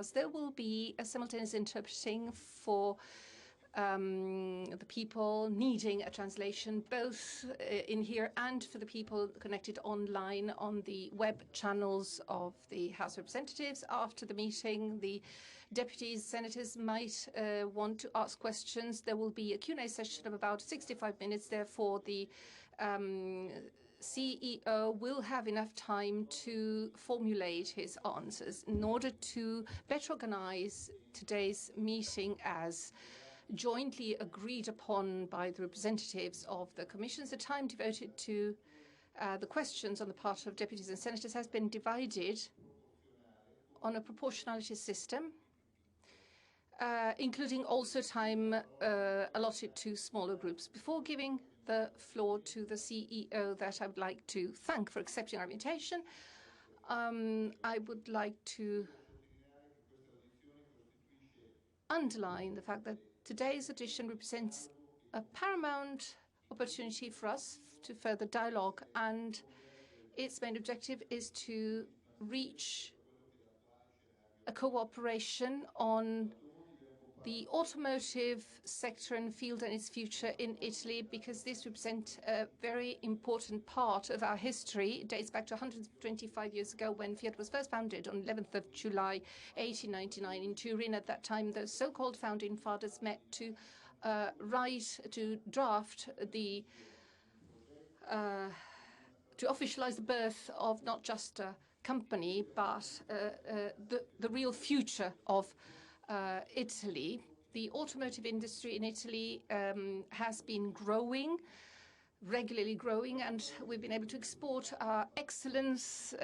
There will be a simultaneous interpreting for the people needing a translation, both in here and for the people connected online on the web channels of the House of Representatives. After the meeting, the deputies, senators might want to ask questions. There will be a Q&A session of about 65 minutes. Therefore, the CEO will have enough time to formulate his answers in order to better organize today's meeting as jointly agreed upon by the representatives of the commissions. The time devoted to the questions on the part of deputies and senators has been divided on a proportionality system, including also time allotted to smaller groups. Before giving the floor to the CEO that I would like to thank for accepting our invitation, I would like to underline the fact that today's edition represents a paramount opportunity for us to further dialogue, and its main objective is to reach a cooperation on the automotive sector and field and its future in Italy, because this represents a very important part of our history. It dates back to 125 years ago when Fiat was first founded on 11th of July 1899 in Turin. At that time, those so-called founding fathers met to draft the to officialize the birth of not just a company, but the real future of Italy. The automotive industry in Italy has been growing, regularly growing, and we've been able to export our excellence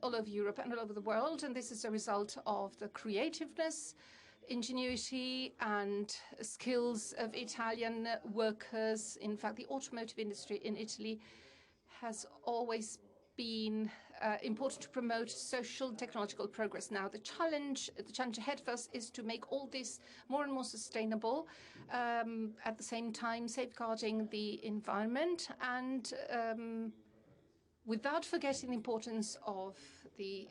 all over Europe and all over the world. And this is a result of the creativeness, ingenuity, and skills of Italian workers. In fact, the automotive industry in Italy has always been important to promote social and technological progress. Now, the challenge ahead of us is to make all this more and more sustainable, at the same time safeguarding the environment and without forgetting the importance of the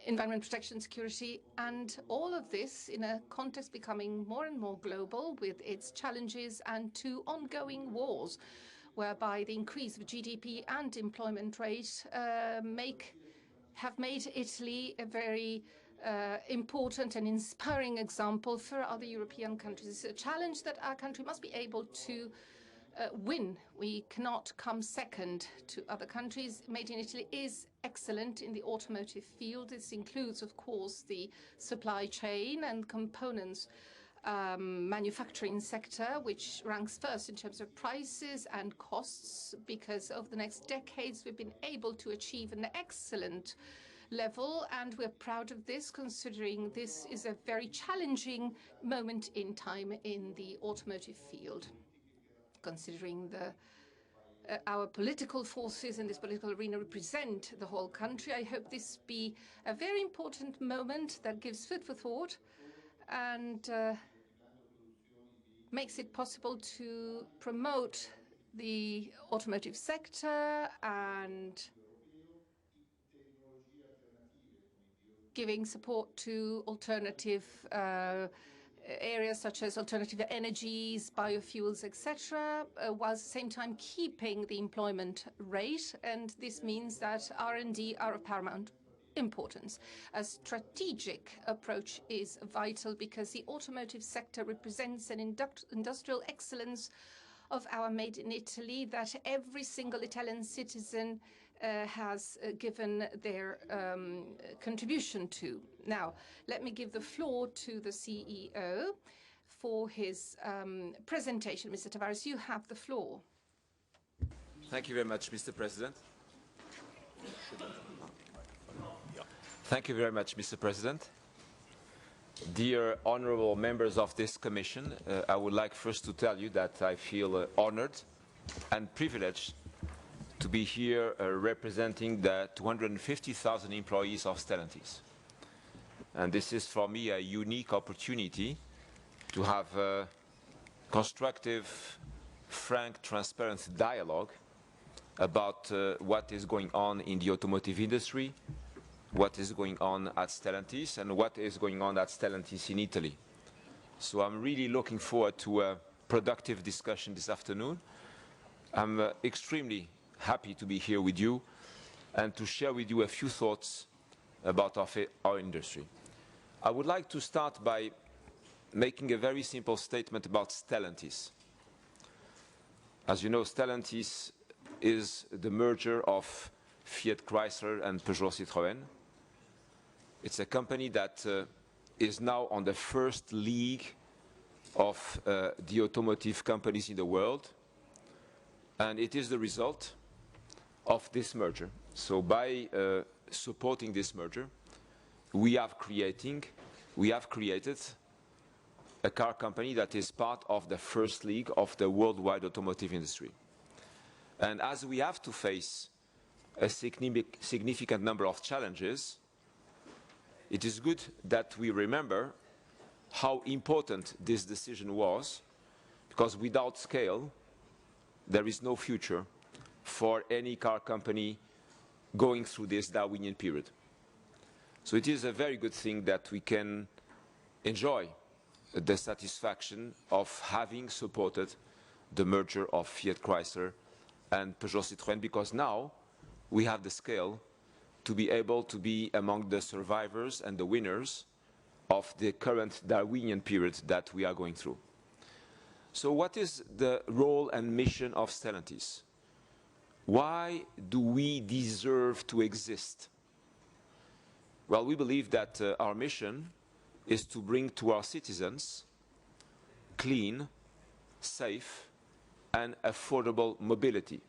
environment protection, security, and all of this in a context becoming more and more global with its challenges and two ongoing wars, whereby the increase of GDP and employment rate have made Italy a very important and inspiring example for other European countries. It's a challenge that our country must be able to win. We cannot come second to other countries. Made in Italy is excellent in the automotive field. This includes, of course, the supply chain and components manufacturing sector, which ranks first in terms of prices and costs, because over the next decades we've been able to achieve an excellent level, and we're proud of this, considering this is a very challenging moment in time in the automotive field. Considering our political forces in this political arena represent the whole country, I hope this be a very important moment that gives food for thought and makes it possible to promote the automotive sector and giving support to alternative areas such as alternative energies, biofuels, etc., while at the same time keeping the employment rate. And this means that R&D are of paramount importance. A strategic approach is vital because the automotive sector represents an industrial excellence of our Made in Italy that every single Italian citizen has given their contribution to. Now, let me give the floor to the CEO for his presentation. Mr. Tavares, you have the floor. Thank you very much, Mr. President. Thank you very much, Mr. President. Dear honorable members of this commission, I would like first to tell you that I feel honored and privileged to be here representing the 250,000 employees of Stellantis. And this is for me a unique opportunity to have a constructive, frank, transparent dialogue about what is going on in the automotive industry, what is going on at Stellantis and what is going on at Stellantis in Italy. So I'm really looking forward to a productive discussion this afternoon. I'm extremely happy to be here with you and to share with you a few thoughts about our industry. I would like to start by making a very simple statement about Stellantis. As you know, Stellantis is the merger of Fiat Chrysler and Peugeot Citroën. It's a company that is now on the first league of the automotive companies in the world, and it is the result of this merger. So by supporting this merger, we have created a car company that is part of the first league of the worldwide automotive industry. And as we have to face a significant number of challenges, it is good that we remember how important this decision was, because without scale, there is no future for any car company going through this Darwinian period. So it is a very good thing that we can enjoy the satisfaction of having supported the merger of Fiat Chrysler and Peugeot Citroën, because now we have the scale to be able to be among the survivors and the winners of the current Darwinian period that we are going through. So what is the role and mission of Stellantis? Why do we deserve to exist? Well, we believe that our mission is to bring to our citizens clean, safe, and affordable mobility.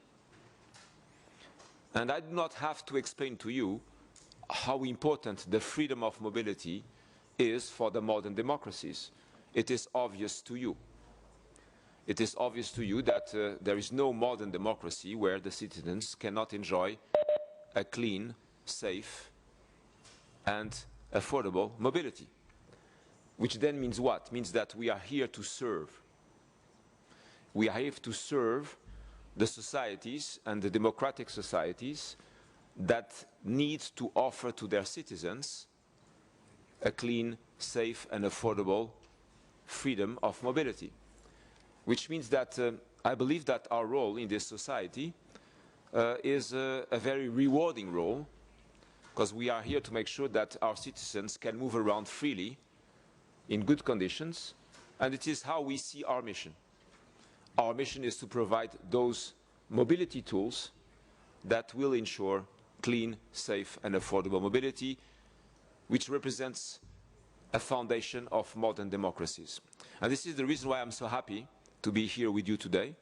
And I do not have to explain to you how important the freedom of mobility is for the modern democracies. It is obvious to you. It is obvious to you that there is no modern democracy where the citizens cannot enjoy a clean, safe, and affordable mobility. Which then means what? Means that we are here to serve. We are here to serve the societies and the democratic societies that need to offer to their citizens a clean, safe, and affordable freedom of mobility. Which means that I believe that our role in this society is a very rewarding role, because we are here to make sure that our citizens can move around freely in good conditions, and it is how we see our mission. Our mission is to provide those mobility tools that will ensure clean, safe, and affordable mobility, which represents a foundation of modern democracies. And this is the reason why I'm so happy to be here with you today,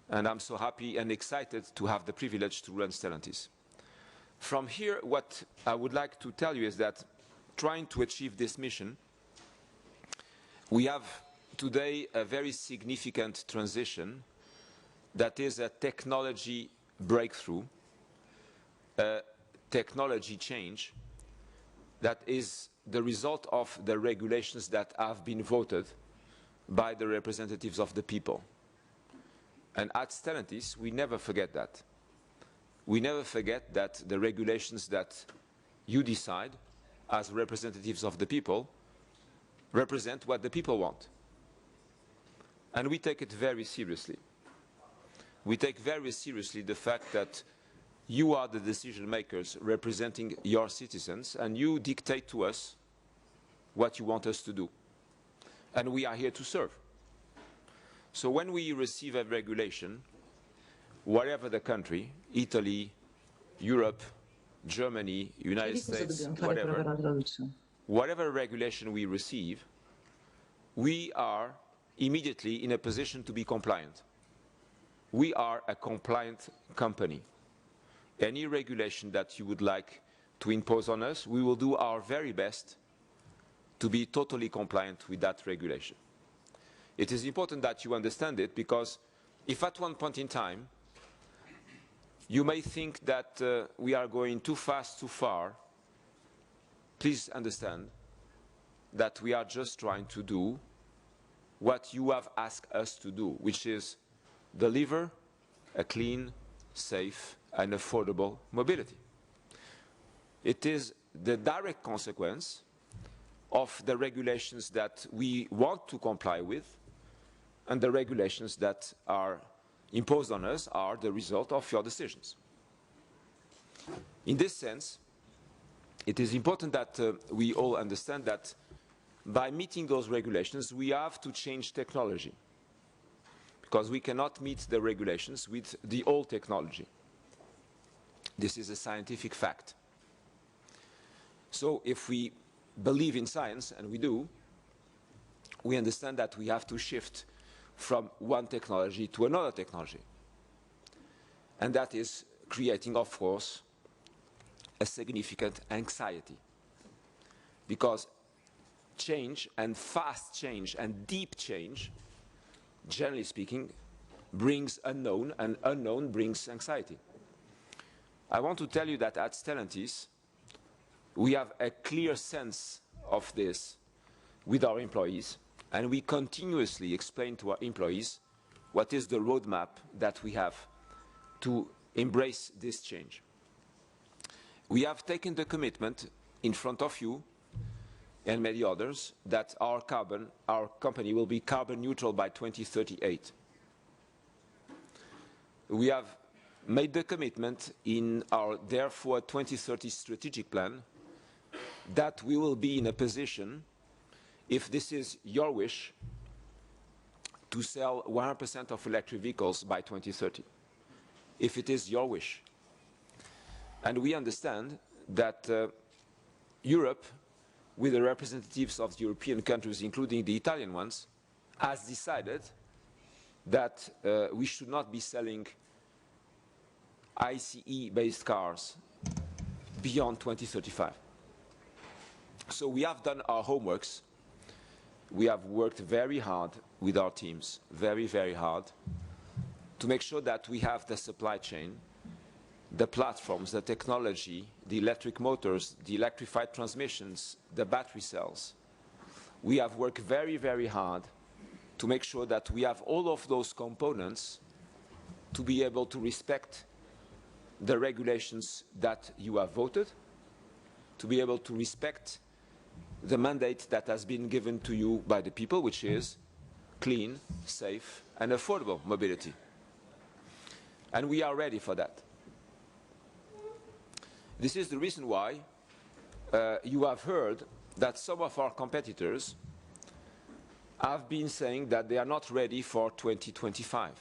and I'm so happy and excited to have the privilege to run Stellantis. From here, what I would like to tell you is that trying to achieve this mission, we have today a very significant transition that is a technology breakthrough, a technology change that is the result of the regulations that have been voted by the representatives of the people. And at Stellantis, we never forget that. We never forget that the regulations that you decide as representatives of the people represent what the people want. And we take it very seriously. We take very seriously the fact that you are the decision makers representing your citizens, and you dictate to us what you want us to do. And we are here to serve. So when we receive a regulation, whatever the country, Italy, Europe, Germany, United States, whatever regulation we receive, we are immediately in a position to be compliant. We are a compliant company. Any regulation that you would like to impose on us, we will do our very best to be totally compliant with that regulation. It is important that you understand it, because if at one point in time you may think that we are going too fast, too far, please understand that we are just trying to do what you have asked us to do, which is deliver a clean, safe, and affordable mobility. It is the direct consequence of the regulations that we want to comply with, and the regulations that are imposed on us are the result of your decisions. In this sense, it is important that we all understand that by meeting those regulations, we have to change technology, because we cannot meet the regulations with the old technology. This is a scientific fact. So if we believe in science, and we do, we understand that we have to shift from one technology to another technology. And that is creating, of course, a significant anxiety. Because change, and fast change, and deep change, generally speaking, brings unknown, and unknown brings anxiety. I want to tell you that at Stellantis, we have a clear sense of this with our employees, and we continuously explain to our employees what is the roadmap that we have to embrace this change. We have taken the commitment in front of you and many others that our company will be carbon neutral by 2038. We have made the commitment in our, therefore, 2030 strategic plan that we will be in a position, if this is your wish, to sell 100% of electric vehicles by 2030, if it is your wish. And we understand that Europe, with the representatives of the European countries, including the Italian ones, has decided that we should not be selling ICE-based cars beyond 2035. So we have done our homeworks. We have worked very hard with our teams, very, very hard, to make sure that we have the supply chain, the platforms, the technology, the electric motors, the electrified transmissions, the battery cells. We have worked very, very hard to make sure that we have all of those components to be able to respect the regulations that you have voted, to be able to respect the mandate that has been given to you by the people, which is clean, safe, and affordable mobility. And we are ready for that. This is the reason why you have heard that some of our competitors have been saying that they are not ready for 2025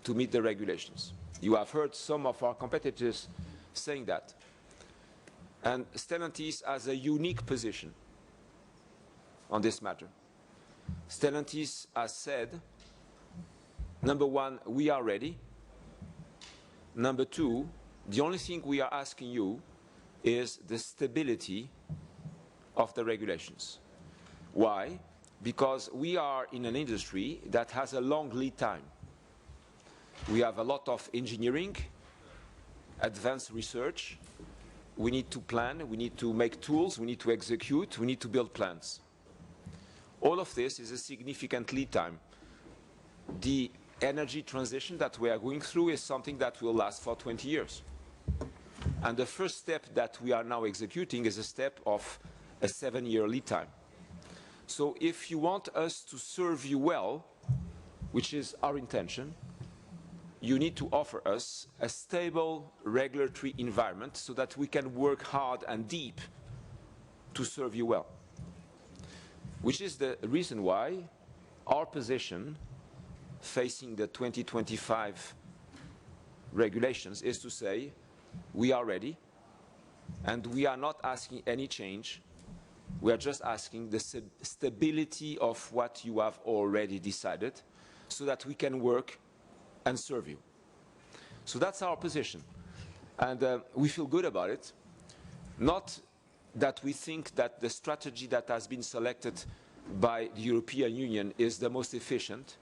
to meet the regulations. You have heard some of our competitors saying that. And Stellantis has a unique position on this matter. Stellantis has said, number one, we are ready. Number two, the only thing we are asking you is the stability of the regulations. Why? Because we are in an industry that has a long lead time. We have a lot of engineering, advanced research. We need to plan, we need to make tools, we need to execute, we need to build plans. All of this is a significant lead time. The energy transition that we are going through is something that will last for 20 years. And the first step that we are now executing is a step of a 7-year lead time. So if you want us to serve you well, which is our intention, you need to offer us a stable regulatory environment so that we can work hard and deep to serve you well. Which is the reason why our position facing the 2025 regulations is to say we are ready and we are not asking any change. We are just asking the stability of what you have already decided so that we can work and serve you. So that's our position. And we feel good about it. Not that we think that the strategy that has been selected by the European Union is the most efficient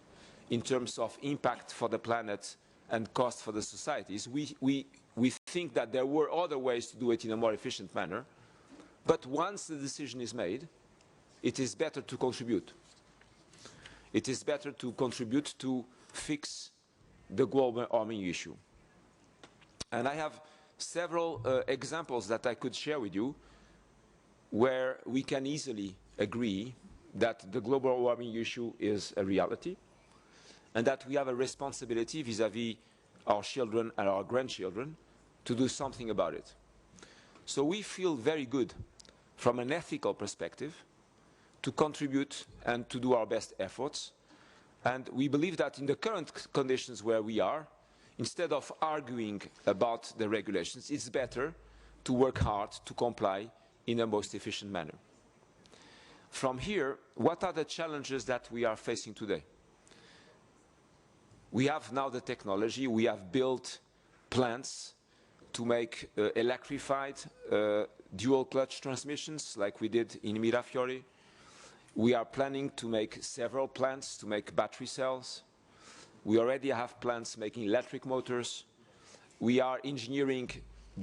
in terms of impact for the planet and cost for the societies. We think that there were other ways to do it in a more efficient manner. But once the decision is made, it is better to contribute. It is better to contribute to fix the global warming issue. And I have several examples that I could share with you where we can easily agree that the global warming issue is a reality and that we have a responsibility vis-à-vis our children and our grandchildren to do something about it. So we feel very good from an ethical perspective to contribute and to do our best efforts. And we believe that in the current conditions where we are, instead of arguing about the regulations, it's better to work hard to comply in the most efficient manner. From here, what are the challenges that we are facing today? We have now the technology. We have built plants to make electrified dual clutch transmissions like we did in Mirafiori. We are planning to make several plants to make battery cells. We already have plants making electric motors. We are engineering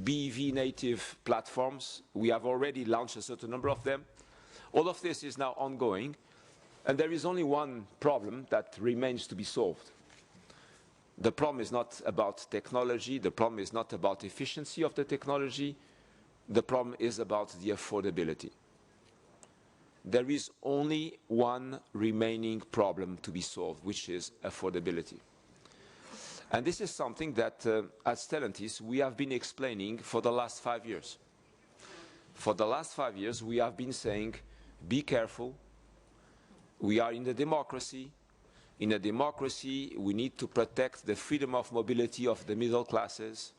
BEV native platforms. We have already launched a certain number of them. All of this is now ongoing, and there is only one problem that remains to be solved. The problem is not about technology. The problem is not about efficiency of the technology. The problem is about the affordability. There is only one remaining problem to be solved, which is affordability. And this is something that at Stellantis we have been explaining for the last 5 years. For the last 5 years we have been saying, be careful, we are in a democracy. In a democracy we need to protect the freedom of mobility of the middle classes,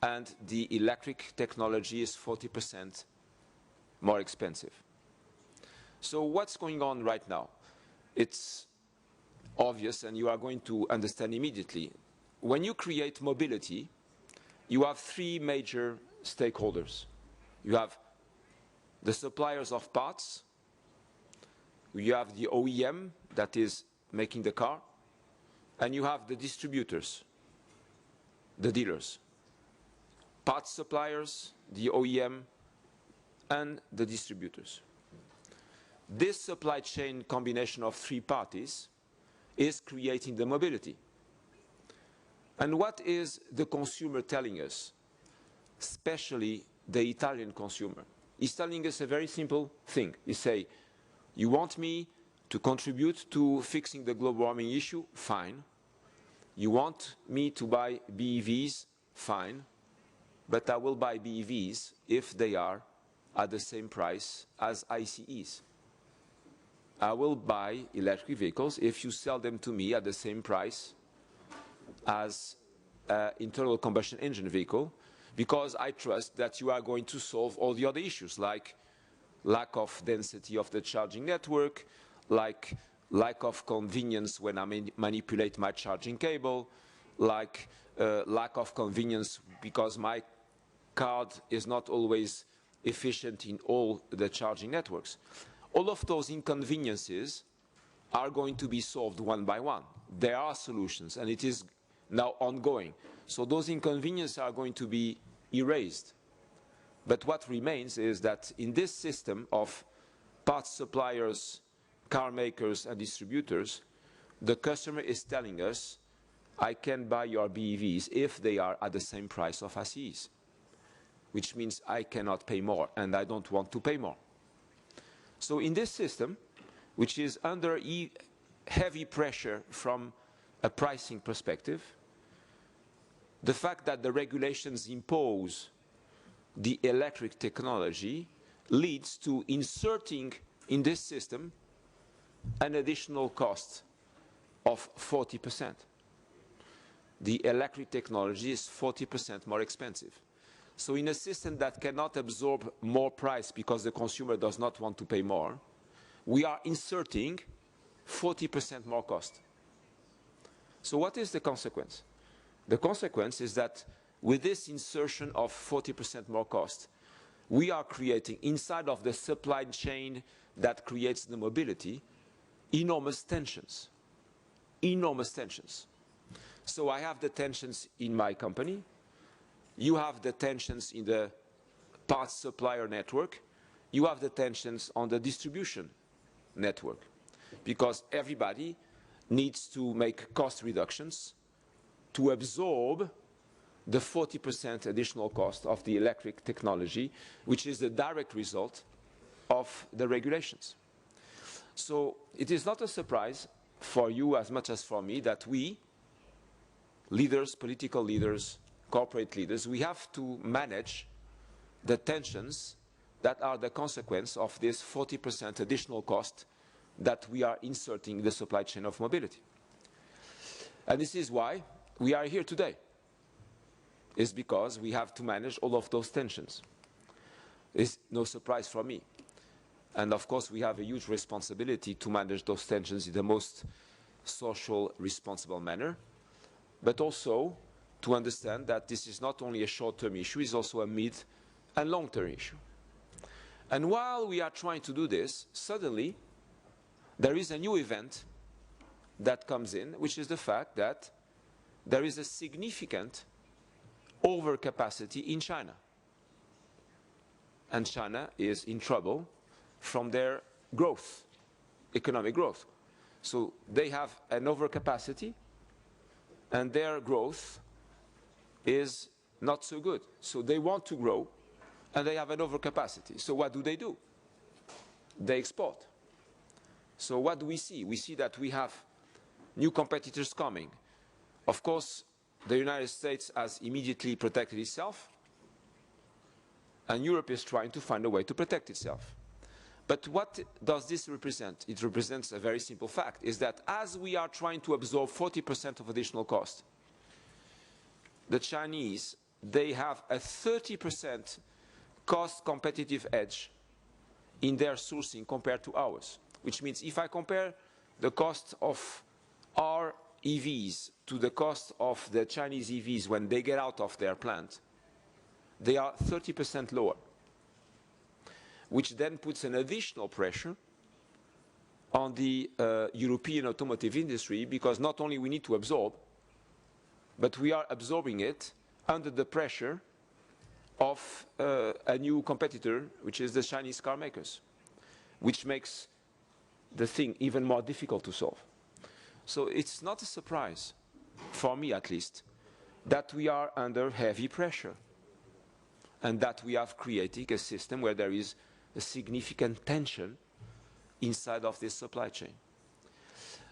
and the electric technology is 40% more expensive. So what's going on right now? It's obvious, and you are going to understand immediately. When you create mobility, you have three major stakeholders. You have the suppliers of parts, you have the OEM that is making the car, and you have the distributors, the dealers. Parts suppliers, the OEM, and the distributors. This supply chain combination of three parties is creating the mobility. And what is the consumer telling us, especially the Italian consumer? He's telling us a very simple thing. He says, you want me to contribute to fixing the global warming issue? Fine. You want me to buy BEVs? Fine. But I will buy BEVs if they are at the same price as ICEs. I will buy electric vehicles if you sell them to me at the same price as an internal combustion engine vehicle, because I trust that you are going to solve all the other issues, like lack of density of the charging network, like lack of convenience when I manipulate my charging cable, like lack of convenience because my card is not always efficient in all the charging networks. All of those inconveniences are going to be solved one by one. There are solutions, and it is now ongoing. So those inconveniences are going to be erased. But what remains is that in this system of parts suppliers, car makers, and distributors, the customer is telling us, I can buy your BEVs if they are at the same price of ICEs, which means I cannot pay more, and I don't want to pay more. So in this system, which is under heavy pressure from a pricing perspective, the fact that the regulations impose the electric technology leads to inserting in this system an additional cost of 40%. The electric technology is 40% more expensive. So in a system that cannot absorb more price because the consumer does not want to pay more, we are inserting 40% more cost. So what is the consequence? The consequence is that with this insertion of 40% more cost, we are creating inside of the supply chain that creates the mobility enormous tensions. Enormous tensions. So I have the tensions in my company. You have the tensions in the parts supplier network. You have the tensions on the distribution network, because everybody needs to make cost reductions to absorb the 40% additional cost of the electric technology, which is the direct result of the regulations. So it is not a surprise for you as much as for me that we, leaders, political leaders, corporate leaders, we have to manage the tensions that are the consequence of this 40% additional cost that we are inserting in the supply chain of mobility. And this is why we are here today. It's because we have to manage all of those tensions. It's no surprise for me. And of course, we have a huge responsibility to manage those tensions in the most social, responsible manner, but also to understand that this is not only a short-term issue, it's also a mid- and long-term issue. And while we are trying to do this, suddenly there is a new event that comes in, which is the fact that there is a significant overcapacity in China. And China is in trouble from their growth, economic growth. So they have an overcapacity, and their growth is not so good. So they want to grow, and they have an overcapacity. So what do? They export. So what do we see? We see that we have new competitors coming. Of course, the United States has immediately protected itself, and Europe is trying to find a way to protect itself. But what does this represent? It represents a very simple fact, is that as we are trying to absorb 40% of additional cost, the Chinese, they have a 30% cost competitive edge in their sourcing compared to ours. Which means if I compare the cost of our EVs to the cost of the Chinese EVs when they get out of their plant, they are 30% lower, which then puts an additional pressure on the European automotive industry, because not only we need to absorb, but we are absorbing it under the pressure of a new competitor, which is the Chinese car makers, which makes the thing even more difficult to solve. So it's not a surprise, for me at least, that we are under heavy pressure and that we have created a system where there is a significant tension inside of this supply chain.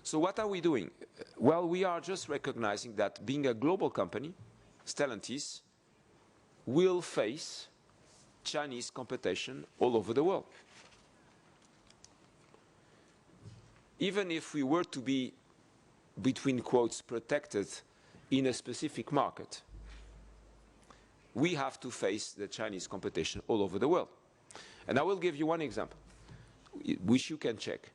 So what are we doing? Well, we are just recognizing that being a global company, Stellantis will face Chinese competition all over the world. Even if we were to be, between quotes, protected in a specific market, we have to face the Chinese competition all over the world. And I will give you one example, which you can check.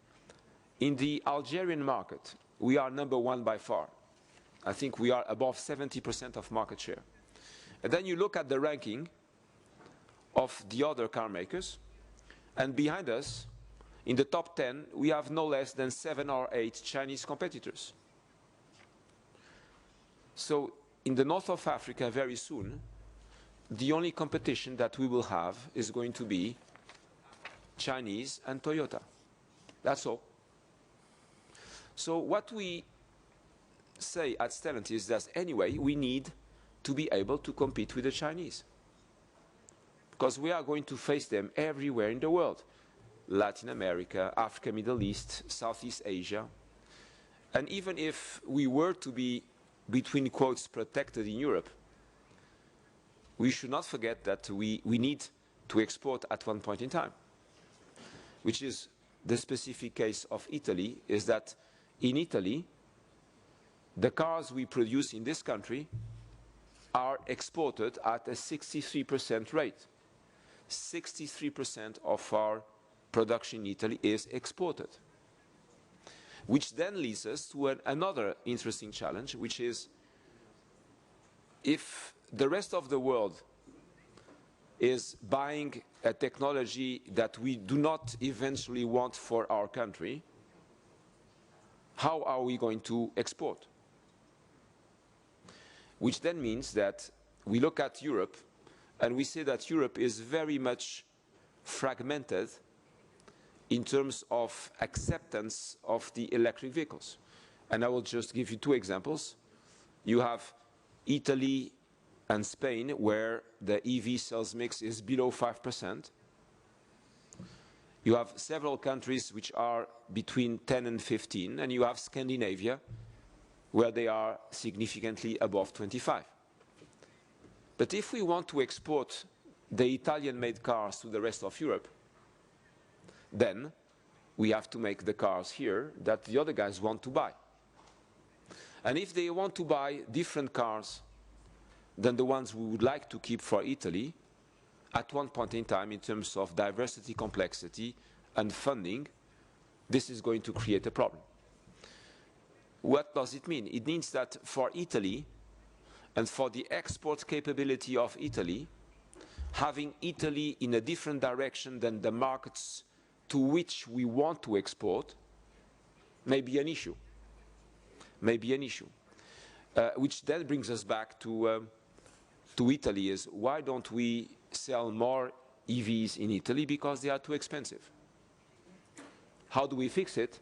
In the Algerian market, we are number one by far. I think we are above 70% of market share. And then you look at the ranking of the other car makers, and behind us, in the top 10, we have no less than 7 or 8 Chinese competitors. So in the north of Africa, very soon, the only competition that we will have is going to be Chinese and Toyota. That's all. So what we say at Stellantis is that anyway, we need to be able to compete with the Chinese, because we are going to face them everywhere in the world. Latin America, Africa, Middle East, Southeast Asia. And even if we were to be, between quotes, protected in Europe, we should not forget that we need to export at one point in time, which is the specific case of Italy, is that in Italy, the cars we produce in this country are exported at a 63% rate. 63% of our production in Italy is exported. Which then leads us to another interesting challenge, which is if the rest of the world is buying a technology that we do not eventually want for our country, how are we going to export? Which then means that we look at Europe and we say that Europe is very much fragmented in terms of acceptance of the electric vehicles. And I will just give you 2 examples. You have Italy and Spain, where the EV sales mix is below 5%. You have several countries which are between 10 and 15, and you have Scandinavia, where they are significantly above 25. But if we want to export the Italian-made cars to the rest of Europe, then we have to make the cars here that the other guys want to buy. And if they want to buy different cars than the ones we would like to keep for Italy, at one point in time, in terms of diversity, complexity, and funding, this is going to create a problem. What does it mean? It means that for Italy, and for the export capability of Italy, having Italy in a different direction than the markets to which we want to export may be an issue. Which then brings us back to Italy, is why don't we sell more EVs in Italy? Because they are too expensive. How do we fix it?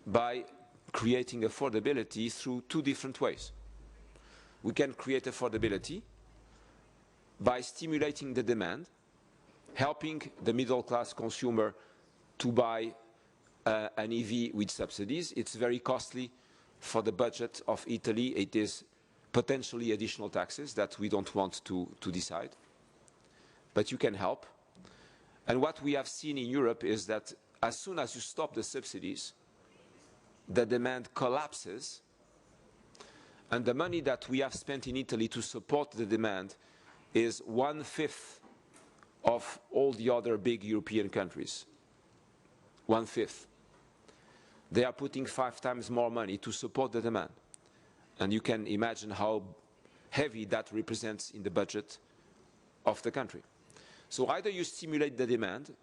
By creating affordability through two different ways. We can create affordability by stimulating the demand, helping the middle-class consumer to buy an EV with subsidies. It's very costly for the budget of Italy. It is potentially additional taxes that we don't want to decide. But you can help. And what we have seen in Europe is that as soon as you stop the subsidies, the demand collapses, and the money that we have spent in Italy to support the demand is 1/5 of all the other big European countries. 1/5. They are putting 5 times more money to support the demand. And you can imagine how heavy that represents in the budget of the country. So either you stimulate the demand,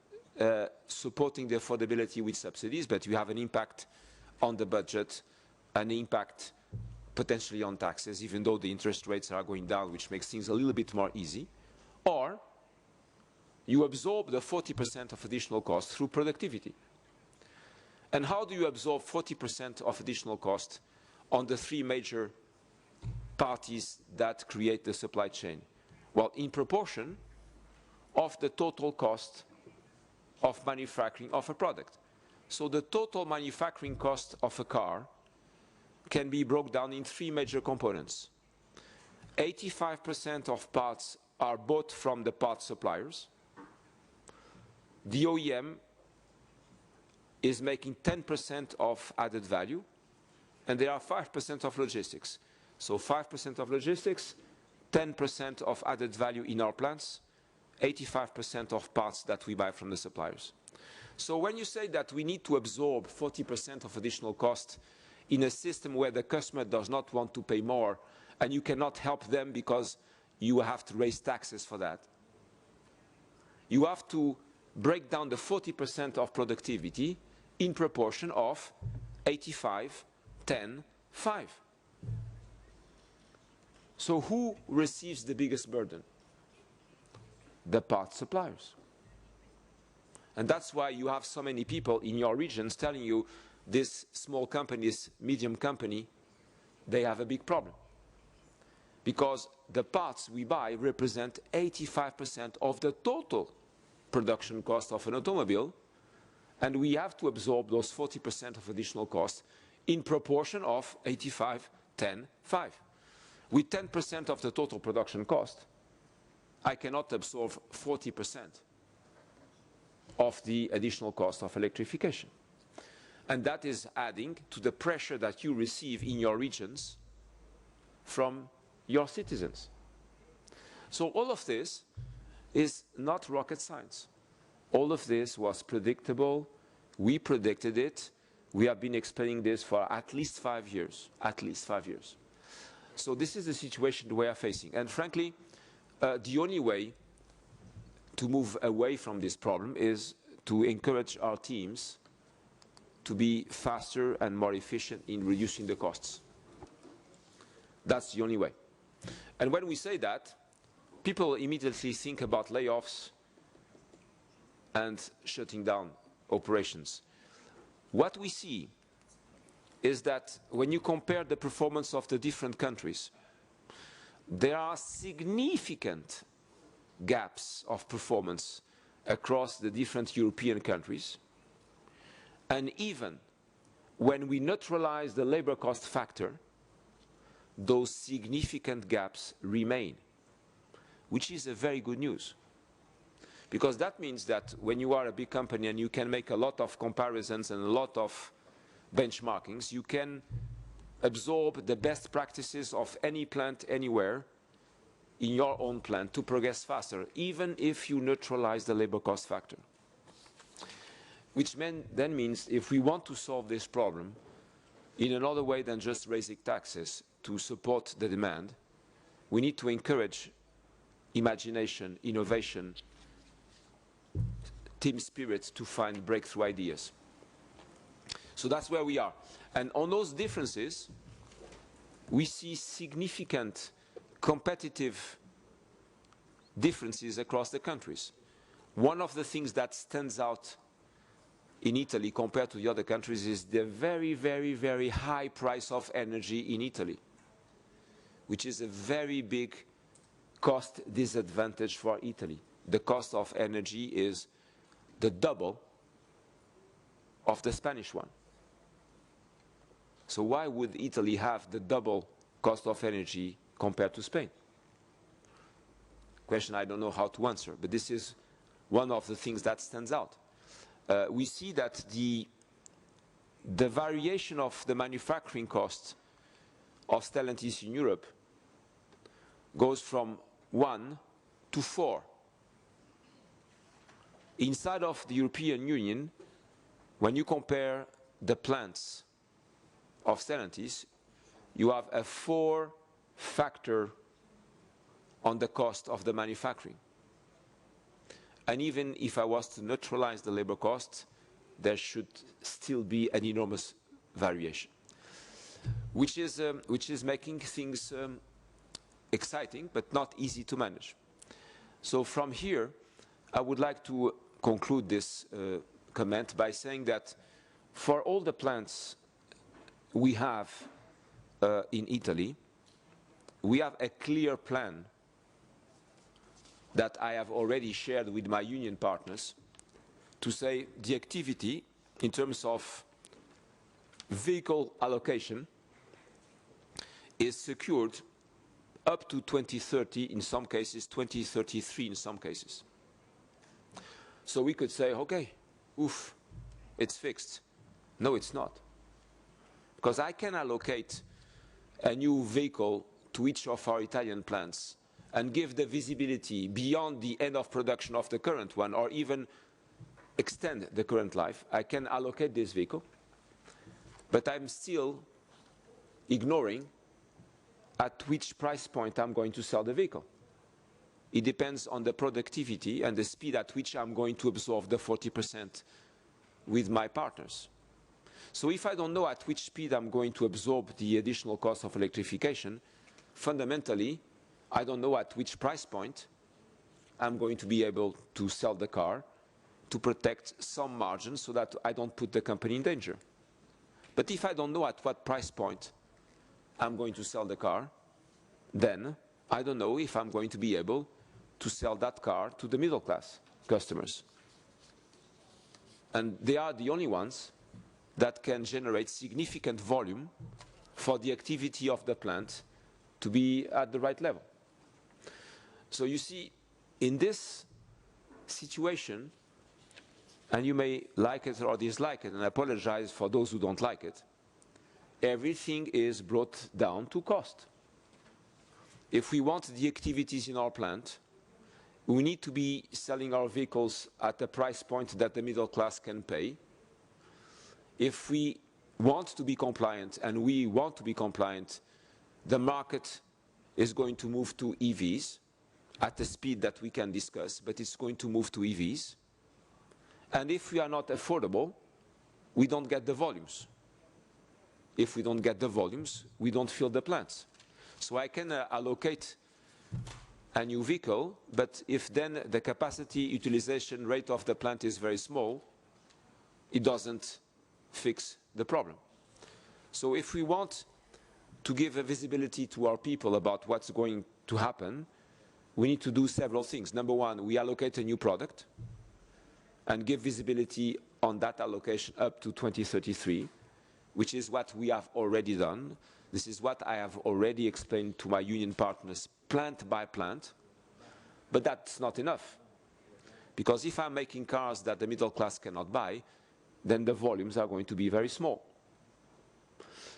supporting the affordability with subsidies, but you have an impact on the budget, an impact potentially on taxes, even though the interest rates are going down, which makes things a little bit more easy. Or you absorb the 40% of additional cost through productivity. And how do you absorb 40% of additional cost on the 3 major parties that create the supply chain? Well, in proportion of the total cost of manufacturing of a product. So the total manufacturing cost of a car can be broken down in 3 major components. 85% of parts are bought from the parts suppliers. The OEM is making 10% of added value, and there are 5% of logistics. So 5% of logistics, 10% of added value in our plants, 85% of parts that we buy from the suppliers. So when you say that we need to absorb 40% of additional cost in a system where the customer does not want to pay more, and you cannot help them because you have to raise taxes for that, you have to break down the 40% of productivity in proportion of 85, 10, 5. So who receives the biggest burden? The parts suppliers. And that's why you have so many people in your regions telling you this small company, this medium company, they have a big problem. Because the parts we buy represent 85% of the total production cost of an automobile, and we have to absorb those 40% of additional cost in proportion of 85, 10, 5. With 10% of the total production cost, I cannot absorb 40% of the additional cost of electrification. And that is adding to the pressure that you receive in your regions from your citizens. So all of this is not rocket science. All of this was predictable. We predicted it. We have been explaining this for at least 5 years. At least 5 years. So this is the situation we are facing. And frankly, the only way to move away from this problem is to encourage our teams to be faster and more efficient in reducing the costs. That's the only way. And when we say that, people immediately think about layoffs and shutting down operations. What we see is that when you compare the performance of the different countries, there are significant gaps of performance across the different European countries. And even when we neutralize the labor cost factor, those significant gaps remain, which is a very good news. Because that means that when you are a big company and you can make a lot of comparisons and a lot of benchmarkings, you can absorb the best practices of any plant anywhere in your own plant to progress faster, even if you neutralize the labor cost factor. Which then means if we want to solve this problem in another way than just raising taxes to support the demand, we need to encourage imagination, innovation, team spirit to find breakthrough ideas. So that's where we are. And on those differences, we see significant competitive differences across the countries. One of the things that stands out in Italy compared to the other countries is the very, very, very high price of energy in Italy, which is a very big cost disadvantage for Italy. The cost of energy is the double of the Spanish one. So why would Italy have the double cost of energy compared to Spain? Question I don't know how to answer, but this is one of the things that stands out. We see that the variation of the manufacturing cost of Stellantis in Europe goes from 1 to 4. Inside of the European Union, when you compare the plants of Stellantis, you have a 4-factor on the cost of the manufacturing. And even if I was to neutralize the labor cost, there should still be an enormous variation, which is making things exciting but not easy to manage. So from here, I would like to conclude this comment by saying that for all the plants we have in Italy, we have a clear plan that I have already shared with my union partners to say the activity in terms of vehicle allocation is secured up to 2030 in some cases, 2033 in some cases. So we could say, okay, oof, it's fixed. No, it's not. Because I can allocate a new vehicle to each of our Italian plants and give the visibility beyond the end of production of the current one, or even extend the current life. I can allocate this vehicle, but I'm still ignoring at which price point I'm going to sell the vehicle. It depends on the productivity and the speed at which I'm going to absorb the 40% with my partners. So if I don't know at which speed I'm going to absorb the additional cost of electrification, fundamentally, I don't know at which price point I'm going to be able to sell the car to protect some margin so that I don't put the company in danger. But if I don't know at what price point I'm going to sell the car, then I don't know if I'm going to be able to sell that car to the middle class customers. And they are the only ones that can generate significant volume for the activity of the plant to be at the right level. So you see, in this situation, and you may like it or dislike it, and I apologize for those who don't like it, everything is brought down to cost. If we want the activities in our plant, we need to be selling our vehicles at a price point that the middle class can pay. If we want to be compliant, and we want to be compliant, the market is going to move to EVs at the speed that we can discuss, but it's going to move to EVs. And if we are not affordable, we don't get the volumes. If we don't get the volumes, we don't fill the plants. So I can allocate a new vehicle, but if then the capacity utilization rate of the plant is very small, it doesn't fix the problem. So if we want to give a visibility to our people about what's going to happen, we need to do several things. Number one, we allocate a new product and give visibility on that allocation up to 2033, which is what we have already done. This is what I have already explained to my union partners, plant by plant. But that's not enough. Because if I'm making cars that the middle class cannot buy, then the volumes are going to be very small.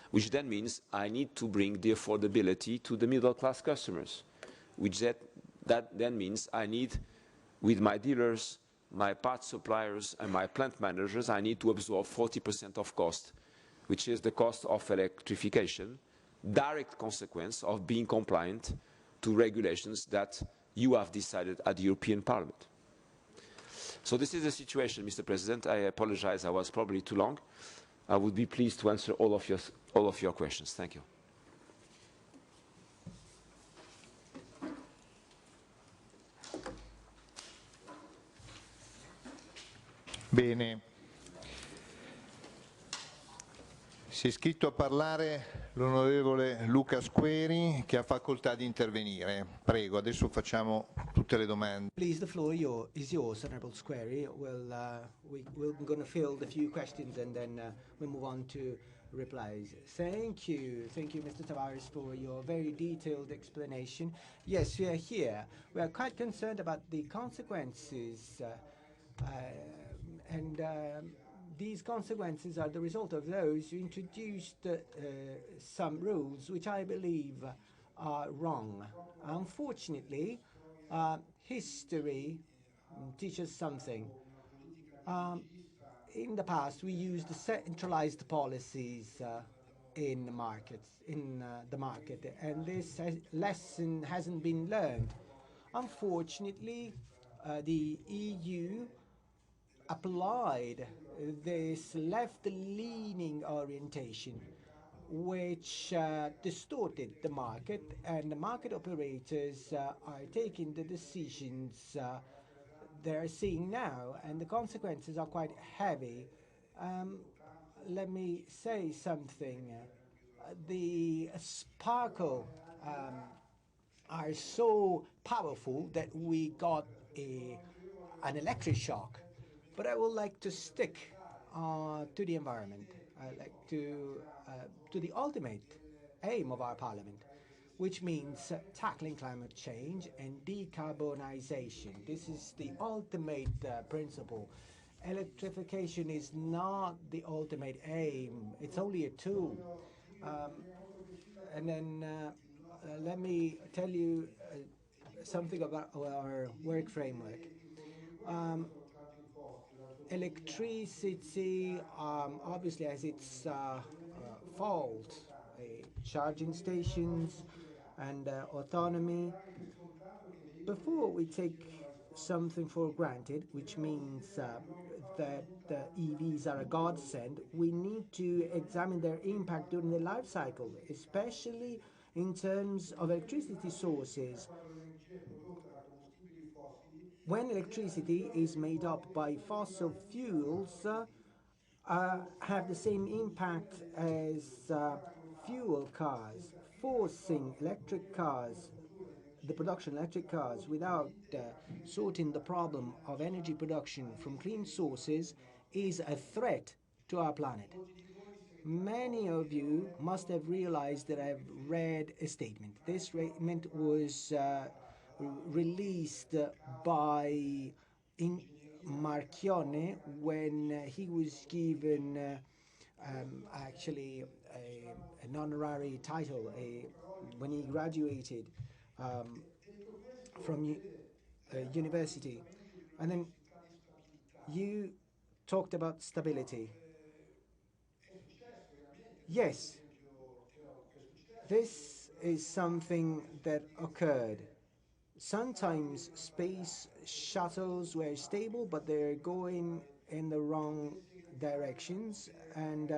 Which then means I need to bring the affordability to the middle class customers. Which that then means I need, with my dealers, my parts suppliers and my plant managers, I need to absorb 40% of cost, which is the cost of electrification, direct consequence of being compliant to regulations that you have decided at the European Parliament. So this is the situation, Mr. President. I apologize, I was probably too long. I would be pleased to answer all of your questions. Thank you. Bene. Si è iscritto a parlare l'onorevole Luca Squeri, che ha facoltà di intervenire. Prego, adesso facciamo tutte le domande. Please, the floor is yours, Honourable Squeri. We're going to field a few questions and then we'll move on to replies. Thank you, Mr. Tavares, for your very detailed explanation. Yes, we are here. We are quite concerned about the consequences these consequences are the result of those who introduced some rules which I believe are wrong. Unfortunately, history teaches something. In the past, we used centralized policies in the market, and this lesson hasn't been learned. Unfortunately, the EU applied this left-leaning orientation, which distorted the market, and the market operators are taking the decisions they're seeing now, and the consequences are quite heavy. Let me say something. The sparkle are so powerful that we got an electric shock. But I would like to stick to the environment. I'd like to the ultimate aim of our parliament, which means tackling climate change and decarbonization. This is the ultimate principle. Electrification is not the ultimate aim. It's only a tool. And then let me tell you something about our work framework. Electricity obviously has its fault, charging stations and autonomy. Before we take something for granted, which means that the EVs are a godsend, we need to examine their impact during the life cycle, especially in terms of electricity sources. When electricity is made up by fossil fuels, have the same impact as fuel cars. Forcing electric cars, the production of electric cars, without sorting the problem of energy production from clean sources is a threat to our planet. Many of you must have realized that I've read a statement. This statement was released by Marchione when he was given actually an honorary title when he graduated from university. And then you talked about stability. Yes, this is something that occurred. Sometimes space shuttles were stable, but they're going in the wrong directions, and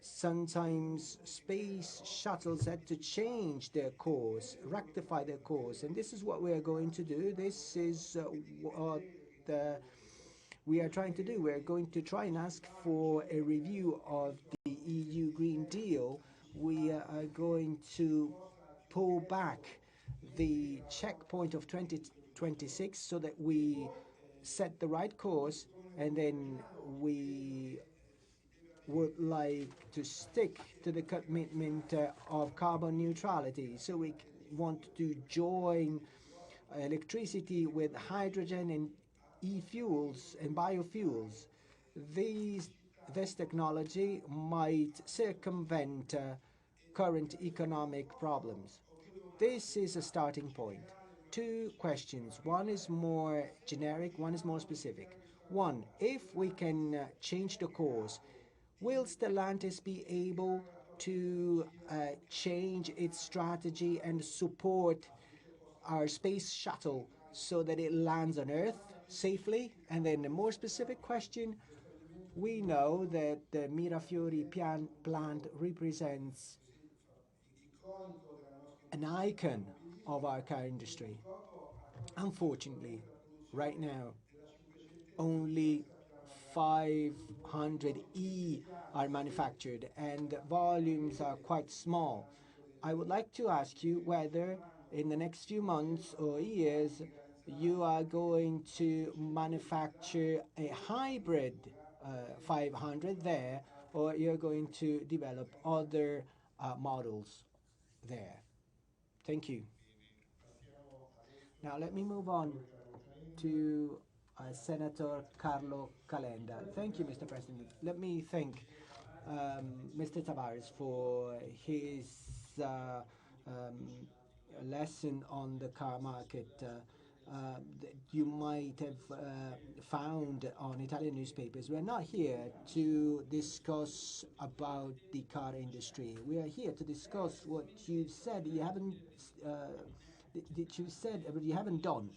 sometimes space shuttles had to change their course, rectify their course, and this is what we are going to do. This is what we are trying to do. We're going to try and ask for a review of the EU Green Deal. We are going to pull back the checkpoint of 2026 so that we set the right course, and then we would like to stick to the commitment of carbon neutrality. So we want to join electricity with hydrogen and e-fuels and biofuels. This technology might circumvent current economic problems. This is a starting point. Two questions. One is more generic, one is more specific. One, if we can change the course, will Stellantis be able to change its strategy and support our space shuttle so that it lands on Earth safely? And then a more specific question, we know that the Mirafiori plant represents an icon of our car industry. Unfortunately, right now, only 500E are manufactured and volumes are quite small. I would like to ask you whether in the next few months or years you are going to manufacture a hybrid 500 there, or you're going to develop other models there. Thank you. Now let me move on to Senator Carlo Calenda. Thank you, Mr. President. Let me thank Mr. Tavares for his lesson on the car market. That you might have found on Italian newspapers. We're not here to discuss about the car industry. We are here to discuss what you said you haven't but you haven't done.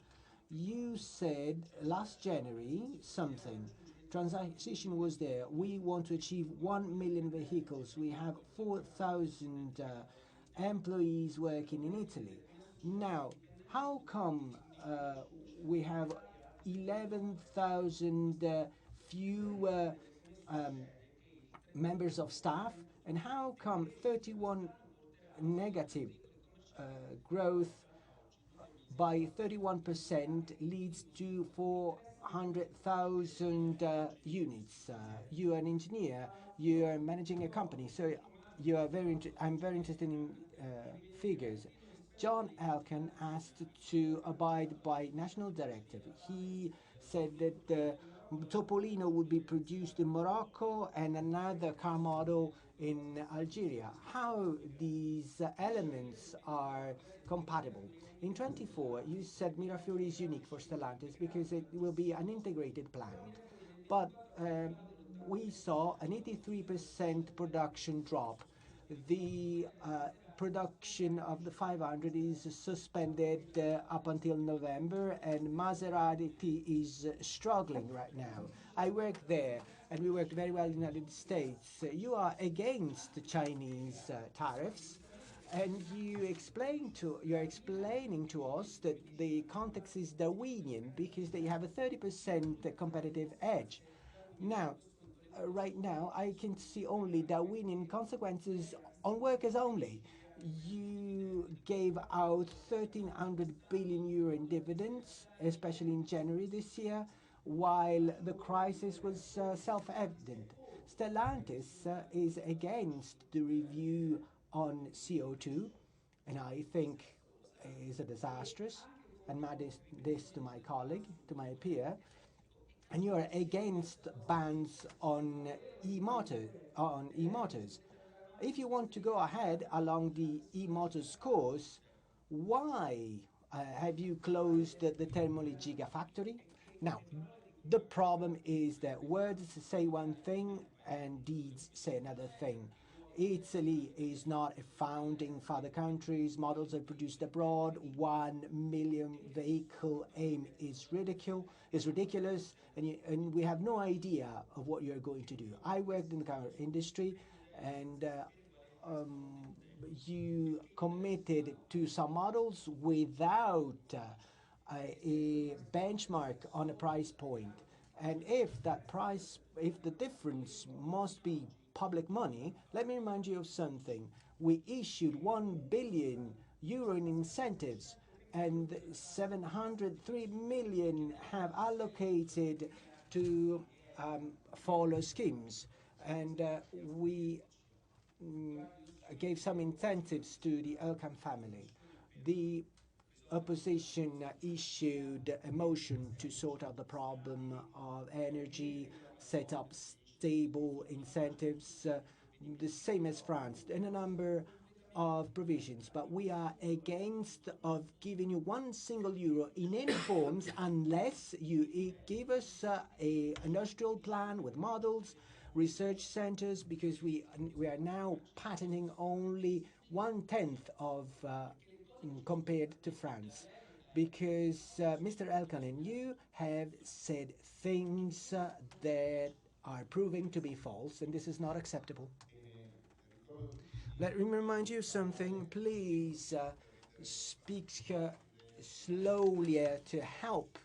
You said last January something. Transition was there. We want to achieve 1 million vehicles. We have 4,000 employees working in Italy. Now, how come we have 11,000 fewer members of staff? And how come 31 negative growth by 31% leads to 400,000 units? You are an engineer, you are managing a company, so you are I'm very interested in figures. John Elkann asked to abide by national directive. He said that the Topolino would be produced in Morocco and another car model in Algeria. How these elements are compatible? In 24, you said Mirafiori is unique for Stellantis because it will be an integrated plant. But we saw an 83% production drop. The production of the 500 is suspended up until November, and Maserati is struggling right now. I worked there, and we worked very well in the United States. You are against the Chinese tariffs, and you're explaining to us that the context is Darwinian because they have a 30% competitive edge. Now, right now, I can see only Darwinian consequences on workers only. You gave out 1,300 billion euro in dividends, especially in January this year, while the crisis was self-evident. Stellantis is against the review on CO2, and I think is a disastrous, and this to my colleague, to my peer, and you are against bans on e-motors. If you want to go ahead along the e-motors course, why have you closed the Termoli Gigafactory? Now, the problem is that words say one thing and deeds say another thing. Italy is not a founding father country. Models are produced abroad. 1 million vehicle aim is ridiculous, and we have no idea of what you're going to do. I worked in the car industry, and you committed to some models without a benchmark on a price point. And if the difference must be public money, let me remind you of something. We issued 1 billion euro in incentives, and 703 million have allocated to follow schemes. And we gave some incentives to the Elkan family. The opposition issued a motion to sort out the problem of energy, set up stable incentives, the same as France, and a number of provisions. But we are against of giving you one single euro in any forms unless you give us a industrial plan with models, research centers, because we are now patenting only 1/10 of compared to France. Because Mr. Elkanen, you have said things that are proving to be false, and this is not acceptable. Let me remind you something. Please speak slowly to help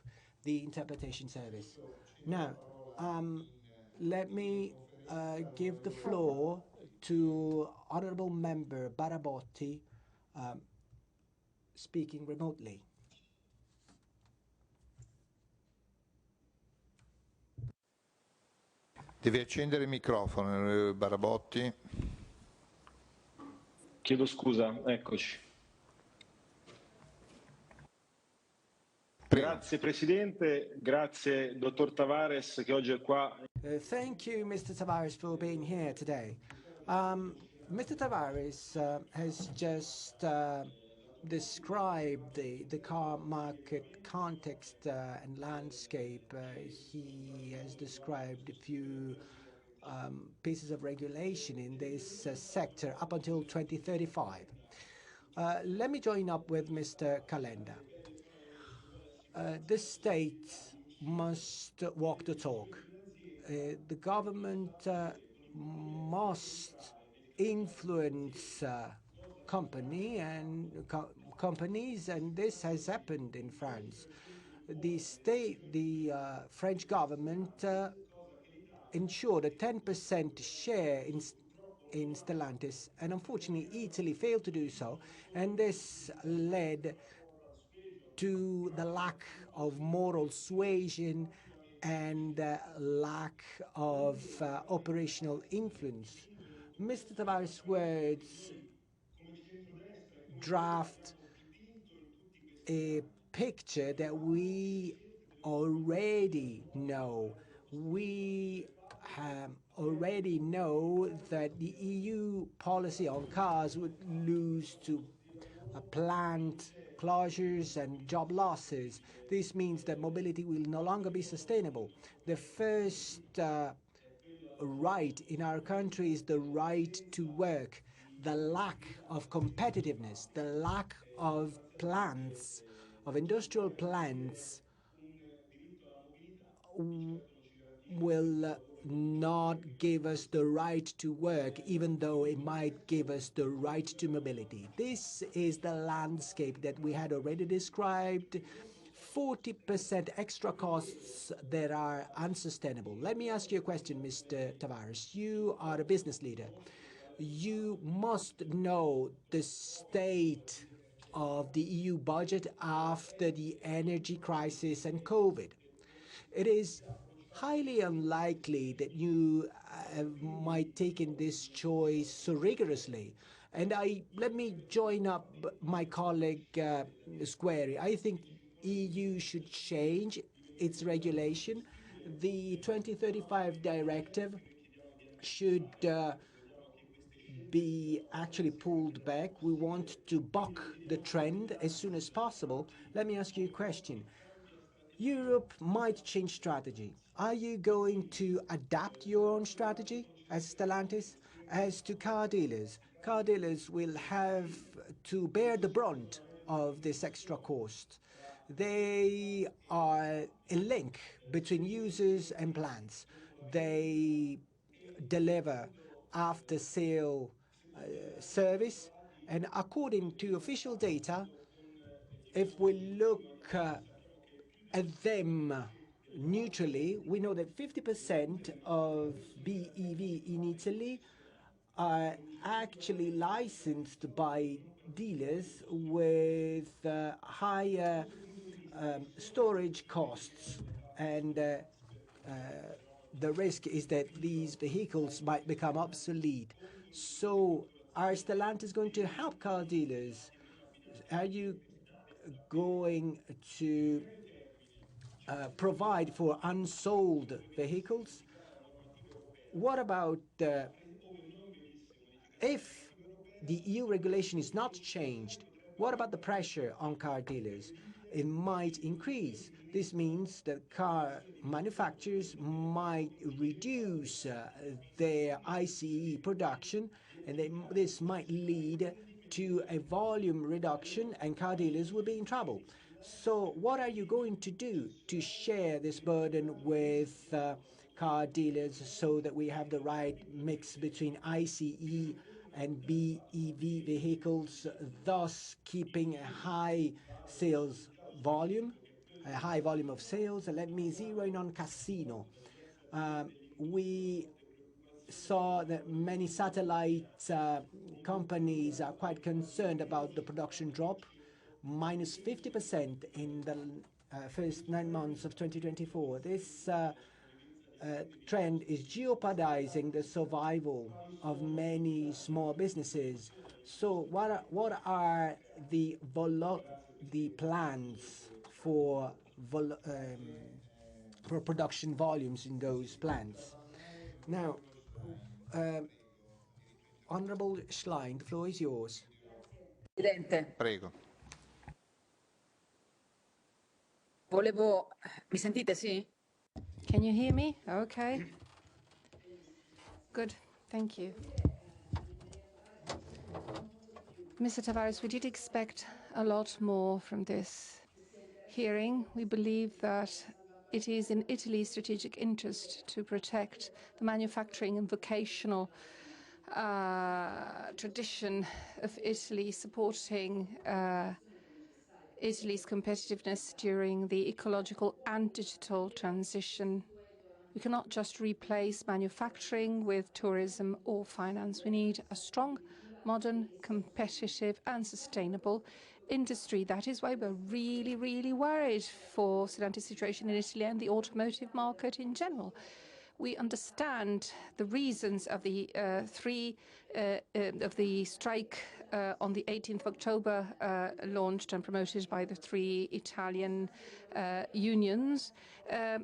the interpretation service. Now, let me give the floor to Honourable Member Barabotti, speaking remotely. Devi accendere il microfono, Barabotti. Chiedo scusa, eccoci. Prego. Grazie Presidente, grazie Dottor Tavares che oggi è qua. Thank you, Mr. Tavares, for being here today. Mr. Tavares has just described the car market context and landscape. He has described a few pieces of regulation in this sector up until 2035. Let me join up with Mr. Calenda. The state must walk the talk. The government must influence companies, and this has happened in France. The French government ensured a 10% share in Stellantis, and unfortunately Italy failed to do so, and this led to the lack of moral suasion and lack of operational influence. Mr. Tavares' words draft a picture that we already know. We already know that the EU policy on cars would lose to plant closures and job losses. This means that mobility will no longer be sustainable. The first right in our country is the right to work. The lack of competitiveness, the lack of plants, of industrial plants, will not give us the right to work, even though it might give us the right to mobility. This is the landscape that we had already described. 40% extra costs that are unsustainable. Let me ask you a question, Mr. Tavares. You are a business leader. You must know the state of the EU budget after the energy crisis and COVID. It is highly unlikely that you might take in this choice so rigorously. And let me join up my colleague Squeri. I think EU should change its regulation. The 2035 directive should be actually pulled back. We want to buck the trend as soon as possible. Let me ask you a question. Europe might change strategy. Are you going to adapt your own strategy as Stellantis? As to car dealers will have to bear the brunt of this extra cost. They are a link between users and plants. They deliver after-sale service, and according to official data, if we look at them neutrally, we know that 50% of BEV in Italy are actually licensed by dealers with higher storage costs, and the risk is that these vehicles might become obsolete. So are Stellantis going to help car dealers? Are you going to provide for unsold vehicles? What about if the EU regulation is not changed? What about the pressure on car dealers? It might increase. This means that car manufacturers might reduce their ICE production, and this might lead to a volume reduction, and car dealers will be in trouble. So what are you going to do to share this burden with car dealers so that we have the right mix between ICE and BEV vehicles, thus keeping a high sales volume, a high volume of sales? Let me zero in on Casino. We saw that many satellite companies are quite concerned about the production drop, minus 50% in the first 9 months of 2024. This trend is jeopardizing the survival of many small businesses. So what are the plans for production volumes in those plants? Now, Honorable Schlein, the floor is yours. Presidente, Prego. mi sentite, sì? Can you hear me? Okay. Good. Thank you. Mr. Tavares, we did expect a lot more from this hearing. We believe that it is in Italy's strategic interest to protect the manufacturing and vocational tradition of Italy, supporting Italy's competitiveness during the ecological and digital transition. We cannot just replace manufacturing with tourism or finance. We need a strong, modern, competitive and sustainable industry. That is why we're really, really worried for Stellantis' situation in Italy and the automotive market in general. We understand the reasons of the strike on the 18th of October, launched and promoted by the 3 Italian unions.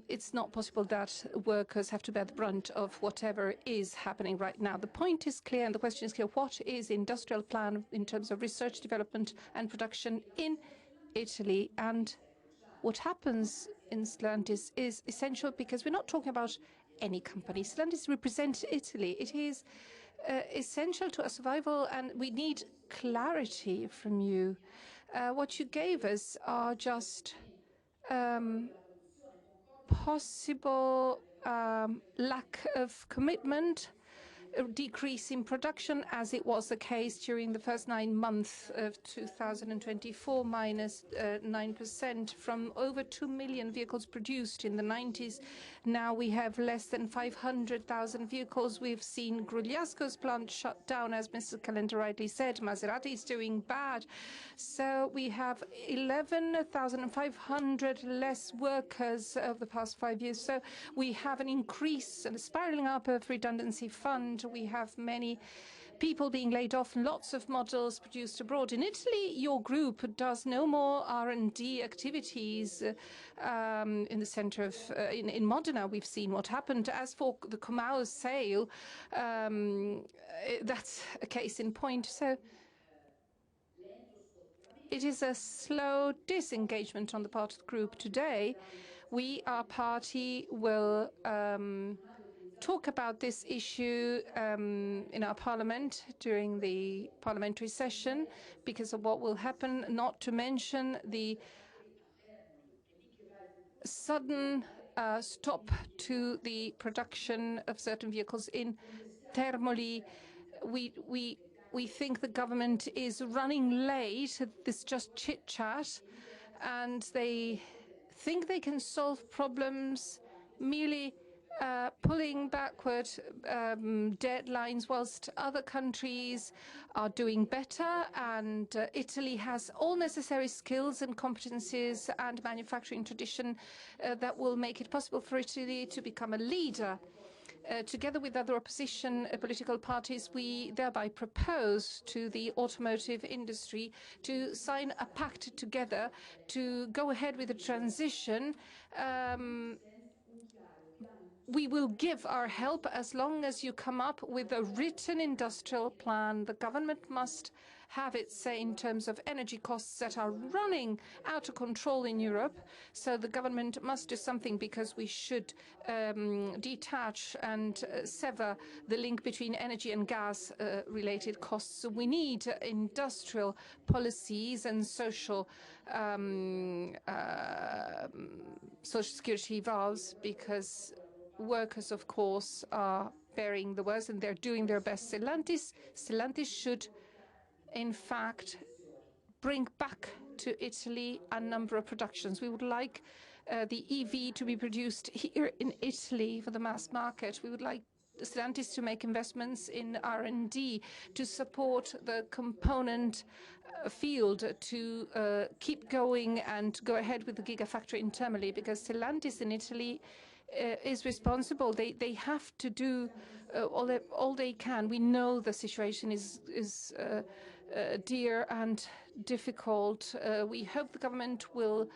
It's not possible that workers have to bear the brunt of whatever is happening right now. The point is clear and the question is clear. What is the industrial plan in terms of research, development and production in Italy? And what happens in Stellantis is essential, because we're not talking about any company. Stellantis represents Italy. It is essential to our survival, and we need clarity from you. What you gave us are just possible lack of commitment, a decrease in production, as it was the case during the first 9 months of 2024, minus 9%, from over 2 million vehicles produced in the 90s. Now we have less than 500,000 vehicles. We've seen Grugliasco's plant shut down, as Mr. Calenda rightly said. Maserati is doing bad. So we have 11,500 less workers over the past 5 years. So we have an increase and a spiraling up of redundancy fund. We have many people being laid off, lots of models produced abroad. In Italy, your group does no more R&D activities in the center of, in Modena. We've seen what happened. As for the Comau sale, that's a case in point. So it is a slow disengagement on the part of the group. Today, we, our party, will talk about this issue in our parliament during the parliamentary session, because of what will happen, not to mention the sudden stop to the production of certain vehicles in Termoli. We think the government is running late. This just chit-chat, and they think they can solve problems merely pulling backward deadlines whilst other countries are doing better, and Italy has all necessary skills and competencies and manufacturing tradition that will make it possible for Italy to become a leader. Together with other opposition political parties, we thereby propose to the automotive industry to sign a pact together to go ahead with the transition. We will give our help as long as you come up with a written industrial plan. The government must have its say in terms of energy costs that are running out of control in Europe. So the government must do something, because we should detach and sever the link between energy and gas related costs. So we need industrial policies and social security valves, because workers, of course, are bearing the worst, and they're doing their best. Stellantis should, in fact, bring back to Italy a number of productions. We would like the EV to be produced here in Italy for the mass market. We would like Stellantis to make investments in R&D to support the component field, to keep going and go ahead with the gigafactory internally, because Stellantis in Italy is responsible. They have to do all they can. We know the situation is dear and difficult. We hope the government will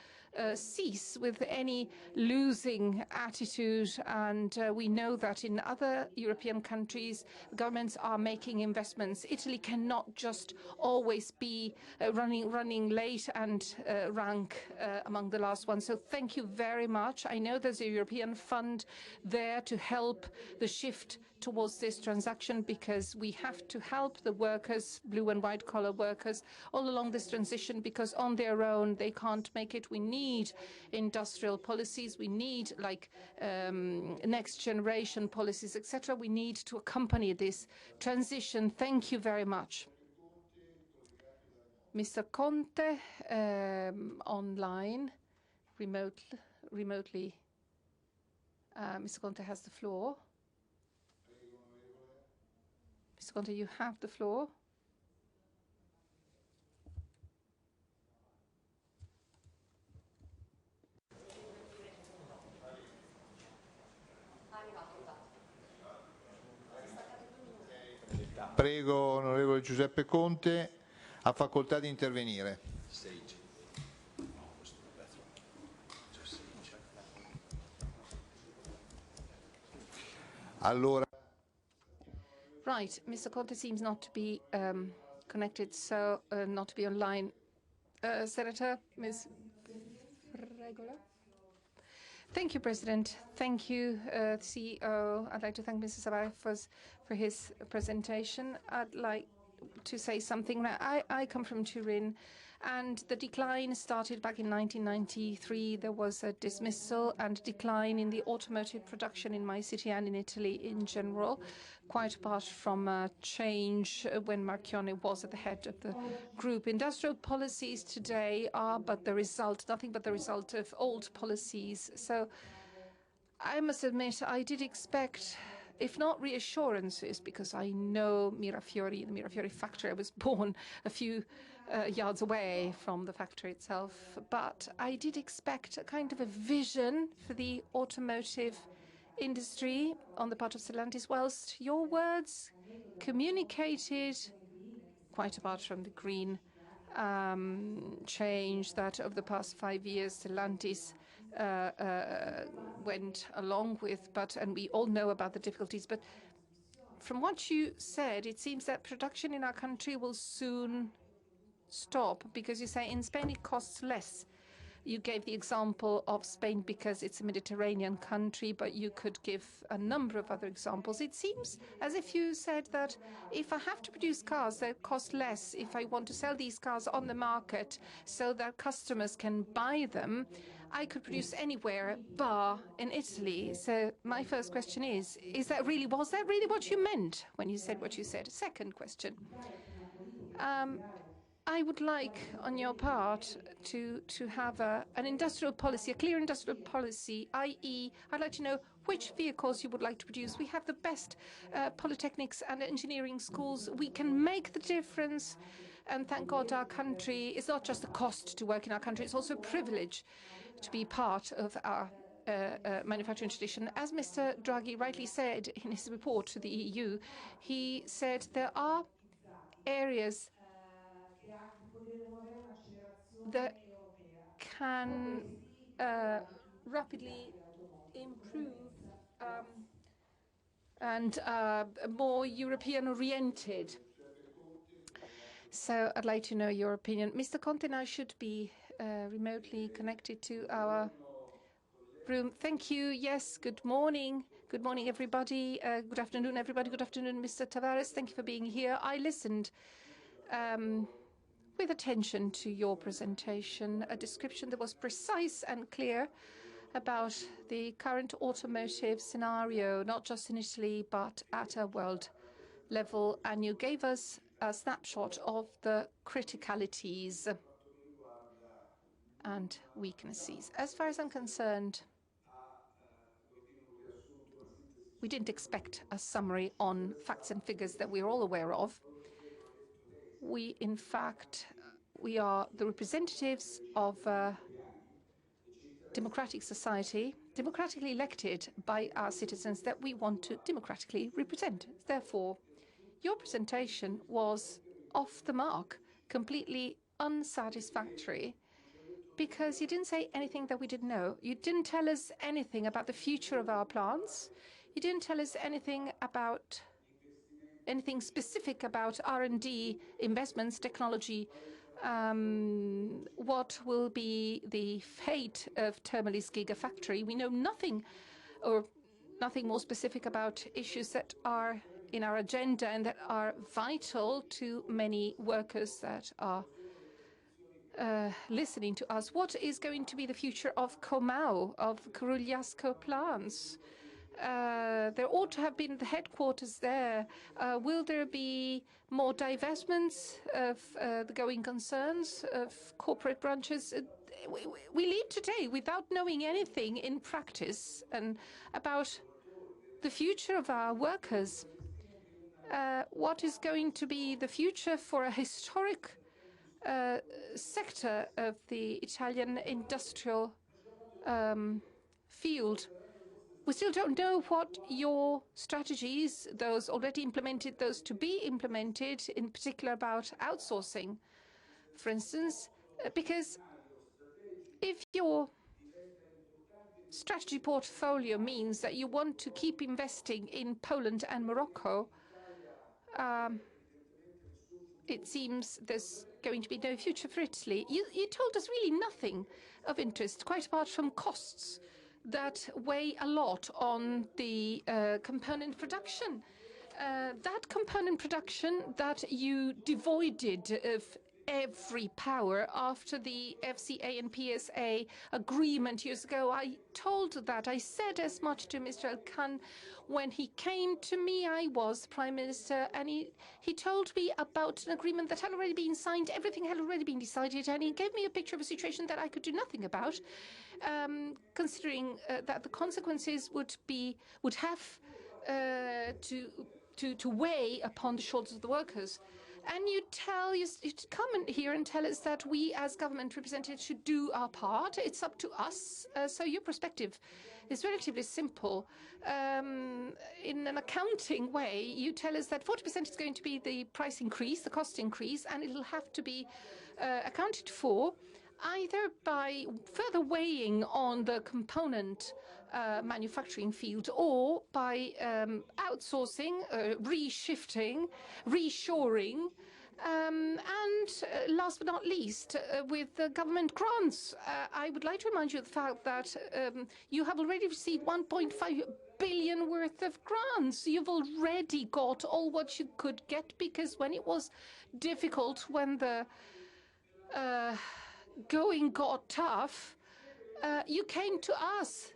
cease with any losing attitude, and we know that in other European countries governments are making investments. Italy cannot just always be running late and rank among the last ones. So thank you very much. I know there's a European fund there to help the shift towards this transaction, because we have to help the workers, blue and white collar workers, all along this transition, because on their own they can't make it. We need industrial policies, we need next generation policies, etc. We need to accompany this transition. Thank you very much. Mr. Conte, online, remotely. Mr. Conte has the floor. Mr. Conte, you have the floor. Prego, onorevole Giuseppe Conte, ha facoltà di intervenire. Allora. Right, Mr. Conte seems not to be connected, so not to be online. Senator, Ms. Regola. Thank you, President. Thank you, CEO. I'd like to thank Mr. Tavares for his presentation. I'd like to say something. I come from Turin, and the decline started back in 1993. There was a dismissal and decline in the automotive production in my city and in Italy in general, quite apart from a change when Marchionne was at the head of the group. Industrial policies today are nothing but the result of old policies. So I must admit, I did expect, if not reassurances, because I know Mirafiori, the Mirafiori factory. I was born a few yards away from the factory itself, but I did expect a kind of a vision for the automotive industry on the part of Stellantis, whilst your words communicated, quite apart from the green change that over the past 5 years Stellantis went along with, and we all know about the difficulties. But from what you said, it seems that production in our country will soon stop, because you say in Spain it costs less. You gave the example of Spain because it's a Mediterranean country, but you could give a number of other examples. It seems as if you said that if I have to produce cars that cost less, if I want to sell these cars on the market so that customers can buy them, I could produce anywhere bar in Italy. So my first question was that really what you meant when you said what you said? Second question. I would like, on your part, to have an industrial policy, a clear industrial policy, i.e., I'd like to know which vehicles you would like to produce. We have the best polytechnics and engineering schools. We can make the difference. And thank God our country is not just a cost to work in our country, it's also a privilege to be part of our manufacturing tradition. As Mr. Draghi rightly said in his report to the EU, he said there are areas that can rapidly improve and more European-oriented. So I'd like to know your opinion. Mr. Conte now should be remotely connected to our room. Thank you. Yes, good morning. Good morning, everybody. Good afternoon, everybody. Good afternoon, Mr. Tavares. Thank you for being here. I listened with attention to your presentation, a description that was precise and clear about the current automotive scenario, not just in Italy, but at a world level. And you gave us a snapshot of the criticalities and weaknesses. As far as I'm concerned, we didn't expect a summary on facts and figures that we're all aware of. We, in fact, we are the representatives of a democratic society, democratically elected by our citizens that we want to democratically represent. Therefore, your presentation was off the mark, completely unsatisfactory, because you didn't say anything that we didn't know. You didn't tell us anything about the future of our plants. You didn't tell us anything specific about R&D, investments, technology, what will be the fate of Termali's gigafactory. We know nothing more specific about issues that are in our agenda and that are vital to many workers that are listening to us. What is going to be the future of Comau, of Carugliasco plants? There ought to have been the headquarters there. Will there be more divestments of the going concerns, of corporate branches? We leave today without knowing anything in practice and about the future of our workers. What is going to be the future for a historic sector of the Italian industrial field? We still don't know what your strategies, those already implemented, those to be implemented, in particular about outsourcing, for instance, because if your strategy portfolio means that you want to keep investing in Poland and Morocco, it seems there's going to be no future for Italy. You told us really nothing of interest, quite apart from costs that weigh a lot on the component production. That component production that you devoided of every power after the FCA and PSA agreement years ago. I told that. I said as much to Mr. El-Khan when he came to me. I was Prime Minister, and he told me about an agreement that had already been signed. Everything had already been decided, and he gave me a picture of a situation that I could do nothing about, considering that the consequences would have to weigh upon the shoulders of the workers. And you come in here and tell us that we as government representatives should do our part. It's up to us. So your perspective is relatively simple. In an accounting way, you tell us that 40% is going to be the price increase, the cost increase, and it'll have to be accounted for either by further weighing on the component manufacturing field or by outsourcing, reshifting, reshoring, and last but not least, with the government grants. I would like to remind you of the fact that you have already received 1.5 billion worth of grants. You've already got all what you could get, because when it was difficult, when the going got tough, you came to us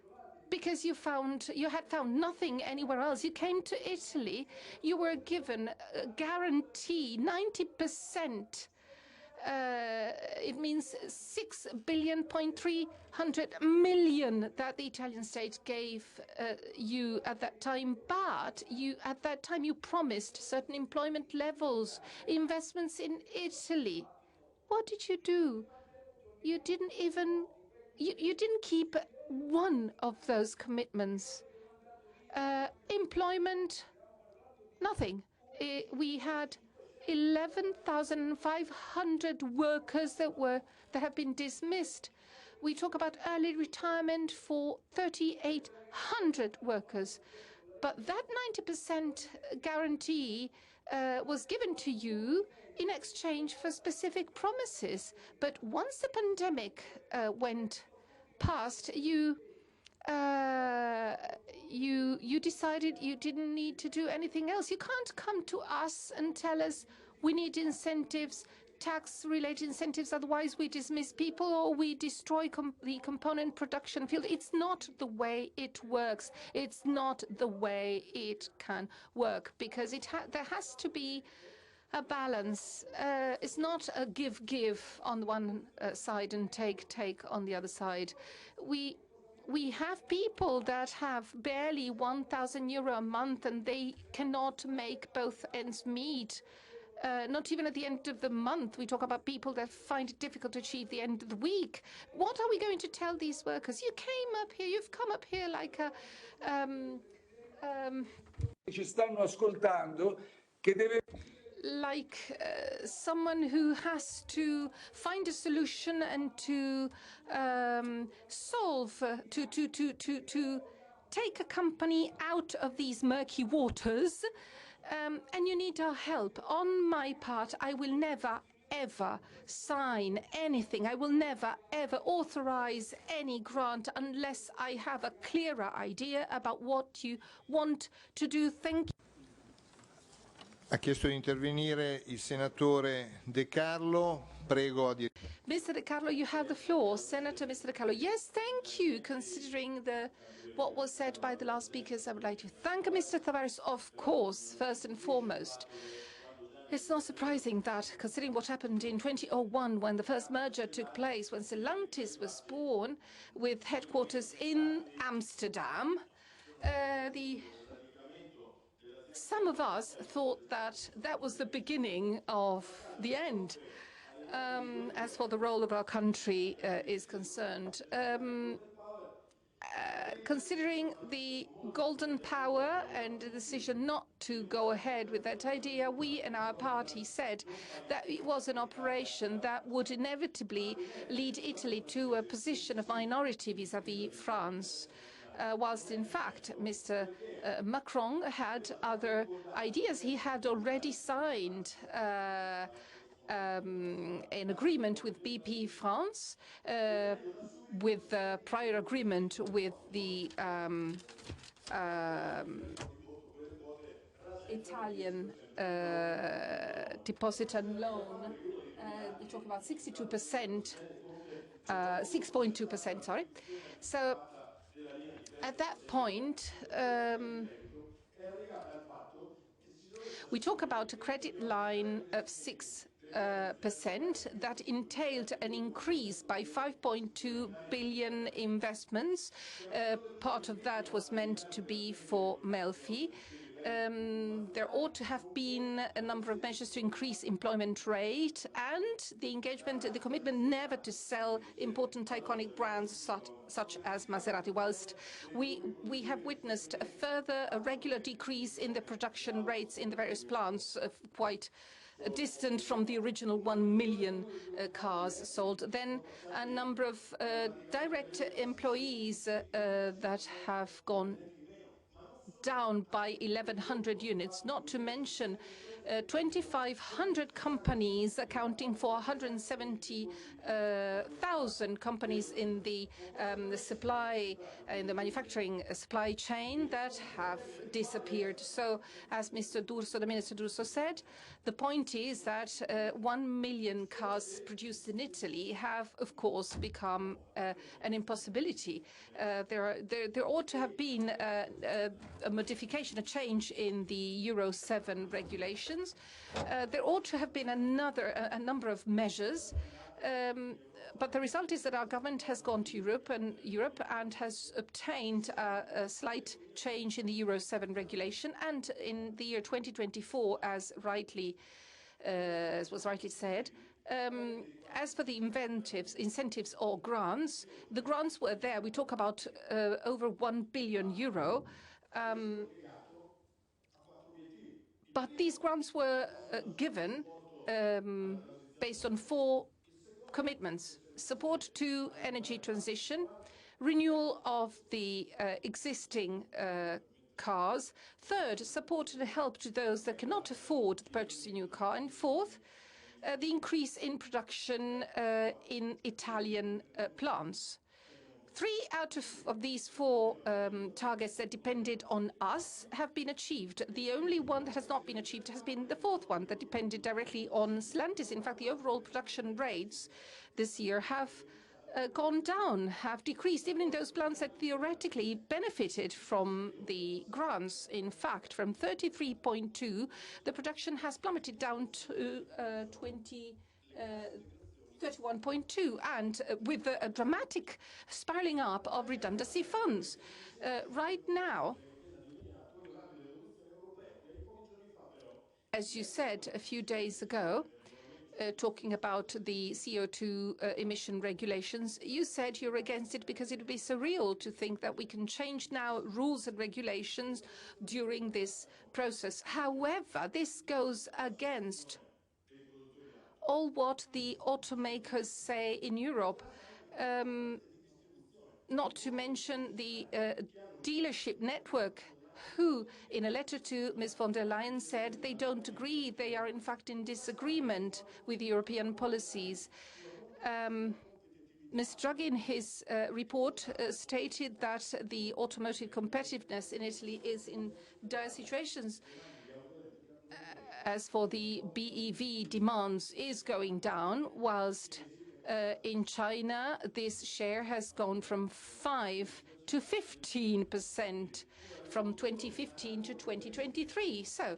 because you had found nothing anywhere else. You came to Italy. You were given a guarantee, 90% It means 6.3 billion that the Italian state gave you at that time. But at that time, you promised certain employment levels, investments in Italy. What did you do? You didn't even, you didn't keep one of those commitments. Employment, nothing. We had 11,500 workers that have been dismissed. We talk about early retirement for 3,800 workers. But that 90% guarantee was given to you in exchange for specific promises. But once the pandemic went past, you decided you didn't need to do anything else. You can't come to us and tell us we need incentives, tax-related incentives, otherwise we dismiss people or we destroy the component production field. It's not the way it works. It's not the way it can work, because there has to be a balance. It's not a give on the one side and take on the other side. We have people that have barely €1,000 a month, and they cannot make both ends meet. Not even at the end of the month. We talk about people that find it difficult to achieve the end of the week. What are we going to tell these workers? You've come up here like a... Ci stanno ascoltando, che deve... like someone who has to find a solution and to solve, to take a company out of these murky waters, and you need our help. On my part, I will never, ever sign anything. I will never, ever authorize any grant unless I have a clearer idea about what you want to do. Thank you. Ha chiesto di intervenire il senatore De Carlo. Prego. Mr. De Carlo, you have the floor. Senator Mr. De Carlo. Yes, thank you. Considering what was said by the last speakers, I would like to thank Mr. Tavares, of course, first and foremost. It's not surprising that, considering what happened in 2001 when the first merger took place, when Stellantis was born with headquarters in Amsterdam, some of us thought that was the beginning of the end, as for the role of our country is concerned. Considering the golden power and the decision not to go ahead with that idea, we and our party said that it was an operation that would inevitably lead Italy to a position of minority vis-à-vis France. Whilst in fact Mr. Macron had other ideas. He had already signed an agreement with BP France, with prior agreement with the Italian deposit and loan. We talk about 62%, 6.2%, sorry. So at that point, we talk about a credit line of 6% that entailed an increase by 5.2 billion investments. Part of that was meant to be for Melfi. There ought to have been a number of measures to increase employment rate and the engagement, the commitment never to sell important iconic brands such as Maserati, whilst we have witnessed a regular decrease in the production rates in the various plants, quite distant from the original 1 million cars sold. Then a number of direct employees that have gone down by 1,100 units, not to mention 2,500 companies accounting for 170,000 companies in the manufacturing supply chain that have disappeared. So, as Mr. D'Urso, the Minister D'Urso said, the point is that 1 million cars produced in Italy have, of course, become an impossibility. There ought to have been a a modification, a change in the Euro 7 regulations. There ought to have been a number of measures, but the result is that our government has gone to Europe and has obtained a slight change in the Euro 7 regulation. And in the year 2024, as was rightly said, as for the incentives or grants, the grants were there. We talk about over 1 billion euro. But these grants were given based on 4 commitments: support to energy transition, renewal of the existing cars, third, support and help to those that cannot afford to purchase a new car, and fourth, the increase in production in Italian plants. 3 out of these 4 targets that depended on us have been achieved. The only one that has not been achieved has been the 4th one that depended directly on Stellantis. In fact, the overall production rates this year have gone down, have decreased, even in those plants that theoretically benefited from the grants. In fact, from 33.2, the production has plummeted down to 31.2, and with a dramatic spiraling up of redundancy funds. Right now, as you said a few days ago, talking about the CO2 emission regulations, you said you're against it because it would be surreal to think that we can change now rules and regulations during this process. However, this goes against all what the automakers say in Europe, not to mention the dealership network, who, in a letter to Ms. von der Leyen, said they don't agree. They are, in fact, in disagreement with European policies. Mr. Draghi, in his report, stated that the automotive competitiveness in Italy is in dire situations. As for the BEV demands is going down, whilst in China this share has gone from 5 to 15% from 2015 to 2023. So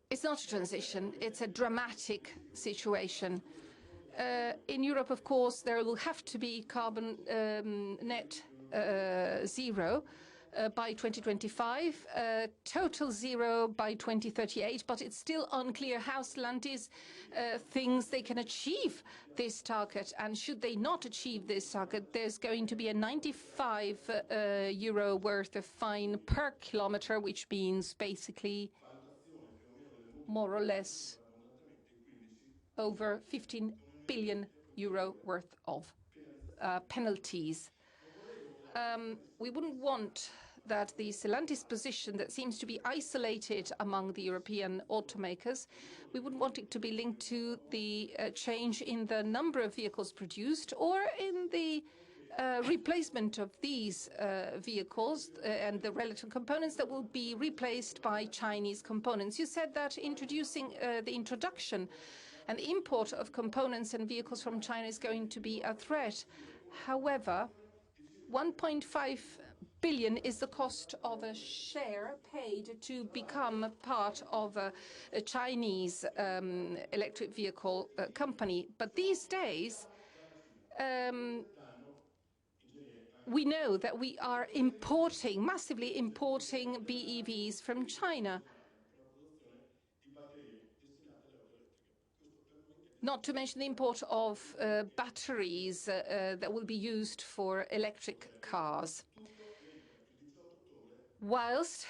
it's not a transition, it's a dramatic situation. In Europe, of course, there will have to be carbon net zero by 2025, total zero by 2038, but it's still unclear how Stellantis thinks they can achieve this target. And should they not achieve this target, there's going to be a 95 euro worth of fine per kilometer, which means basically more or less over 15 billion euro worth of penalties. We wouldn't want that the Stellantis position that seems to be isolated among the European automakers, we wouldn't want it to be linked to the change in the number of vehicles produced or in the replacement of these vehicles and the relative components that will be replaced by Chinese components. You said that the introduction and the import of components and vehicles from China is going to be a threat. However, 1.5 billion is the cost of a share paid to become part of a Chinese electric vehicle company. But these days, we know that we are massively importing BEVs from China. Not to mention the import of batteries that will be used for electric cars. Whilst,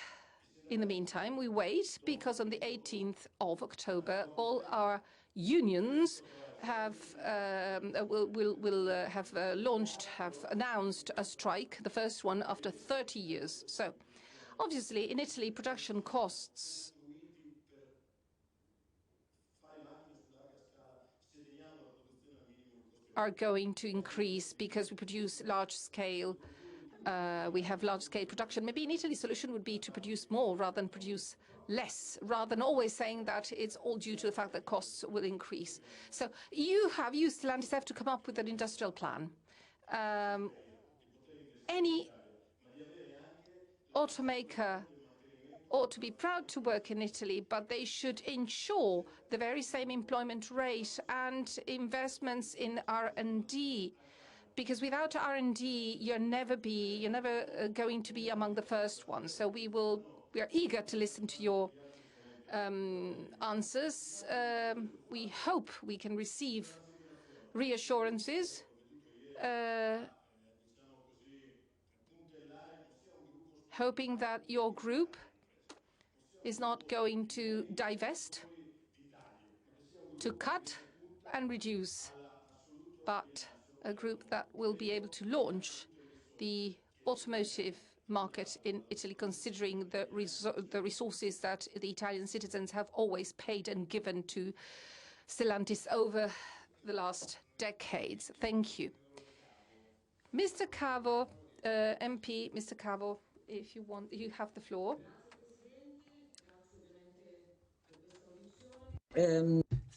in the meantime, we wait, because on the 18th of October, all our unions have announced a strike, the first one after 30 years. So, obviously, in Italy, production costs are going to increase because we produce large-scale. We have large-scale production. Maybe in Italy, the solution would be to produce more rather than produce less, rather than always saying that it's all due to the fact that costs will increase. So you, Stellantis, have to come up with an industrial plan. Any automaker ought to be proud to work in Italy, but they should ensure the very same employment rate and investments in R&D. Because without R&D, you're never going to be among the first ones. So we are eager to listen to your answers. We hope we can receive reassurances. Hoping that your group is not going to divest, to cut and reduce, but a group that will be able to launch the automotive market in Italy, considering the resources that the Italian citizens have always paid and given to Stellantis over the last decades. Thank you. Mr. Cavo, MP, Mr. Cavo, if you want, you have the floor.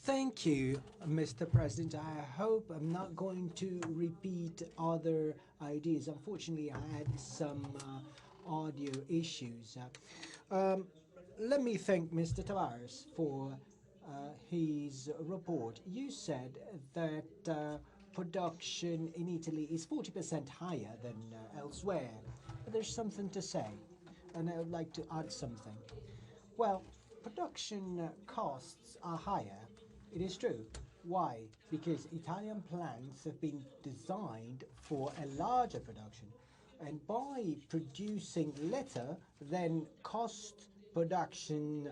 Thank you, Mr. President. I hope I'm not going to repeat other ideas. Unfortunately, I had some audio issues. Let me thank Mr. Tavares for his report. You said that production in Italy is 40% higher than elsewhere. There's something to say, and I would like to add something. Well, production costs are higher. It is true. Why? Because Italian plants have been designed for a larger production. And by producing litter, then production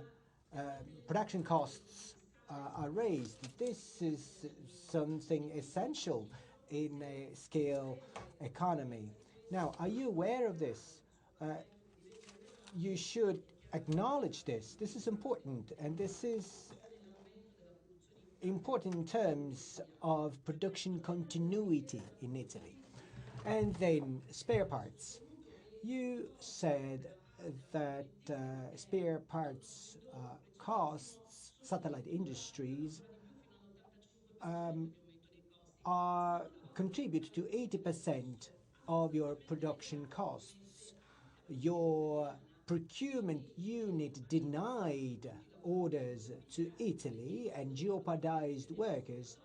costs are raised. This is something essential in a scale economy. Now, are you aware of this? You should acknowledge this. This is important, and this is important in terms of production continuity in Italy. And then spare parts. You said that spare parts costs, satellite industries, contribute to 80% of your production costs. Your procurement unit denied orders to Italy and jeopardized workers.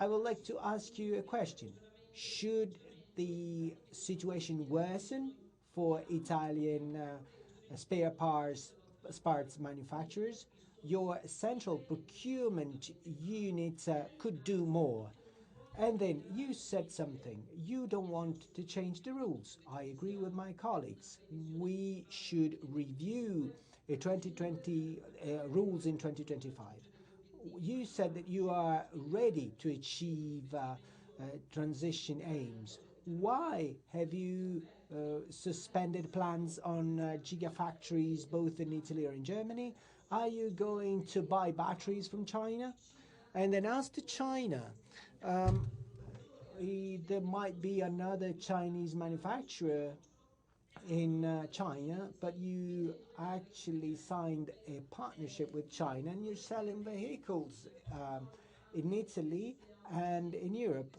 I would like to ask you a question. Should the situation worsen for Italian spare parts manufacturers? Your central procurement unit could do more. And then you said something. You don't want to change the rules. I agree with my colleagues. We should review 2020 rules in 2025. You said that you are ready to achieve transition aims. Why have you suspended plans on gigafactories both in Italy or in Germany? Are you going to buy batteries from China? And then as to China, there might be another Chinese manufacturer in China, but you actually signed a partnership with China and you're selling vehicles in Italy and in Europe.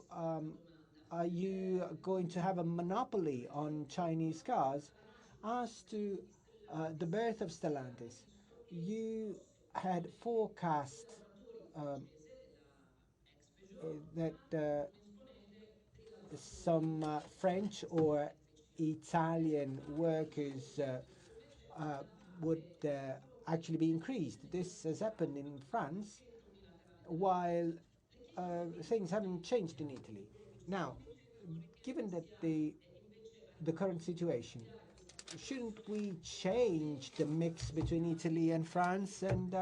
Are you going to have a monopoly on Chinese cars? As to the birth of Stellantis, you had forecast that some French or Italian workers would actually be increased. This has happened in France, while things haven't changed in Italy. Now, given that the current situation, shouldn't we change the mix between Italy and France, and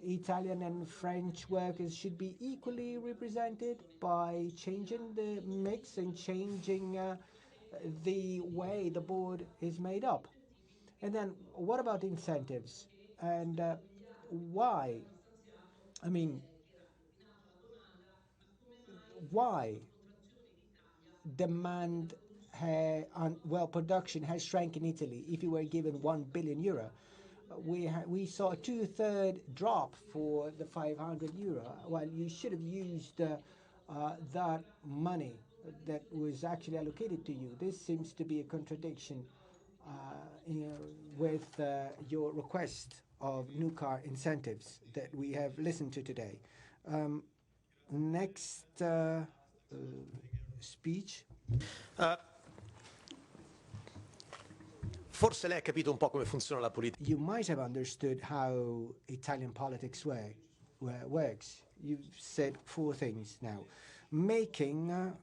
Italian and French workers should be equally represented by changing the mix and changing the way the board is made up? And then what about incentives? And why? I mean, why demand production has shrank in Italy? If you were given €1 billion, we saw a 2/3 drop for the €500. Well, you should have used that money that was actually allocated to you. This seems to be a contradiction. with your request of new car incentives that we have listened to today. Next speech. Forse lei ha capito un po' come funziona la politica. You might have understood how Italian politics works. You've said 4 things now. Making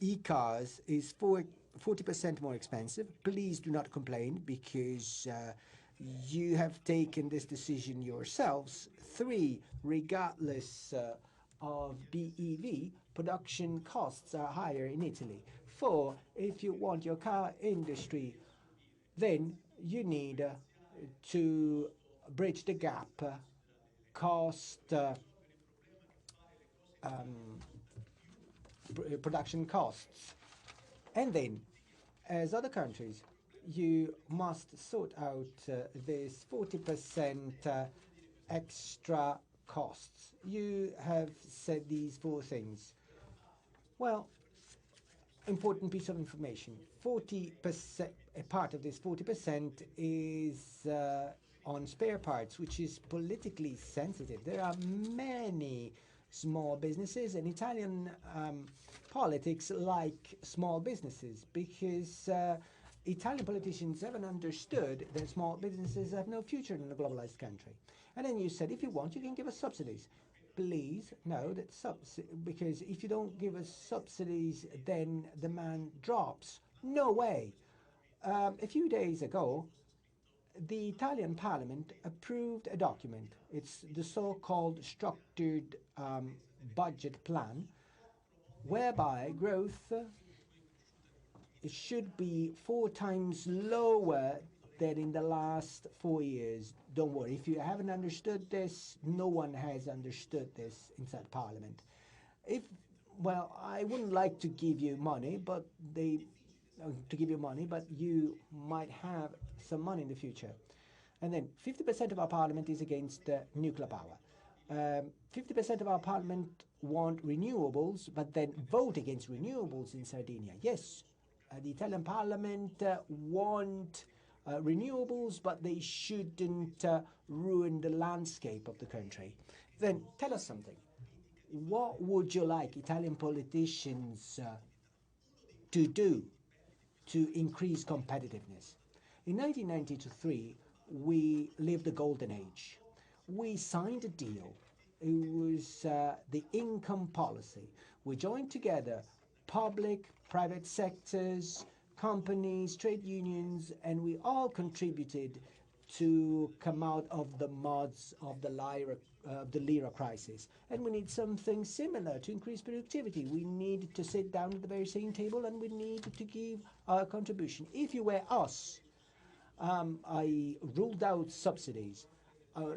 e-cars is 40% more expensive. Please do not complain because you have taken this decision yourselves. 3, regardless of BEV, production costs are higher in Italy. 4, if you want your car industry, then you need to bridge the gap, production costs. And then, as other countries, you must sort out this 40% extra costs. You have said these 4 things. Well, important piece of information. 40%, a part of this 40% is on spare parts, which is politically sensitive. There are many small businesses, and Italian politics like small businesses because Italian politicians haven't understood that small businesses have no future in a globalized country. And then you said, if you want, you can give us subsidies. Please, no, because if you don't give us subsidies, then demand drops. No way. A few days ago, the Italian Parliament approved a document. It's the so-called structured budget plan, whereby growth it should be 4 times lower than in the last 4 years. Don't worry, if you haven't understood this, no one has understood this inside Parliament. Well, I wouldn't like to give you money, but you might have some money in the future. And then 50% of our Parliament is against nuclear power. 50% of our Parliament want renewables, but then vote against renewables in Sardinia. Yes, the Italian Parliament want renewables, but they shouldn't ruin the landscape of the country. Then tell us something. What would you like Italian politicians to do to increase competitiveness? In 1993, we lived a golden age. We signed a deal. It was the income policy. We joined together public, private sectors, companies, trade unions, and we all contributed to come out of the muds of the lira crisis. And we need something similar to increase productivity. We need to sit down at the very same table and we need to give our contribution. If you were us, I ruled out subsidies.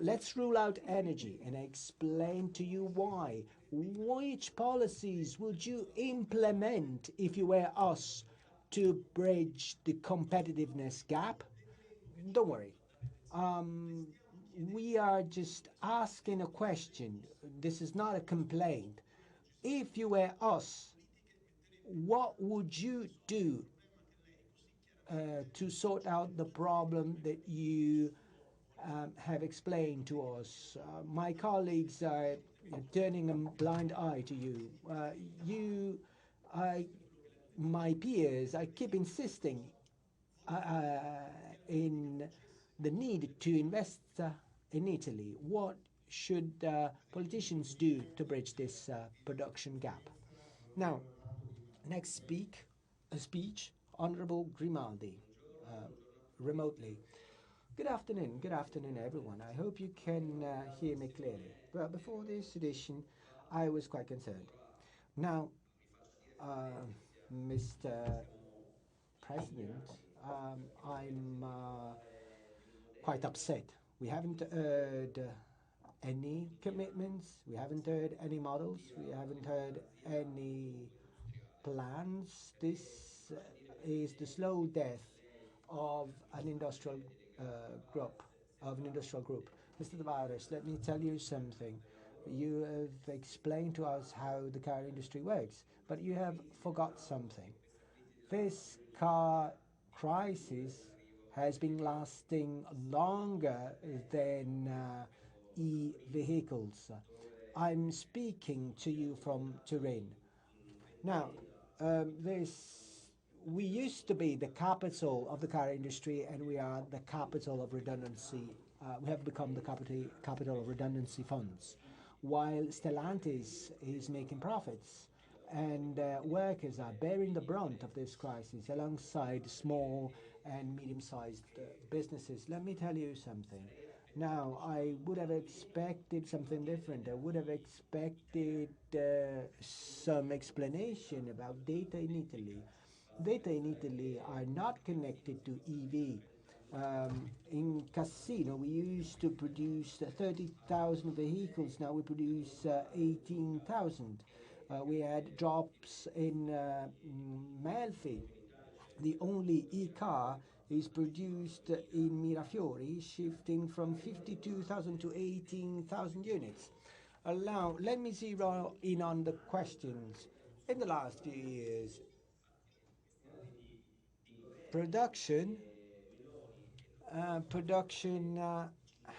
Let's rule out energy, and I explain to you why. Which policies would you implement if you were us to bridge the competitiveness gap? Don't worry. We are just asking a question. This is not a complaint. If you were us, what would you do to sort out the problem that you have explained to us? My colleagues are turning a blind eye to you. My peers, I keep insisting in the need to invest in Italy. What should politicians do to bridge this production gap? Now, next speech, Honorable Grimaldi, remotely. Good afternoon, everyone. I hope you can hear me clearly. Well, before this edition, I was quite concerned. Now, Mr. President, I'm quite upset. We haven't heard any commitments, we haven't heard any models, we haven't heard any plans. This is the slow death of an industrial group. Mr. Tavares, let me tell you something. You have explained to us how the car industry works, but you have forgot something. This car crisis has been lasting longer than e-vehicles. I'm speaking to you from Turin. Now, we used to be the capital of the car industry, and we are the capital of redundancy. We have become the capital of redundancy funds, while Stellantis is making profits, and workers are bearing the brunt of this crisis alongside small and medium-sized businesses. Let me tell you something. Now, I would have expected something different. I would have expected some explanation about data in Italy. Data in Italy are not connected to EV. In Cassino, we used to produce 30,000 vehicles. Now we produce 18,000. We had drops in Melfi. The only e-car is produced in Mirafiori, shifting from 52,000 to 18,000 units. Now, let me zero in on the questions. In the last few years, production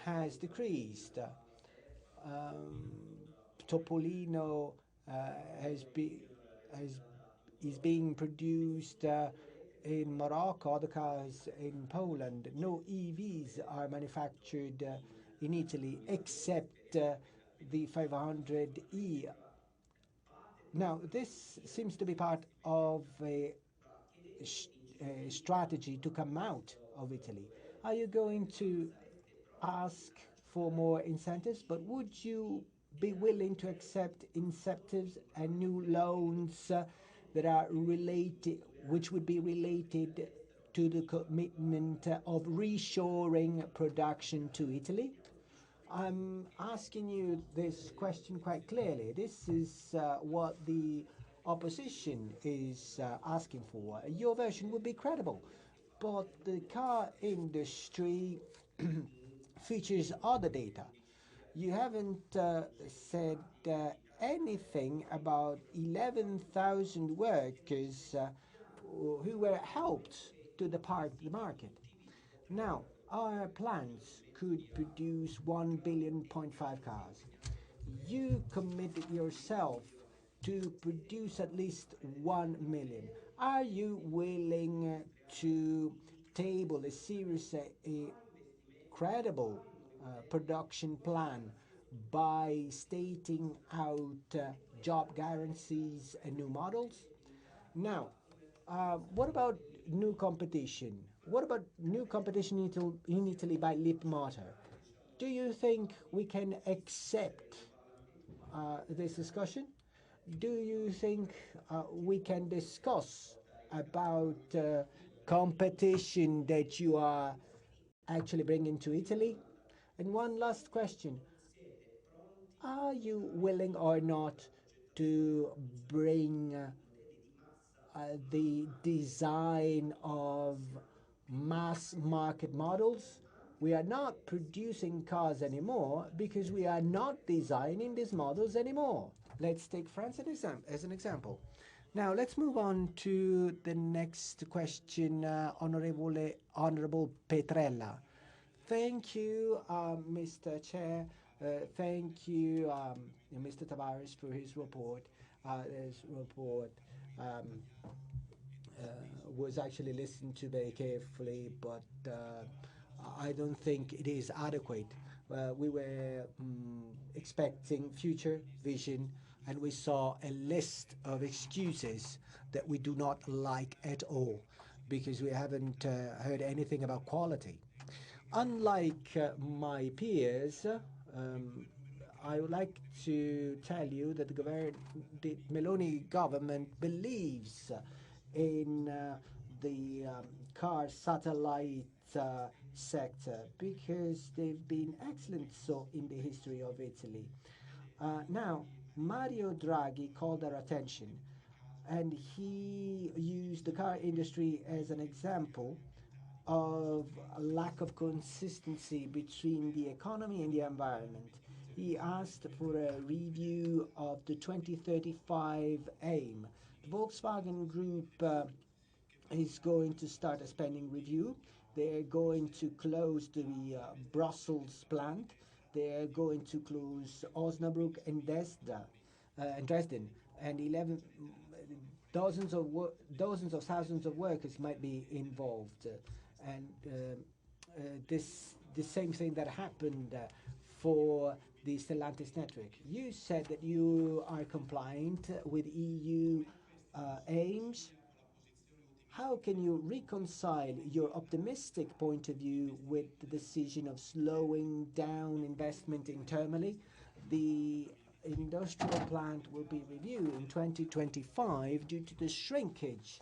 has decreased. Topolino is being produced in Morocco, other cars in Poland. No EVs are manufactured in Italy except the 500e. Now, this seems to be part of a strategy to come out of Italy. Are you going to ask for more incentives? But would you be willing to accept incentives and new loans that are related, which would be related to the commitment of reshoring production to Italy? I'm asking you this question quite clearly. This is what the opposition is asking for. Your version would be credible, but the car industry features other data. You haven't said anything about 11,000 workers who were helped to depart the market. Now, our plants could produce 1.5 billion cars. You committed yourself to produce at least 1 million. Are you willing to table a serious, a credible production plan by stating out job guarantees and new models? Now, what about new competition? What about new competition in Italy by Leapmotor? Do you think we can accept this discussion? Do you think we can discuss about competition that you are actually bringing to Italy? And one last question. Are you willing or not to bring the design of mass market models? We are not producing cars anymore because we are not designing these models anymore. Let's take France as an example. Now let's move on to the next question, Honorable Petrella. Thank you, Mr. Chair. Thank you, Mr. Tavares, for his report. This report was actually listened to very carefully, but I don't think it is adequate. We were expecting future vision, and we saw a list of excuses that we do not like at all, because we haven't heard anything about quality. Unlike my peers, I would like to tell you that the Meloni government believes in the car satellite sector, because they've been excellent so in the history of Italy. Now, Mario Draghi called our attention, and he used the car industry as an example of a lack of consistency between the economy and the environment. He asked for a review of the 2035 aim. The Volkswagen Group is going to start a spending review, They're going to close the Brussels plant. They're going to close Osnabrück and Dresden, and 11 dozens of thousands of workers might be involved, and the same thing that happened for the Stellantis network. You said that you are compliant with EU aims. How can you reconcile your optimistic point of view with the decision of slowing down investment internally? The industrial plant will be reviewed in 2025 due to the shrinkage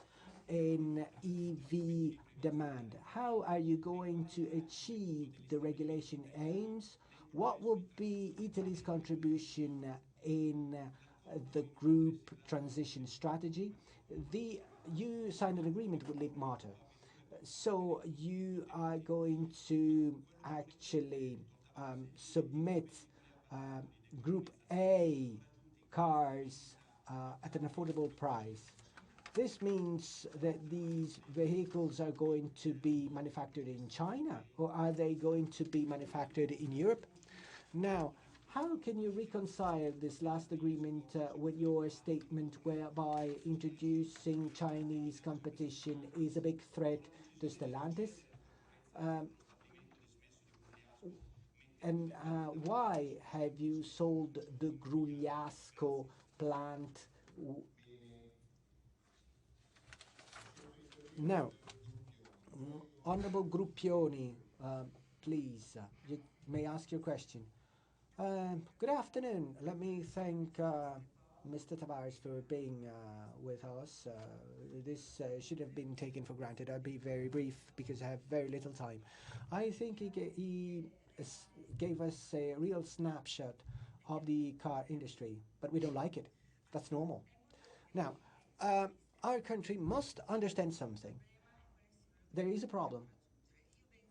in EV demand. How are you going to achieve the regulation aims? What will be Italy's contribution in the group transition strategy? You signed an agreement with Leapmotor, so you are going to actually submit Group A cars at an affordable price. This means that these vehicles are going to be manufactured in China, or are they going to be manufactured in Europe? Now, how can you reconcile this last agreement with your statement whereby introducing Chinese competition is a big threat to Stellantis? And why have you sold the Grugliasco plant? Now, Honorable Gruppioni, please, you may ask your question. Good afternoon. Let me thank Mr. Tavares for being with us. This should have been taken for granted. I'll be very brief because I have very little time. I think he gave us a real snapshot of the car industry, but we don't like it. That's normal. Now, our country must understand something. There is a problem,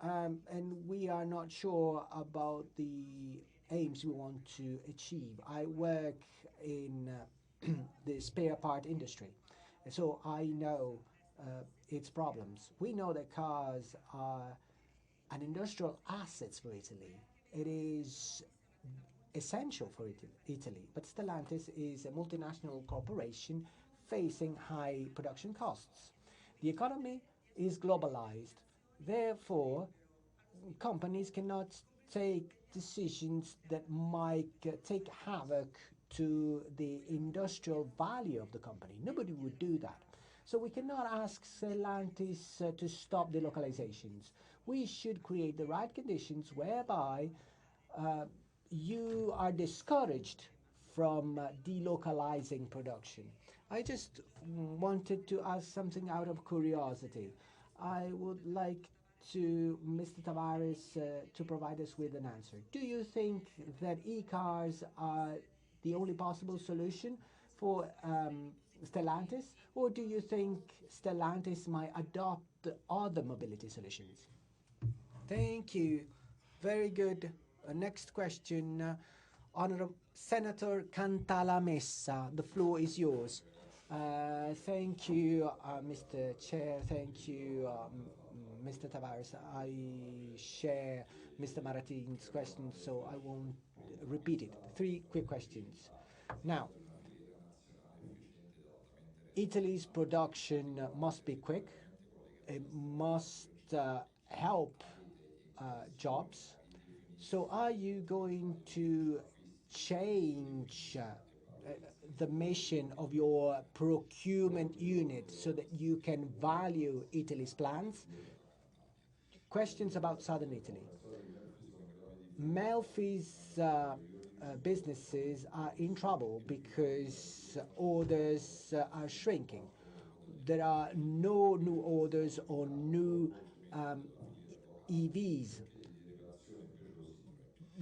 and we are not sure about the aims we want to achieve. I work in the spare part industry, so I know its problems. We know that cars are an industrial asset for Italy. It is essential for Italy, but Stellantis is a multinational corporation facing high production costs. The economy is globalized. Therefore, companies cannot take decisions that might take havoc to the industrial value of the company. Nobody would do that. So we cannot ask Stellantis to stop the localizations. We should create the right conditions whereby you are discouraged from delocalizing production. I just wanted to ask something out of curiosity. I would like to Mr. Tavares to provide us with an answer. Do you think that e-cars are the only possible solution for Stellantis, or do you think Stellantis might adopt other mobility solutions? Thank you. Very good. Next question, Honorable Senator Cantalamessa. The floor is yours. Thank you, Mr. Chair. Thank you, Mr. Tavares. I share Mr. Maratin's question, so I won't repeat it. 3 quick questions. Now, Italy's production must be quick. It must help jobs. So are you going to change the mission of your procurement unit so that you can value Italy's plans? Questions about southern Italy. Melfi's businesses are in trouble because orders are shrinking. There are no new orders on new EVs,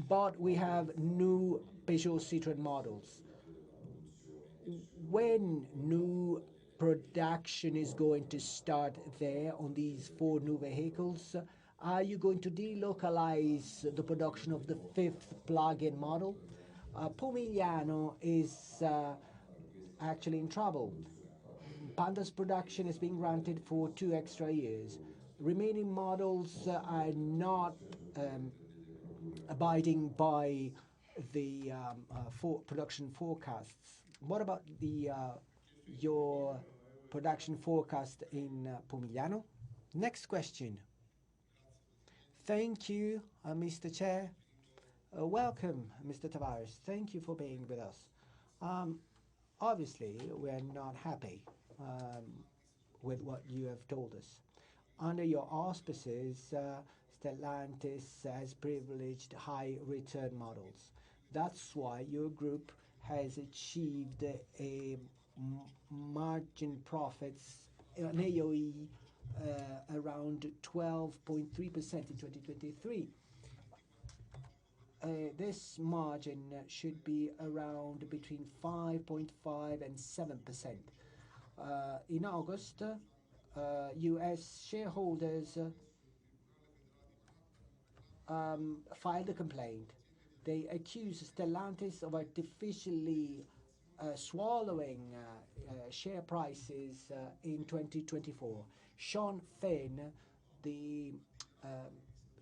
but we have new Peugeot Citroën models. When new production is going to start there on these 4 new vehicles, are you going to delocalize the production of the 5th plug-in model? Pomigliano is actually in trouble. Panda's production is being granted for 2 extra years. remaining models are not abiding by the production forecasts. What about your production forecast in Pomigliano? Next question. Thank you, Mr. Chair. Welcome, Mr. Tavares. Thank you for being with us. Obviously, we're not happy with what you have told us. Under your auspices, Stellantis has privileged high return models. That's why your group has achieved a margin profits, an AOE around 12.3% in 2023. This margin should be around between 5.5 and 7%. In August, US shareholders filed a complaint. They accuse Stellantis of artificially swallowing share prices in 2024. Sean Finn, the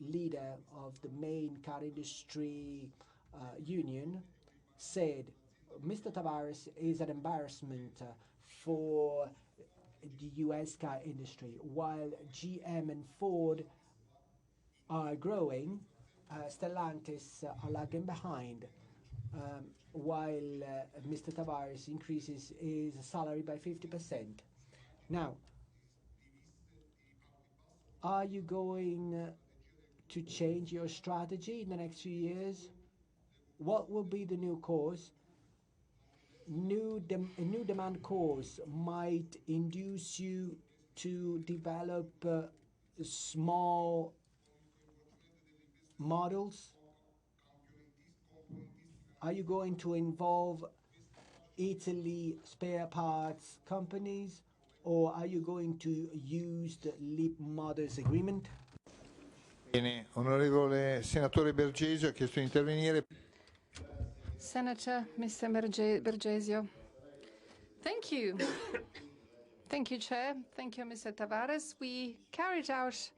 leader of the main car industry union, said Mr. Tavares is an embarrassment for the US car industry. While GM and Ford are growing, Stellantis are lagging behind, while Mr. Tavares increases his salary by 50%. Now, are you going to change your strategy in the next few years? What will be the new course? A new demand course might induce you to develop small models. Are you going to involve Italy spare parts companies, or are you going to use the LEAP Models Agreement? Bene, onorevole senatore Bergesio ha chiesto di intervenire. Senator Mr. Bergesio. Thank you. Thank you, Chair. Thank you, Mr. Tavares. We carried out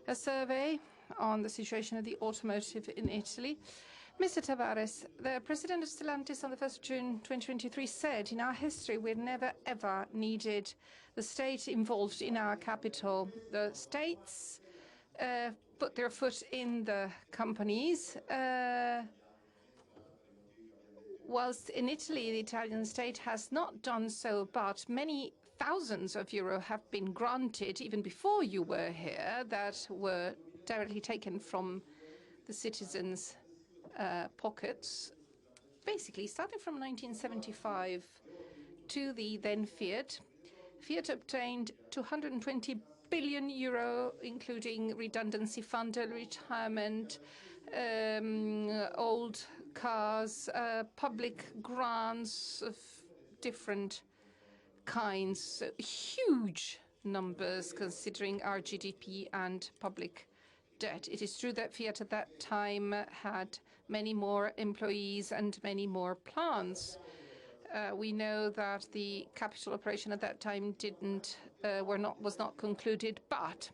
a survey on the situation of the automotive in Italy. Mr. Tavares, the president of Stellantis on the 1st of June 2023 said, in our history, we've never, ever needed the state involved in our capital. The states put their foot in the companies, whilst in Italy, the Italian state has not done so, but many thousands of euro have been granted, even before you were here, that were directly taken from the citizens' pockets, basically starting from 1975 to the then Fiat. Fiat obtained 220 billion euro, including redundancy fund, retirement, old cars, public grants of different kinds. So huge numbers considering our GDP and public debt. It is true that Fiat at that time had many more employees and many more plants. We know that the capital operation at that time was not concluded, but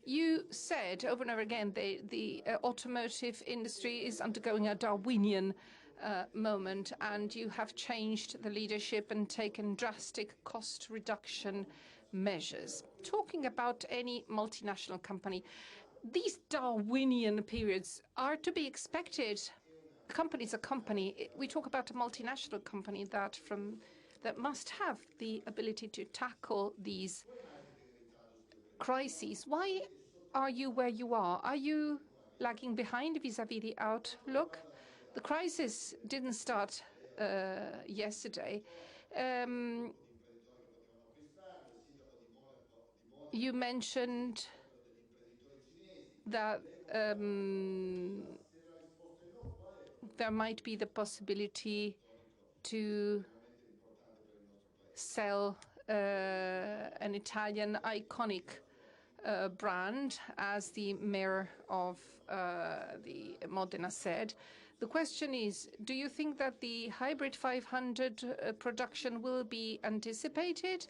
you said over and over again the automotive industry is undergoing a Darwinian moment, and you have changed the leadership and taken drastic cost reduction measures. Talking about any multinational company, these Darwinian periods are to be expected. A company is a company. We talk about a multinational company that must have the ability to tackle these crises. Why are you where you are? Are you lagging behind vis-à-vis the outlook? The crisis didn't start yesterday. You mentioned that there might be the possibility to sell an Italian iconic brand, as the mayor of the Modena said. The question is, do you think that the hybrid 500 production will be anticipated,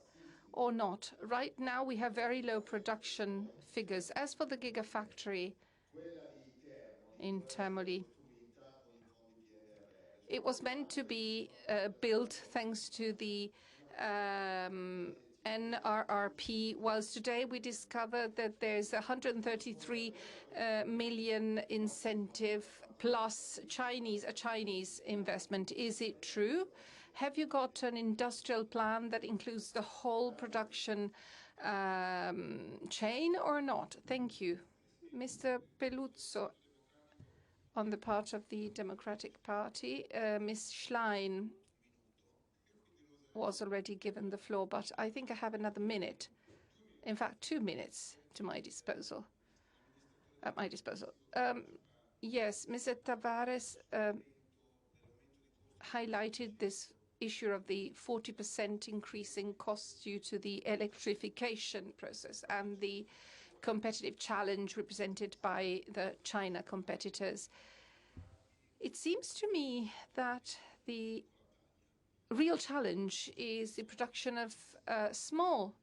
or not? Right now, we have very low production figures. As for the gigafactory in Termoli, it was meant to be built thanks to the NRRP, whilst today we discovered that there's 133 million incentive plus a Chinese investment. Is it true? Have you got an industrial plan that includes the whole production chain or not? Thank you. Mr. Peluzzo, on the part of the Democratic Party, Ms. Schlein was already given the floor, but I think I have another minute. In fact, 2 minutes to my disposal. At my disposal. Yes, Mr. Tavares highlighted this issue of the 40% increase in costs due to the electrification process and the competitive challenge represented by the China competitors. It seems to me that the real challenge is the production of small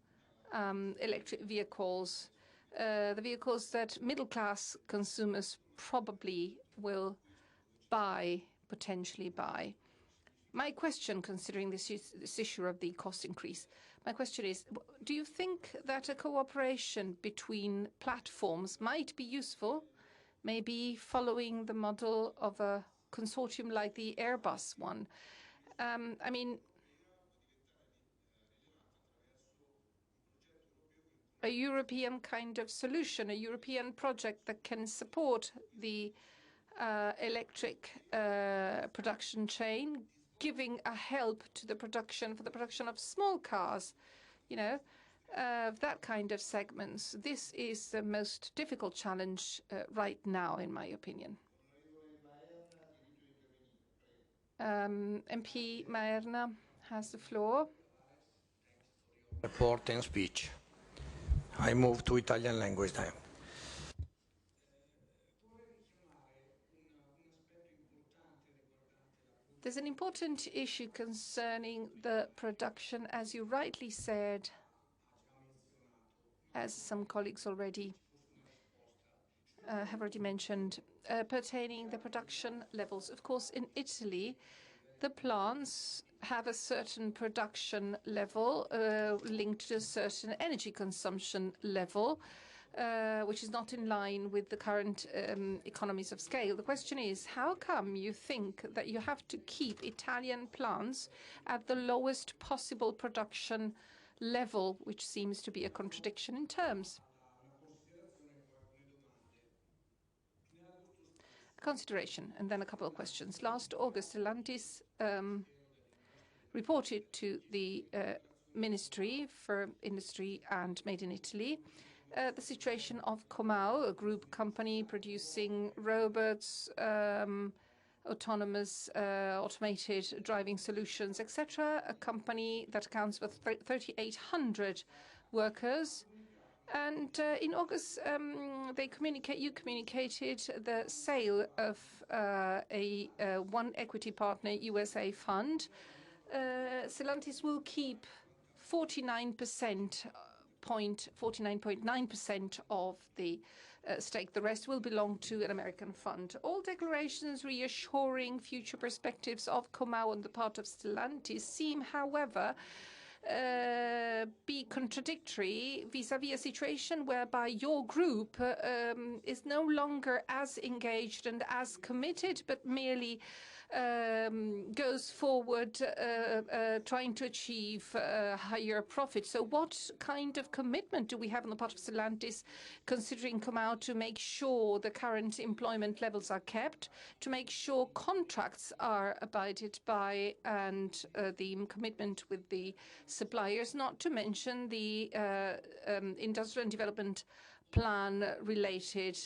electric vehicles, the vehicles that middle-class consumers probably will potentially buy. My question, considering this issue of the cost increase, my question is, do you think that a cooperation between platforms might be useful, maybe following the model of a consortium like the Airbus one? I mean, a European kind of solution, a European project that can support the electric production chain, giving a help to the production, for the production of small cars, you know, that kind of segments. This is the most difficult challenge right now, in my opinion. MP Maerna has the floor. Report and speech. I move to Italian language now. There's an important issue concerning the production, as you rightly said, as some colleagues already have already mentioned, pertaining the production levels. Of course, in Italy, the plants have a certain production level linked to a certain energy consumption level, which is not in line with the current economies of scale. The question is, how come you think that you have to keep Italian plants at the lowest possible production level, which seems to be a contradiction in terms? Consideration, and then a couple of questions. Last August, Stellantis reported to the Ministry for Industry and Made in Italy the situation of Comau, a group company producing robots, autonomous, automated driving solutions, etc., a company that accounts for 3,800 workers. And in August, you communicated the sale of a one equity partner USA fund. Stellantis will keep 49.9% of the stake. The rest will belong to an American fund. All declarations reassuring future perspectives of Comau on the part of Stellantis seem, however, be contradictory vis-à-vis a situation whereby your group is no longer as engaged and as committed, but merely goes forward trying to achieve higher profits. So what kind of commitment do we have on the part of Stellantis, considering Comau, to make sure the current employment levels are kept, to make sure contracts are abided by, and the commitment with the suppliers, not to mention the industrial and development plan related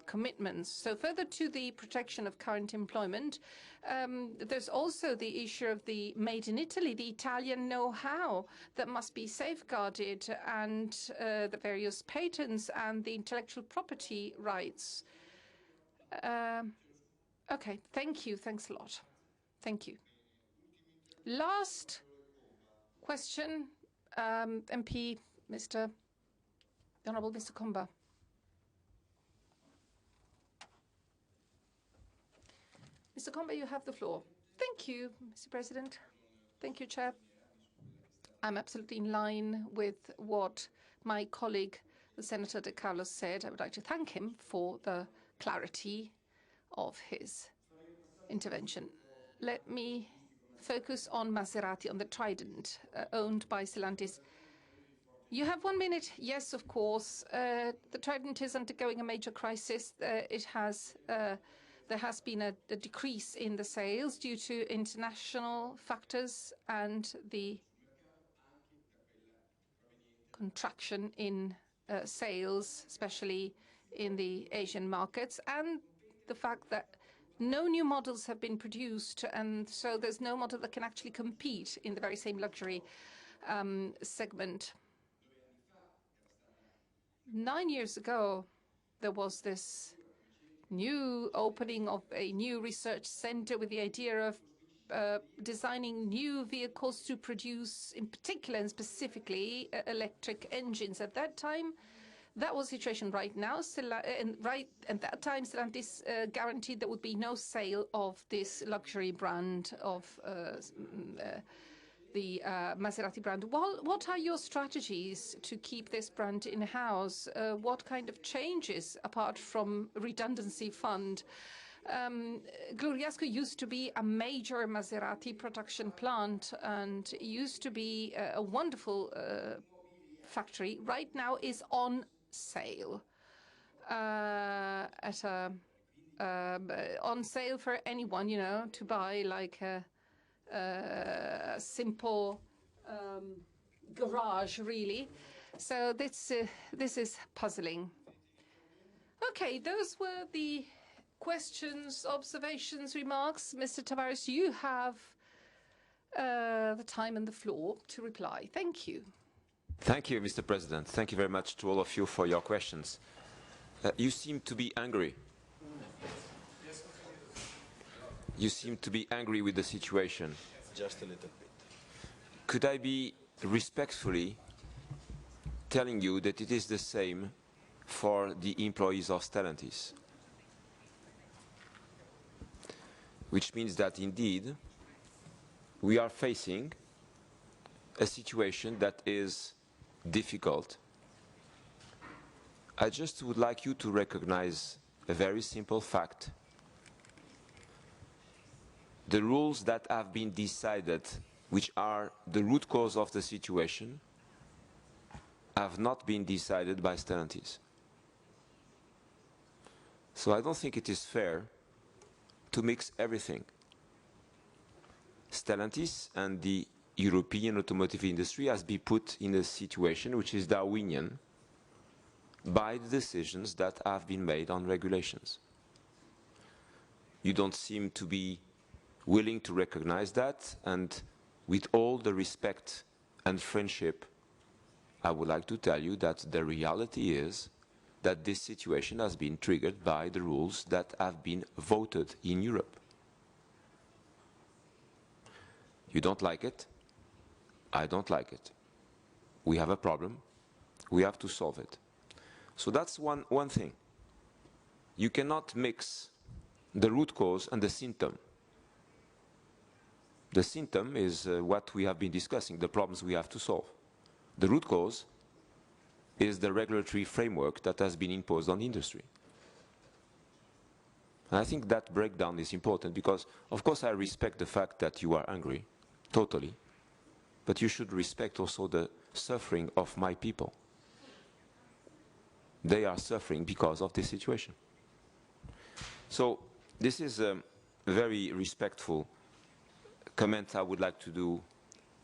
commitments. So further to the protection of current employment, there's also the issue of the made in Italy, the Italian know-how that must be safeguarded, and the various patents and the intellectual property rights. Okay, thank you. Thanks a lot. Thank you. Last question, MP, the Honourable Mr. Comba. Mr. Comba, you have the floor. Thank you, Mr. President. Thank you, Chair. I'm absolutely in line with what my colleague, the Senator De Carlos, said. I would like to thank him for the clarity of his intervention. Let me focus on Maserati, on the Trident, owned by Stellantis. You have 1 minute. Yes, of course. The Trident is undergoing a major crisis. There has been a decrease in the sales due to international factors and the contraction in sales, especially in the Asian markets, and the fact that no new models have been produced, and so there's no model that can actually compete in the very same luxury segment. 9 years ago, there was this new opening of a new research center with the idea of designing new vehicles to produce, in particular and specifically, electric engines. At that time, that was the situation. Right now, right at that time, Stellantis guaranteed there would be no sale of this luxury brand of the Maserati brand. What are your strategies to keep this brand in-house? What kind of changes, apart from redundancy fund? Gloriasco used to be a major Maserati production plant and used to be a wonderful factory. Right now is on sale on sale for anyone, you know, to buy like a simple garage, really. So this is puzzling. Okay, those were the questions, observations, remarks. Mr. Tavares, you have the time and the floor to reply. Thank you. Thank you, Mr. President. Thank you very much to all of you for your questions. You seem to be angry. You seem to be angry with the situation. Just a little bit. Could I be respectfully telling you that it is the same for the employees of Stellantis? Which means that indeed we are facing a situation that is difficult. I just would like you to recognize a very simple fact. The rules that have been decided, which are the root cause of the situation, have not been decided by Stellantis. So I don't think it is fair to mix everything. Stellantis and the European automotive industry has been put in a situation which is Darwinian by the decisions that have been made on regulations. You don't seem to be willing to recognize that, and with all the respect and friendship, I would like to tell you that the reality is that this situation has been triggered by the rules that have been voted in Europe. You don't like it? I don't like it. We have a problem. We have to solve it. So that's one thing. You cannot mix the root cause and the symptom. The symptom is what we have been discussing, the problems we have to solve. The root cause is the regulatory framework that has been imposed on the industry. And I think that breakdown is important because, of course, I respect the fact that you are angry, totally. But you should respect also the suffering of my people. They are suffering because of this situation. So this is a very respectful comment I would like to do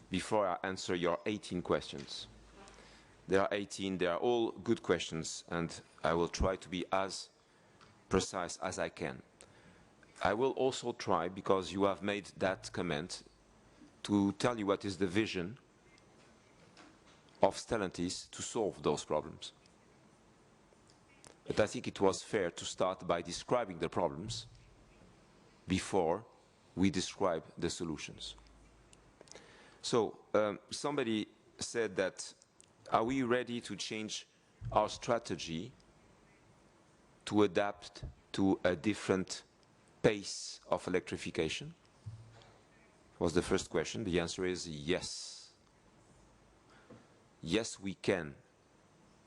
before I answer your 18 questions. There are 18, they are all good questions, and I will try to be as precise as I can. I will also try, because you have made that comment, to tell you what is the vision of Stellantis to solve those problems. But I think it was fair to start by describing the problems before we describe the solutions. So somebody said that, are we ready to change our strategy to adapt to a different pace of electrification? Was the first question. The answer is yes. Yes, we can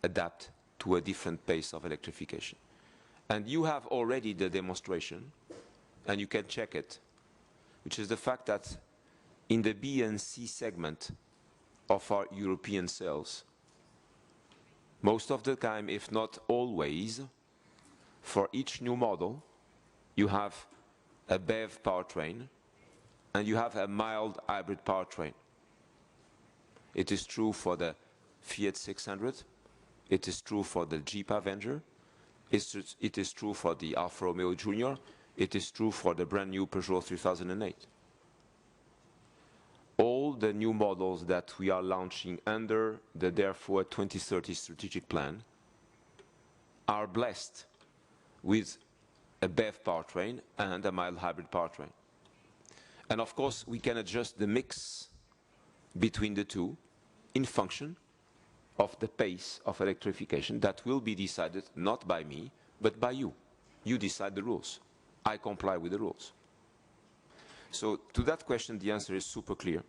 adapt to a different pace of electrification. And you have already the demonstration, and you can check it, which is the fact that in the B and C segment of our European sales, most of the time, if not always, for each new model, you have a BEV powertrain and you have a mild hybrid powertrain. It is true for the Fiat 600, it is true for the Jeep Avenger, it is true for the Alfa Romeo Junior, it is true for the brand new Peugeot 3008. All the new models that we are launching under the therefore 2030 strategic plan are blessed with a BEV powertrain and a mild hybrid powertrain. And of course, we can adjust the mix between the two in function of the pace of electrification that will be decided not by me, but by you. You decide the rules. I comply with the rules. So to that question, the answer is super clear.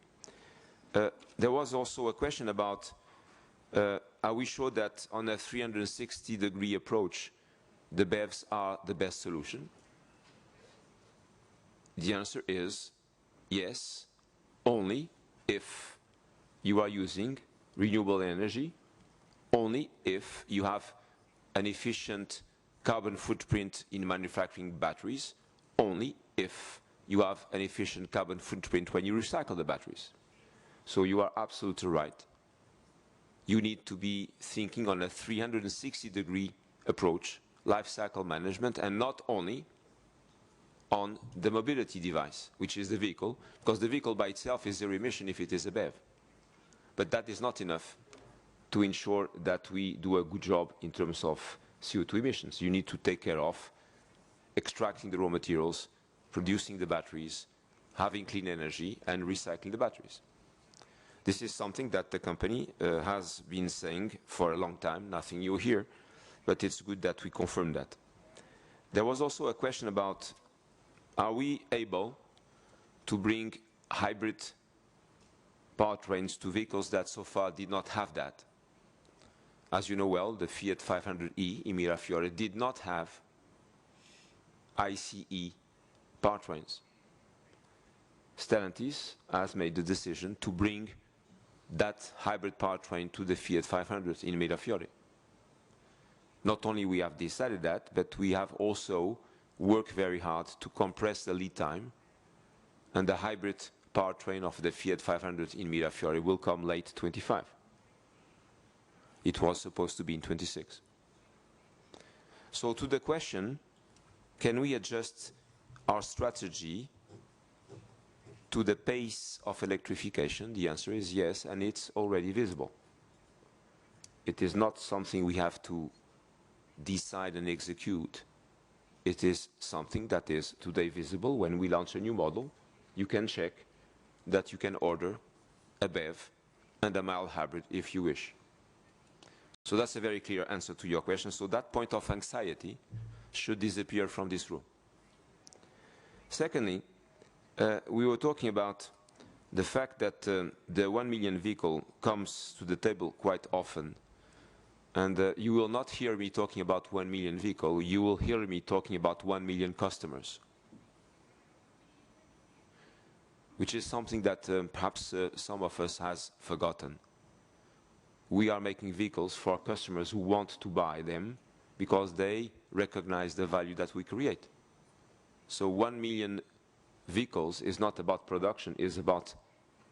There was also a question about, are we sure that on a 360-degree approach, the BEVs are the best solution? The answer is yes, only if you are using renewable energy, only if you have an efficient carbon footprint in manufacturing batteries, only if you have an efficient carbon footprint when you recycle the batteries. So you are absolutely right. You need to be thinking on a 360-degree approach, life cycle management, and not only on the mobility device, which is the vehicle, because the vehicle by itself is zero emission if it is a BEV. But that is not enough to ensure that we do a good job in terms of CO2 emissions. You need to take care of extracting the raw materials, producing the batteries, having clean energy, and recycling the batteries. This is something that the company has been saying for a long time, nothing new here, but it's good that we confirm that. There was also a question about, are we able to bring hybrid powertrains to vehicles that so far did not have that? As you know well, the Fiat 500e in Mirafiore did not have ICE powertrains. Stellantis has made the decision to bring that hybrid powertrain to the Fiat 500 in Mirafiore. Not only we have decided that, but we have also worked very hard to compress the lead time, and the hybrid powertrain of the Fiat 500 in Mirafiore will come late 25. It was supposed to be in 26. So to the question, can we adjust our strategy to the pace of electrification? The answer is yes, and it's already visible. It is not something we have to decide and execute. It is something that is today visible. When we launch a new model, you can check that you can order a BEV and a mild hybrid if you wish. So that's a very clear answer to your question. So that point of anxiety should disappear from this room. Secondly, we were talking about the fact that the 1 million vehicle comes to the table quite often. And you will not hear me talking about 1 million vehicle. You will hear me talking about 1 million customers, which is something that perhaps some of us has forgotten. We are making vehicles for customers who want to buy them because they recognize the value that we create. So 1 million vehicles is not about production, it's about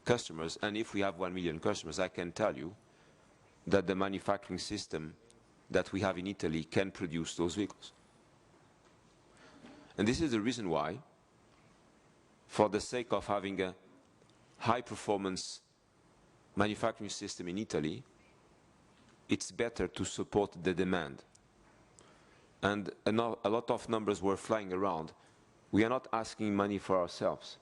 customers. And if we have 1 million customers, I can tell you that the manufacturing system that we have in Italy can produce those vehicles. And this is the reason why, for the sake of having a high-performance manufacturing system in Italy, it's better to support the demand. And a lot of numbers were flying around. We are not asking money for ourselves.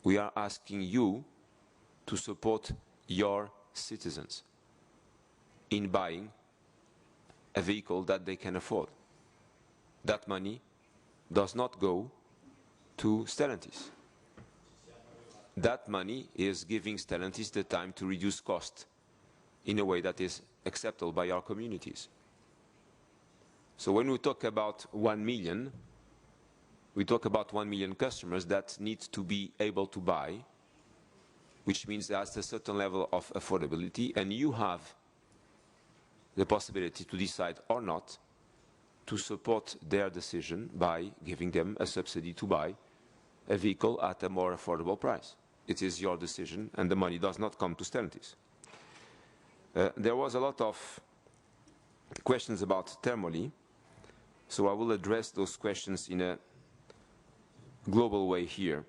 We are asking you to support your citizens in buying a vehicle that they can afford. That money does not go to Stellantis. That money is giving Stellantis the time to reduce cost in a way that is acceptable by our communities. So when we talk about 1 million, we talk about 1 million customers that need to be able to buy, which means there's a certain level of affordability, and you have the possibility to decide or not to support their decision by giving them a subsidy to buy a vehicle at a more affordable price. It is your decision, and the money does not come to Stellantis. There was a lot of questions about thermally, so I will address those questions in a global way here.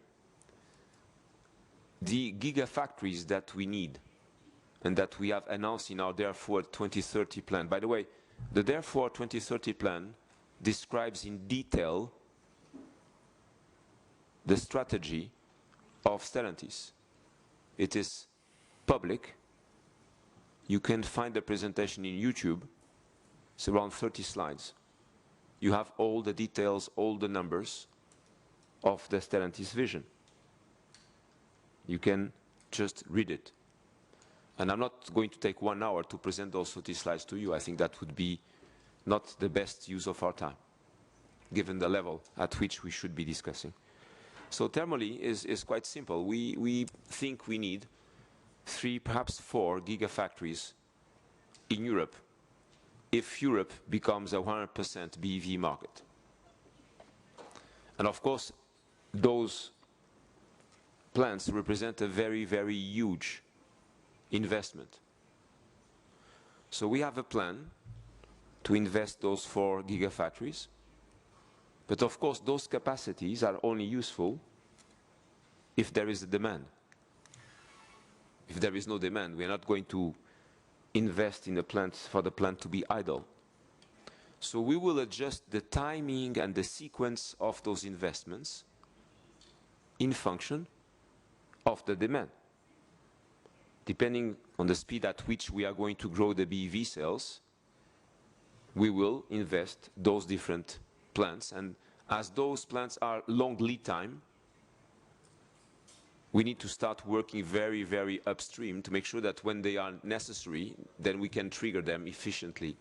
The gigafactories that we need and that we have announced in our Therefore 2030 plan. By the way, the Therefore 2030 plan describes in detail the strategy of Stellantis. It is public. You can find the presentation in YouTube. It's around 30 slides. You have all the details, all the numbers of the Stellantis vision. You can just read it. And I'm not going to take 1 hour to present those 30 slides to you. I think that would be not the best use of our time, given the level at which we should be discussing. So thermally is quite simple. We think we need 3, perhaps 4 gigafactories in Europe if Europe becomes a 100% BEV market. And of course, those plants represent a very, very huge investment. So we have a plan to invest those 4 gigafactories. But of course, those capacities are only useful if there is a demand. If there is no demand, we are not going to invest in a plant for the plant to be idle. So we will adjust the timing and the sequence of those investments in function of the demand. Depending on the speed at which we are going to grow the BEV sales, we will invest those different plants. And as those plants are long lead time, we need to start working very, very upstream to make sure that when they are necessary, then we can trigger them efficiently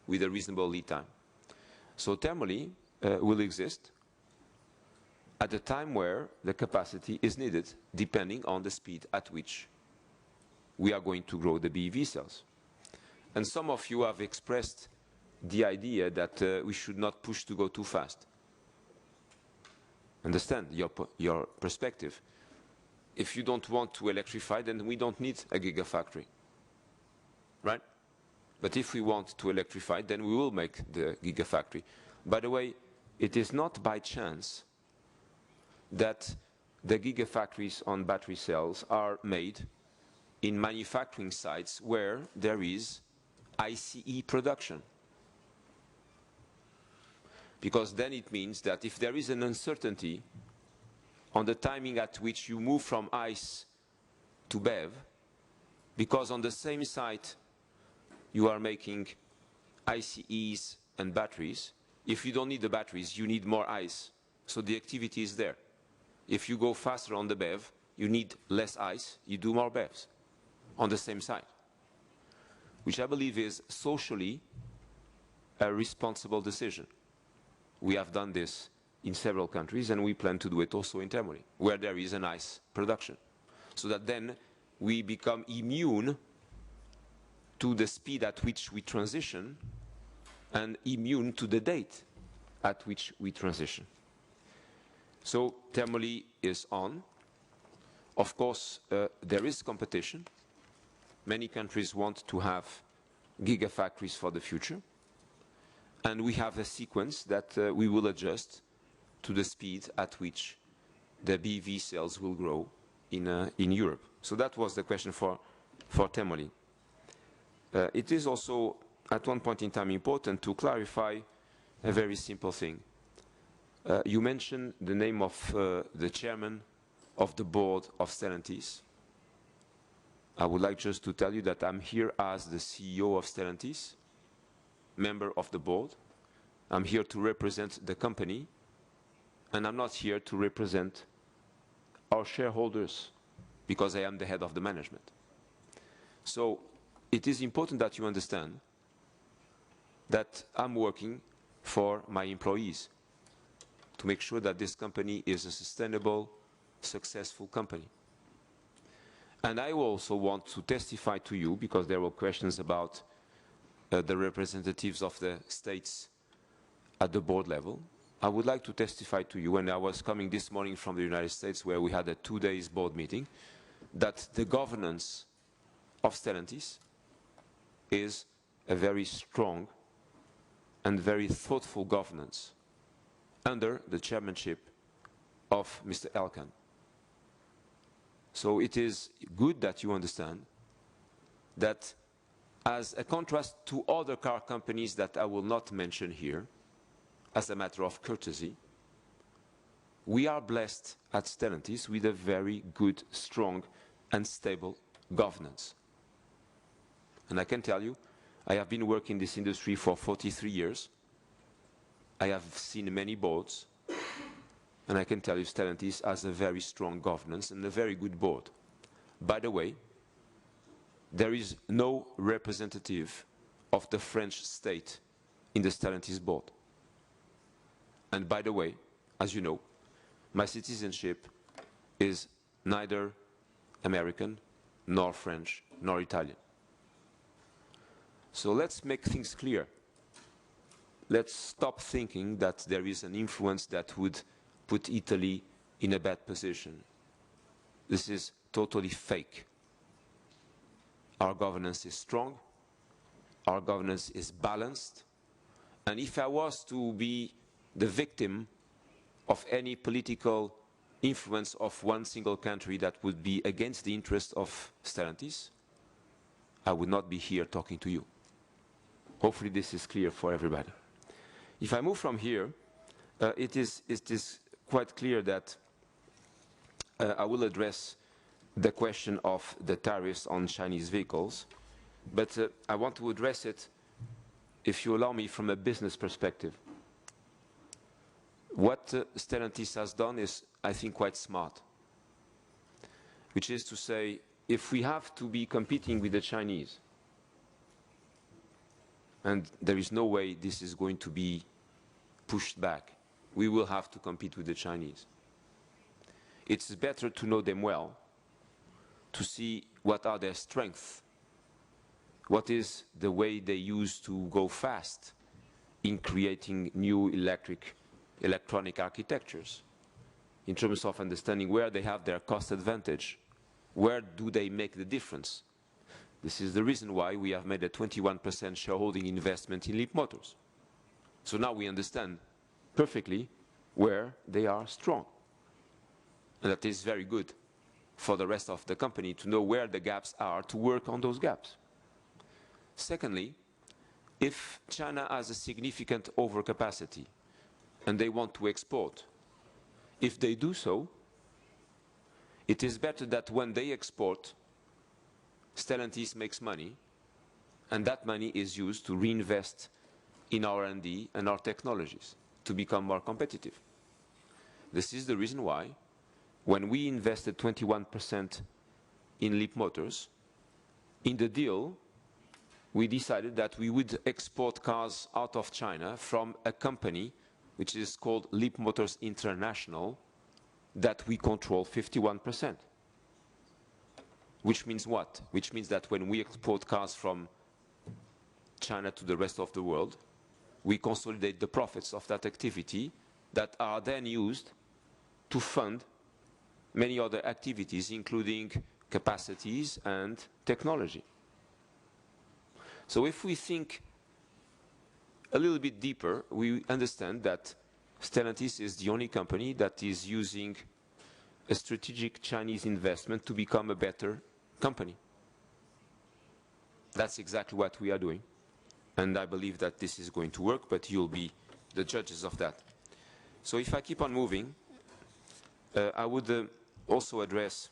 with a reasonable lead time. So thermally will exist at the time where the capacity is needed, depending on the speed at which we are going to grow the BEV sales. And some of you have expressed the idea that we should not push to go too fast. Understand your perspective. If you don't want to electrify, then we don't need a gigafactory, right? But if we want to electrify, then we will make the gigafactory. By the way, it is not by chance that the gigafactories on battery cells are made in manufacturing sites where there is ICE production. Because then it means that if there is an uncertainty on the timing at which you move from ICE to BEV, because on the same site you are making ICEs and batteries, if you don't need the batteries, you need more ICE. So the activity is there. If you go faster on the BEV, you need less ICE, you do more BEVs on the same site, which I believe is socially a responsible decision. We have done this in several countries, and we plan to do it also in Germany, where there is an ICE production, so that then we become immune to the speed at which we transition and immune to the date at which we transition. So thermally is on. Of course, there is competition. Many countries want to have gigafactories for the future, and we have a sequence that we will adjust to the speed at which the BEV sales will grow in Europe. So that was the question for thermally. It is also, at one point in time, important to clarify a very simple thing. You mentioned the name of the chairman of the board of Stellantis. I would like just to tell you that I'm here as the CEO of Stellantis, member of the board. I'm here to represent the company, and I'm not here to represent our shareholders, because I am the head of the management. So it is important that you understand that I'm working for my employees to make sure that this company is a sustainable, successful company. And I also want to testify to you, because there were questions about the representatives of the states at the board level. I would like to testify to you, and I was coming this morning from the United States where we had a 2-day board meeting, that the governance of Stellantis is a very strong and very thoughtful governance under the chairmanship of Mr. Elkann. So it is good that you understand that, as a contrast to other car companies that I will not mention here, as a matter of courtesy, we are blessed at Stellantis with a very good, strong and stable governance. And I can tell you, I have been working in this industry for 43 years. I have seen many boards, and I can tell you Stellantis has a very strong governance and a very good board. By the way, there is no representative of the French state in the Stellantis board. And by the way, as you know, my citizenship is neither American, nor French, nor Italian. So let's make things clear. Let's stop thinking that there is an influence that would put Italy in a bad position. This is totally fake. Our governance is strong, our governance is balanced, and if I was to be the victim of any political influence of one single country that would be against the interest of Stellantis, I would not be here talking to you. Hopefully this is clear for everybody. If I move from here, it is quite clear that I will address the question of the tariffs on Chinese vehicles, but I want to address it, if you allow me, from a business perspective. What Stellantis has done is, I think, quite smart, which is to say, if we have to be competing with the Chinese, and there is no way this is going to be pushed back, we will have to compete with the Chinese. It's better to know them well, to see what are their strengths, what is the way they use to go fast in creating new electronic architectures, in terms of understanding where they have their cost advantage, where do they make the difference. This is the reason why we have made a 21% shareholding investment in Leapmotors. So now we understand perfectly where they are strong. And that is very good for the rest of the company to know where the gaps are, to work on those gaps. Secondly, if China has a significant overcapacity and they want to export, if they do so, it is better that when they export, Stellantis makes money, and that money is used to reinvest in R&D and our technologies to become more competitive. This is the reason why, when we invested 21% in Leapmotors, in the deal, we decided that we would export cars out of China from a company which is called Leapmotors International, that we control 51%. Which means what? Which means that when we export cars from China to the rest of the world, we consolidate the profits of that activity that are then used to fund many other activities, including capacities and technology. So if we think a little bit deeper, we understand that Stellantis is the only company that is using a strategic Chinese investment to become a better company. That's exactly what we are doing. And I believe that this is going to work, but you'll be the judges of that. So if I keep on moving, I would also address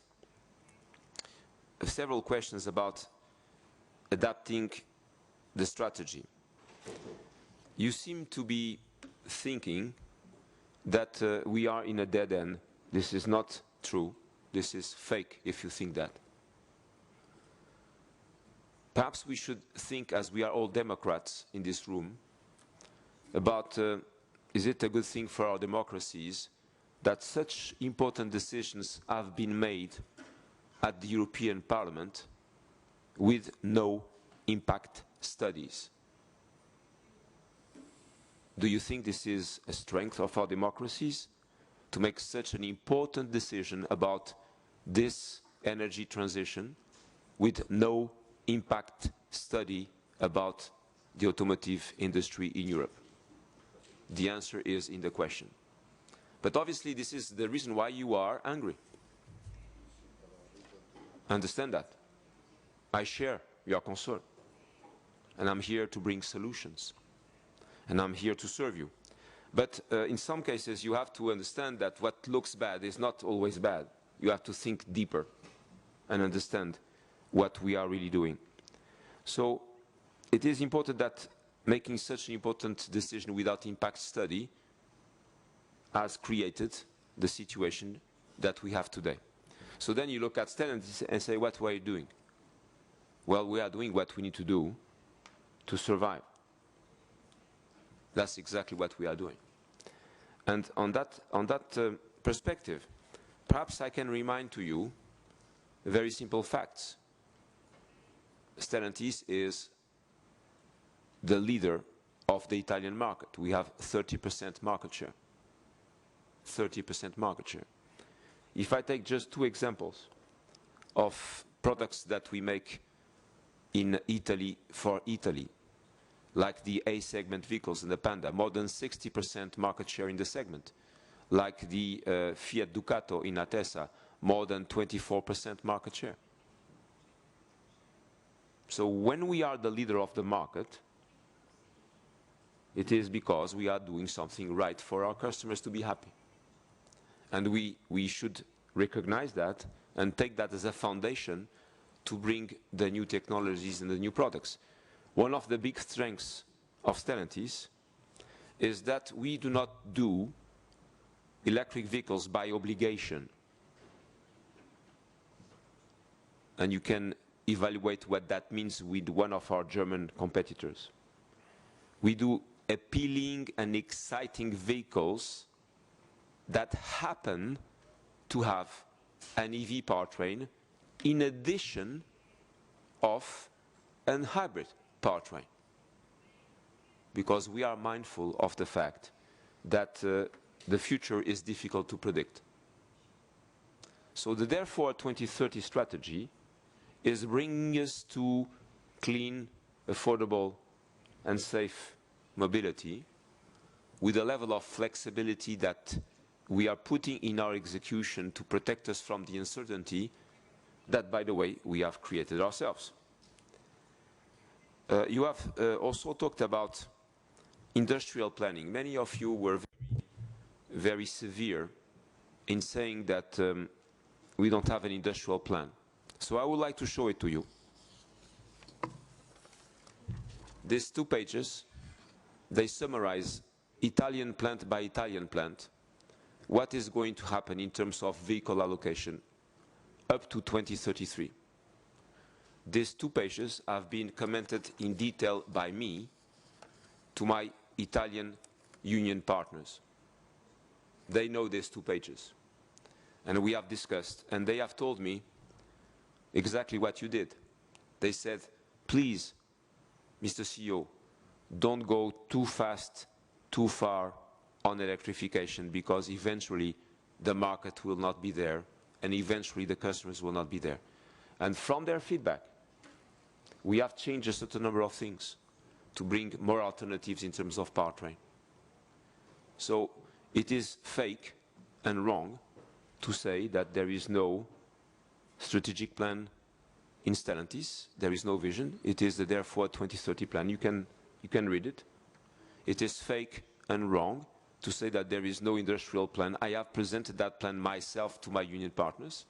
several questions about adapting the strategy. You seem to be thinking that we are in a dead end. This is not true. This is fake if you think that. Perhaps we should think, as we are all Democrats in this room, about is it a good thing for our democracies that such important decisions have been made at the European Parliament with no impact studies? Do you think this is a strength of our democracies to make such an important decision about this energy transition with no impact study about the automotive industry in Europe? The answer is in the question. But obviously this is the reason why you are angry. Understand that. I share your concern. And I'm here to bring solutions. And I'm here to serve you. But in some cases you have to understand that what looks bad is not always bad. You have to think deeper and understand what we are really doing. So it is important that making such an important decision without impact study has created the situation that we have today. So then you look at Stellantis and say, what were you doing? Well, we are doing what we need to do to survive. That's exactly what we are doing. And on that perspective, perhaps I can remind to you very simple facts. Stellantis is the leader of the Italian market. We have 30% market share. 30% market share. If I take just two examples of products that we make in Italy for Italy, like the A segment vehicles in the Panda, more than 60% market share in the segment. Like the Fiat Ducato in Atessa, more than 24% market share. So when we are the leader of the market, it is because we are doing something right for our customers to be happy. And we should recognize that and take that as a foundation to bring the new technologies and the new products. One of the big strengths of Stellantis is that we do not do electric vehicles by obligation. And you can evaluate what that means with one of our German competitors. We do appealing and exciting vehicles that happen to have an EV powertrain in addition of a hybrid powertrain. Because we are mindful of the fact that the future is difficult to predict. So the Therefore 2030 strategy is bringing us to clean, affordable and safe mobility with a level of flexibility that we are putting in our execution to protect us from the uncertainty that, by the way, we have created ourselves. You have also talked about industrial planning. Many of you were very severe in saying that we don't have an industrial plan. So I would like to show it to you. These 2 pages, they summarize Italian plant by Italian plant what is going to happen in terms of vehicle allocation up to 2033. These 2 pages have been commented in detail by me to my Italian union partners. They know these 2 pages. And we have discussed, and they have told me exactly what you did. They said, please, Mr. CEO, don't go too fast, too far on electrification, because eventually the market will not be there, and eventually the customers will not be there. And from their feedback, we have changed a certain number of things to bring more alternatives in terms of powertrain. So it is fake and wrong to say that there is no strategic plan in Stellantis. There is no vision. It is the Therefore 2030 plan. You can read it. It is fake and wrong to say that there is no industrial plan. I have presented that plan myself to my union partners.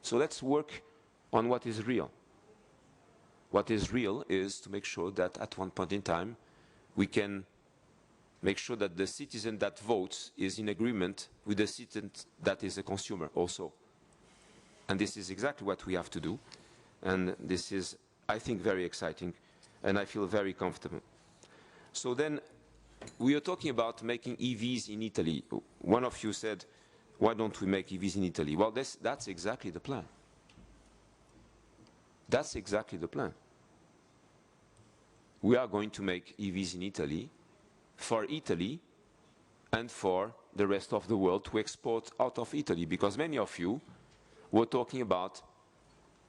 So let's work on what is real. What is real is to make sure that at one point in time we can make sure that the citizen that votes is in agreement with the citizen that is a consumer also. And this is exactly what we have to do. And this is, I think, very exciting, and I feel very comfortable. So then we are talking about making EVs in Italy. One of you said, why don't we make EVs in Italy? Well, that's exactly the plan. That's exactly the plan. We are going to make EVs in Italy for Italy and for the rest of the world to export out of Italy, because many of you were talking about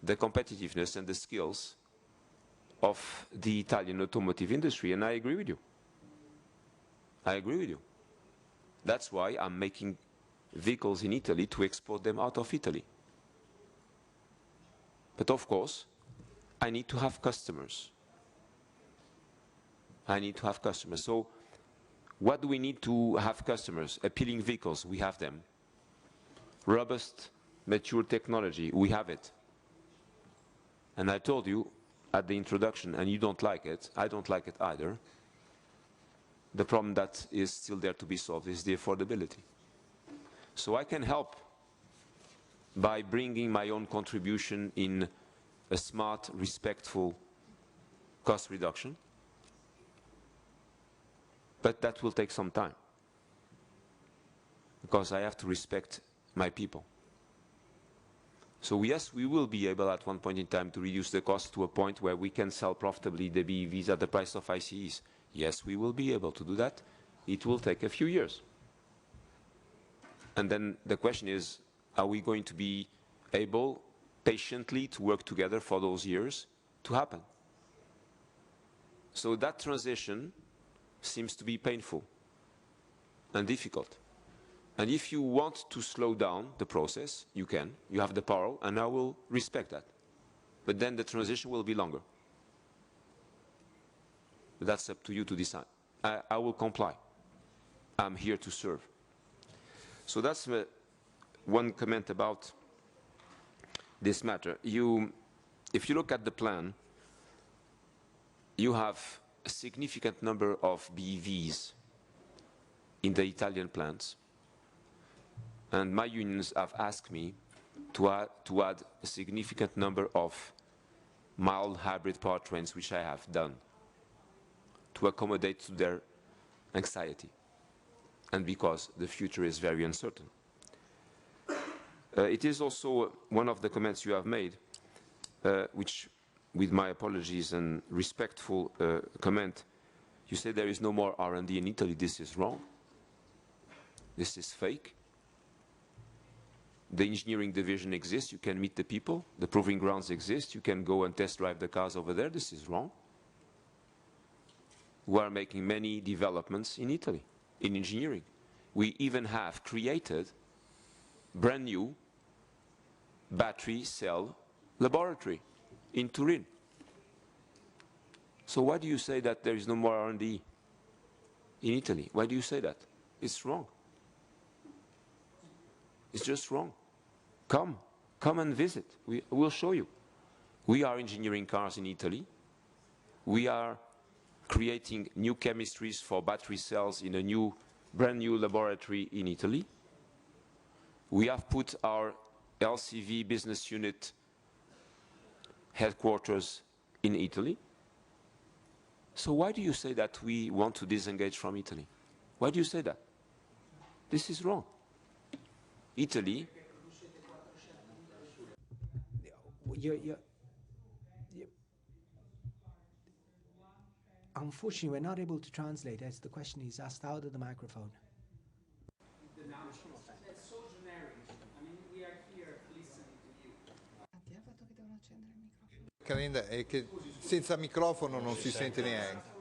the competitiveness and the skills of the Italian automotive industry, and I agree with you. I agree with you. That's why I'm making vehicles in Italy to export them out of Italy. But of course, I need to have customers. I need to have customers. So what do we need to have customers? Appealing vehicles, we have them. Robust, mature technology, we have it. And I told you at the introduction, and you don't like it, I don't like it either, the problem that is still there to be solved is the affordability. So I can help by bringing my own contribution in a smart, respectful cost reduction. But that will take some time, because I have to respect my people. So yes, we will be able at one point in time to reduce the cost to a point where we can sell profitably the BEVs at the price of ICEs. Yes, we will be able to do that. It will take a few years. And then the question is, are we going to be able patiently to work together for those years to happen? So that transition seems to be painful and difficult. And if you want to slow down the process, you can. You have the power, and I will respect that. But then the transition will be longer. But that's up to you to decide. I will comply. I'm here to serve. So that's one comment about this matter. If you look at the plan, you have a significant number of BEVs in the Italian plants. And my unions have asked me to add a significant number of mild hybrid powertrains, which I have done, to accommodate to their anxiety, and because the future is very uncertain. It is also one of the comments you have made, which, with my apologies and respectful comment, you say there is no more R&D in Italy. This is wrong. This is fake. The engineering division exists. You can meet the people. The proving grounds exist. You can go and test drive the cars over there. This is wrong. We are making many developments in Italy, in engineering. We even have created brand new battery cell laboratory in Turin. So why do you say that there is no more R&D in Italy? Why do you say that? It's wrong. It's just wrong. Come and visit. We'll show you. We are engineering cars in Italy. We are creating new chemistries for battery cells in a brand new laboratory in Italy. We have put our LCV business unit headquarters in Italy. So why do you say that we want to disengage from Italy? Why do you say that? This is wrong. Italy. Unfortunately, we're not able to translate as the question is asked out of the microphone. It's so generic. I mean, we are here listening to you. Calenda è che senza microfono non si sente neanche.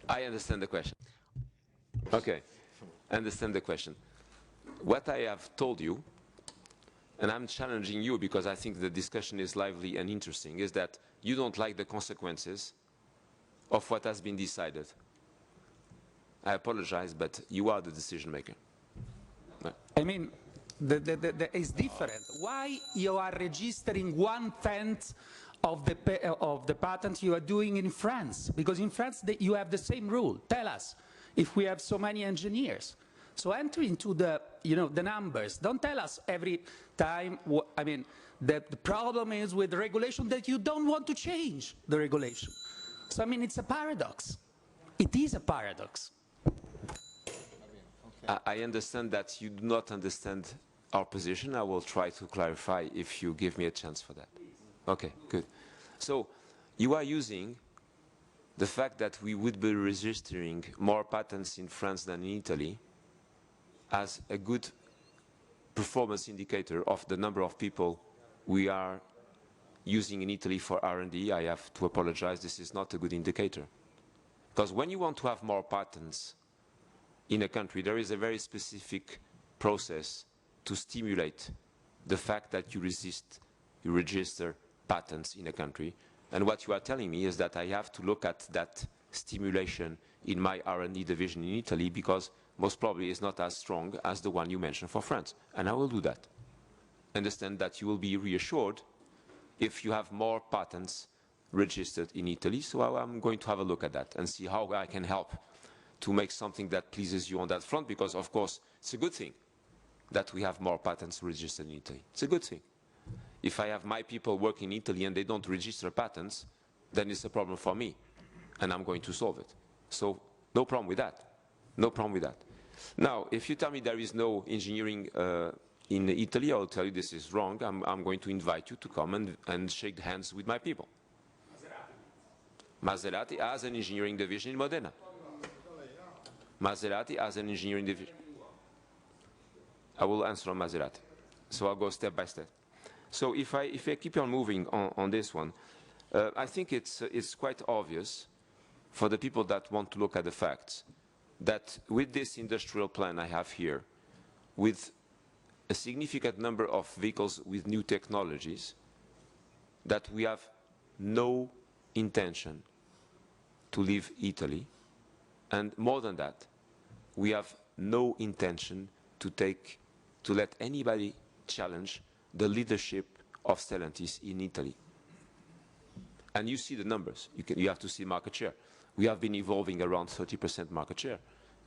I understand the question. Okay, I understand the question. What I have told you, and I'm challenging you because I think the discussion is lively and interesting, is that you don't like the consequences of what has been decided. I apologize, but you are the decision maker. I mean, it's different. Why you are registering 1/10 of the patent you are doing in France? Because in France you have the same rule. Tell us if we have so many engineers. So enter into the numbers. Don't tell us every time. I mean, the problem is with the regulation that you don't want to change the regulation. So I mean, it's a paradox. It is a paradox. I understand that you do not understand our position. I will try to clarify if you give me a chance for that. Okay, good. So you are using the fact that we would be registering more patents in France than in Italy as a good performance indicator of the number of people we are using in Italy for R&D. I have to apologize, this is not a good indicator. Because when you want to have more patents in a country, there is a very specific process to stimulate the fact that you register patents in a country. And what you are telling me is that I have to look at that stimulation in my R&D division in Italy because most probably it's not as strong as the one you mentioned for France. And I will do that. Understand that you will be reassured if you have more patents registered in Italy. So I'm going to have a look at that and see how I can help to make something that pleases you on that front, because of course it's a good thing that we have more patents registered in Italy. It's a good thing. If I have my people working in Italy and they don't register patents, then it's a problem for me, and I'm going to solve it. So no problem with that. No problem with that. Now, if you tell me there is no engineering in Italy, I'll tell you this is wrong. I'm going to invite you to come and shake hands with my people. Maserati has an engineering division in Modena. Maserati has an engineering division. I will answer on Maserati. So I'll go step by step. So if I keep on moving on this one, I think it's quite obvious for the people that want to look at the facts that with this industrial plan I have here, with a significant number of vehicles with new technologies, that we have no intention to leave Italy. And more than that, we have no intention to let anybody challenge the leadership of Stellantis in Italy. And you see the numbers. You have to see market share. We have been evolving around 30% market share.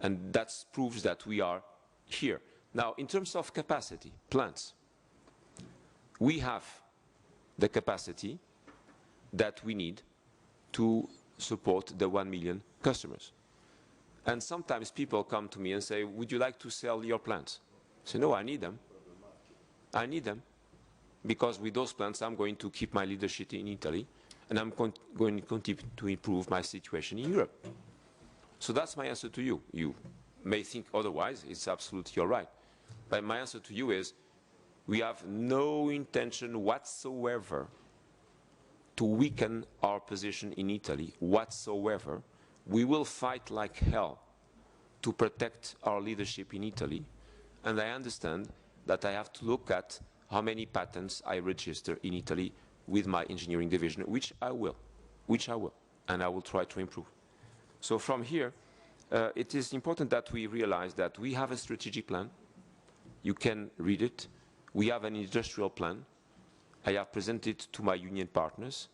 And that proves that we are here. Now, in terms of capacity, plants, we have the capacity that we need to support the 1 million customers. And sometimes people come to me and say, would you like to sell your plants? I say, no, I need them. I need them. Because with those plants, I'm going to keep my leadership in Italy, and I'm going to continue to improve my situation in Europe. So that's my answer to you. You may think otherwise. It's absolutely your right. But my answer to you is, we have no intention whatsoever to weaken our position in Italy whatsoever. We will fight like hell to protect our leadership in Italy, and I understand that I have to look at how many patents I register in Italy with my engineering division, which I will, and I will try to improve. So from here, it is important that we realize that we have a strategic plan. You can read it. We have an industrial plan. I have presented to my union partners.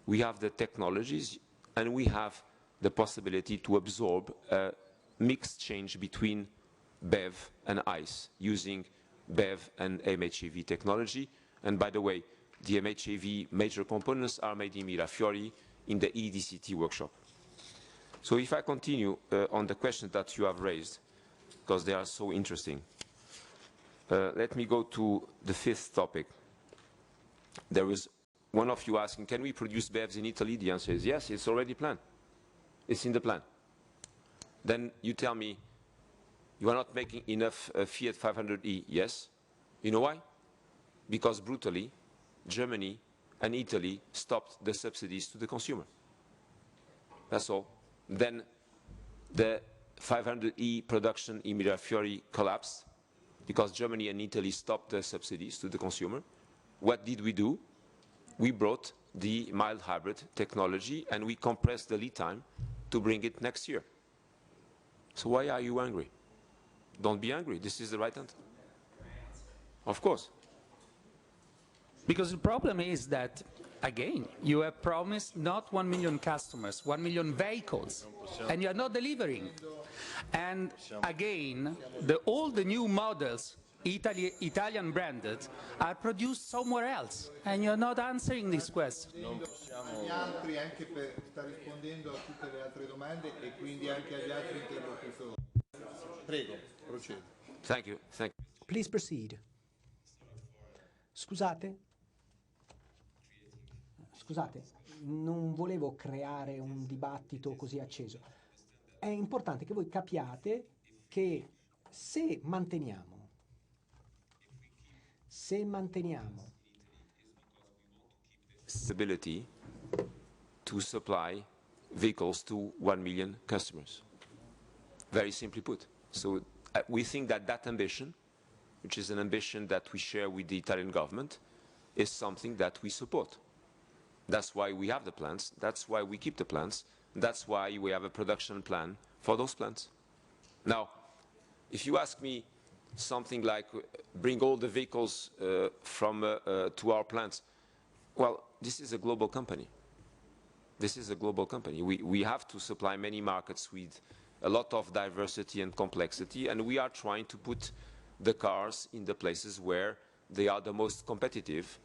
We have the technologies, and we have the possibility to absorb a mixed change between BEV and ICE using BEV and MHEV technology. And by the way, the MHEV major components are made in Mirafiori in the EDCT workshop. So if I continue on the questions that you have raised, because they are so interesting, let me go to the fifth topic. There was one of you asking, can we produce BEVs in Italy? The answer is yes, it's already planned. It's in the plan. Then you tell me, you are not making enough Fiat 500e. Yes. You know why? Because brutally, Germany and Italy stopped the subsidies to the consumer. That's all. Then the 500e production in Mirafiori collapsed because Germany and Italy stopped the subsidies to the consumer. What did we do? We brought the mild hybrid technology and we compressed the lead time to bring it next year. So why are you angry? Don't be angry. This is the right answer. Of course. Because the problem is that, again, you have promised not 1 million customers, 1 million vehicles, and you are not delivering. And again, all the new models, Italian branded, are produced somewhere else, and you're not answering this question. Non possiamo gli altri anche sta rispondendo a tutte le altre domande e quindi anche agli altri interlocutori. Prego, proceda. Thank you. Thank you. Please proceed. Scusate, non volevo creare un dibattito così acceso. È importante che voi capiate che se manteniamo Stability to supply vehicles to 1 million customers. Very simply put. So we think that that ambition, which is an ambition that we share with the Italian government, is something that we support. That's why we have the plants, that's why we keep the plants, that's why we have a production plan for those plants. Now, if you ask me something like bring all the vehicles to our plants, well, this is a global company. This is a global company. We have to supply many markets with a lot of diversity and complexity, and we are trying to put the cars in the places where they are the most competitive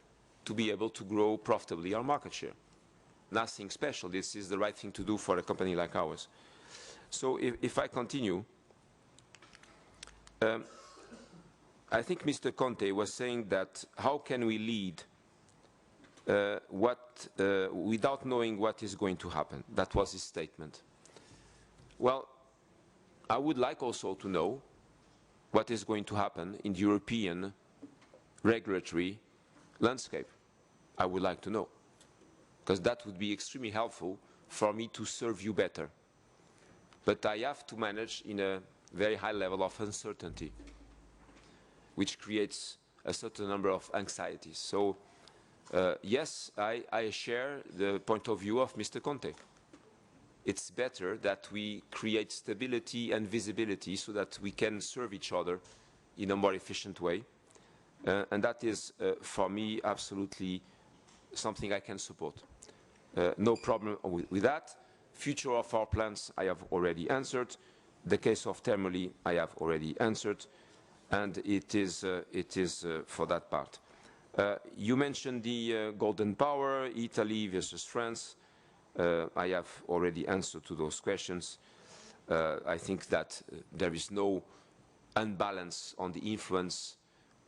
to be able to grow profitably our market share. Nothing special. This is the right thing to do for a company like ours. So if I continue, I think Mr. Conte was saying that how can we lead without knowing what is going to happen. That was his statement. Well, I would like also to know what is going to happen in the European regulatory landscape. I would like to know, because that would be extremely helpful for me to serve you better. But I have to manage in a very high level of uncertainty, which creates a certain number of anxieties. So, yes, I share the point of view of Mr. Conte. It's better that we create stability and visibility so that we can serve each other in a more efficient way. And that is, for me, absolutely something I can support. No problem with that. Future of our plants, I have already answered. The case of Termoli, I have already answered. And it is for that part. You mentioned the golden power, Italy versus France. I have already answered to those questions. I think that there is no unbalance on the influence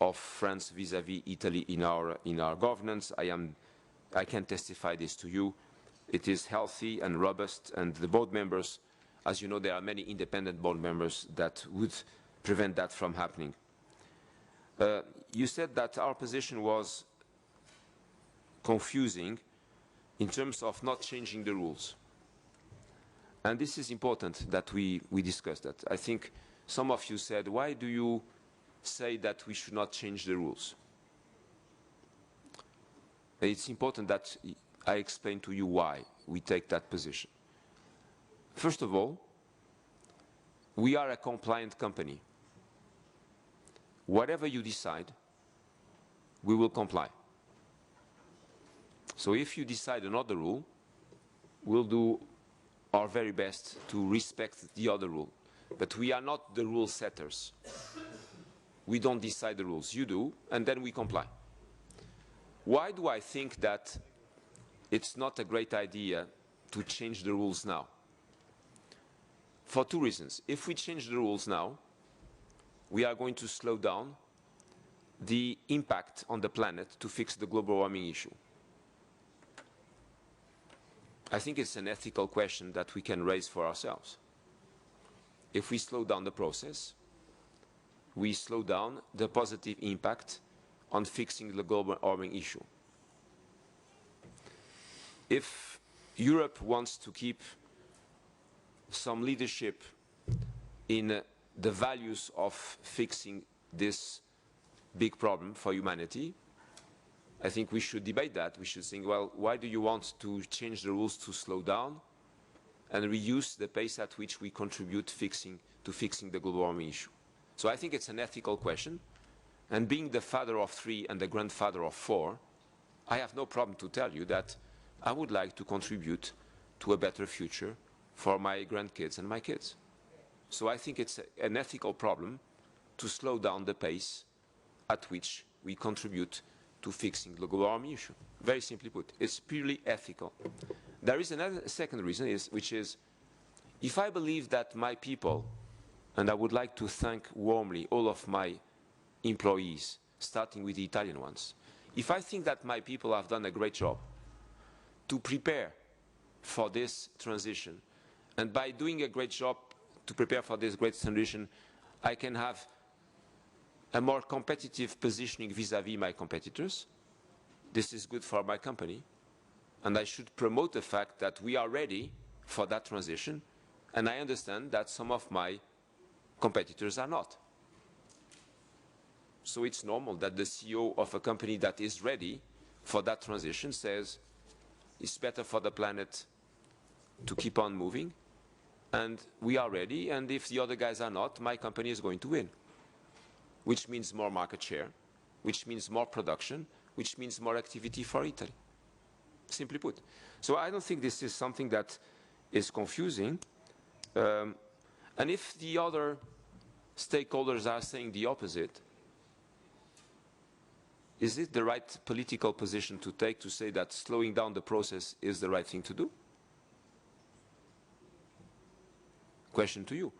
of France vis-à-vis Italy in our governance. I can testify this to you. It is healthy and robust, and the board members, as you know, there are many independent board members that would prevent that from happening. You said that our position was confusing in terms of not changing the rules. And this is important that we discuss that. I think some of you said, why do you say that we should not change the rules? It's important that I explain to you why we take that position. First of all, we are a compliant company. Whatever you decide, we will comply. So if you decide another rule, we'll do our very best to respect the other rule. But we are not the rule setters. We don't decide the rules. You do, and then we comply. Why do I think that it's not a great idea to change the rules now? For two reasons. If we change the rules now, we are going to slow down the impact on the planet to fix the global warming issue. I think it's an ethical question that we can raise for ourselves. If we slow down the process, we slow down the positive impact on fixing the global warming issue. If Europe wants to keep some leadership in the values of fixing this big problem for humanity, I think we should debate that. We should think, well, why do you want to change the rules to slow down and reduce the pace at which we contribute to fixing the global warming issue. So I think it's an ethical question, and being the father of 3 and the grandfather of 4, I have no problem to tell you that I would like to contribute to a better future for my grandkids and my kids. So I think it's an ethical problem to slow down the pace at which we contribute to fixing the global warming issue. Very simply put, it's purely ethical. There is another second reason, which is, if I believe that my people, and I would like to thank warmly all of my employees, starting with the Italian ones, if I think that my people have done a great job to prepare for this transition, and by doing a great job to prepare for this great transition, I can have a more competitive positioning vis-à-vis my competitors, this is good for my company, and I should promote the fact that we are ready for that transition, and I understand that some of my competitors are not. So it's normal that the CEO of a company that is ready for that transition says it's better for the planet to keep on moving, and we are ready, and if the other guys are not, my company is going to win, which means more market share, which means more production, which means more activity for Italy, simply put. So I don't think this is something that is confusing, and if the other stakeholders are saying the opposite, is it the right political position to take to say that slowing down the process is the right thing to do? Question to you.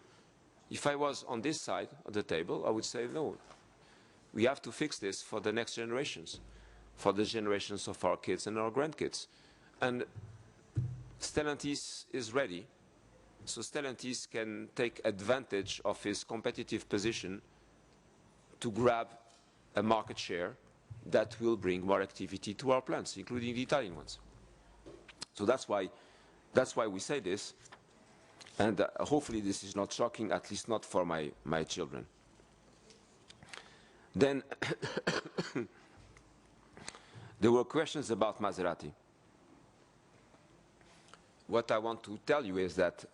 If I was on this side of the table, I would say no. We have to fix this for the next generations, for the generations of our kids and our grandkids. And Stellantis is ready, so Stellantis can take advantage of his competitive position to grab a market share that will bring more activity to our plants, including the Italian ones. So that's why we say this, and hopefully this is not shocking, at least not for my children. Then there were questions about Maserati. What I want to tell you is that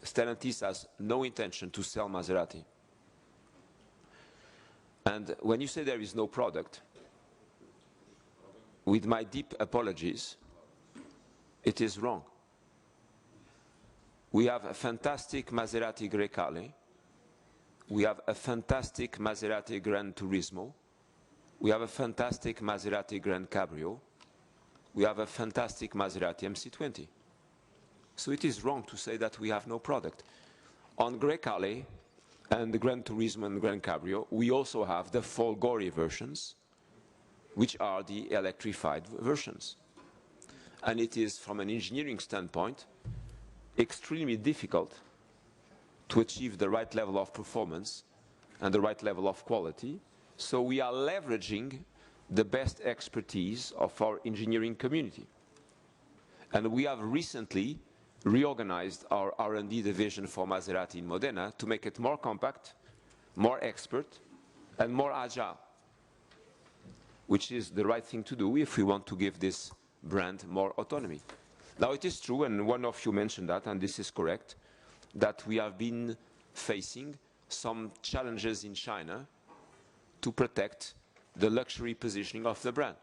Stellantis has no intention to sell Maserati. And when you say there is no product, with my deep apologies, it is wrong. We have a fantastic Maserati Grecale. We have a fantastic Maserati Gran Turismo. We have a fantastic Maserati Gran Cabrio. We have a fantastic Maserati MC20. So it is wrong to say that we have no product. On Grecale and the Gran Turismo and Gran Cabrio, we also have the Folgore versions, which are the electrified versions. And it is, from an engineering standpoint, extremely difficult to achieve the right level of performance and the right level of quality. So we are leveraging the best expertise of our engineering community. And we have recently reorganized our R&D division for Maserati in Modena to make it more compact, more expert, and more agile, which is the right thing to do if we want to give this brand more autonomy. Now, it is true, and one of you mentioned that, and this is correct, that we have been facing some challenges in China to protect the luxury positioning of the brand.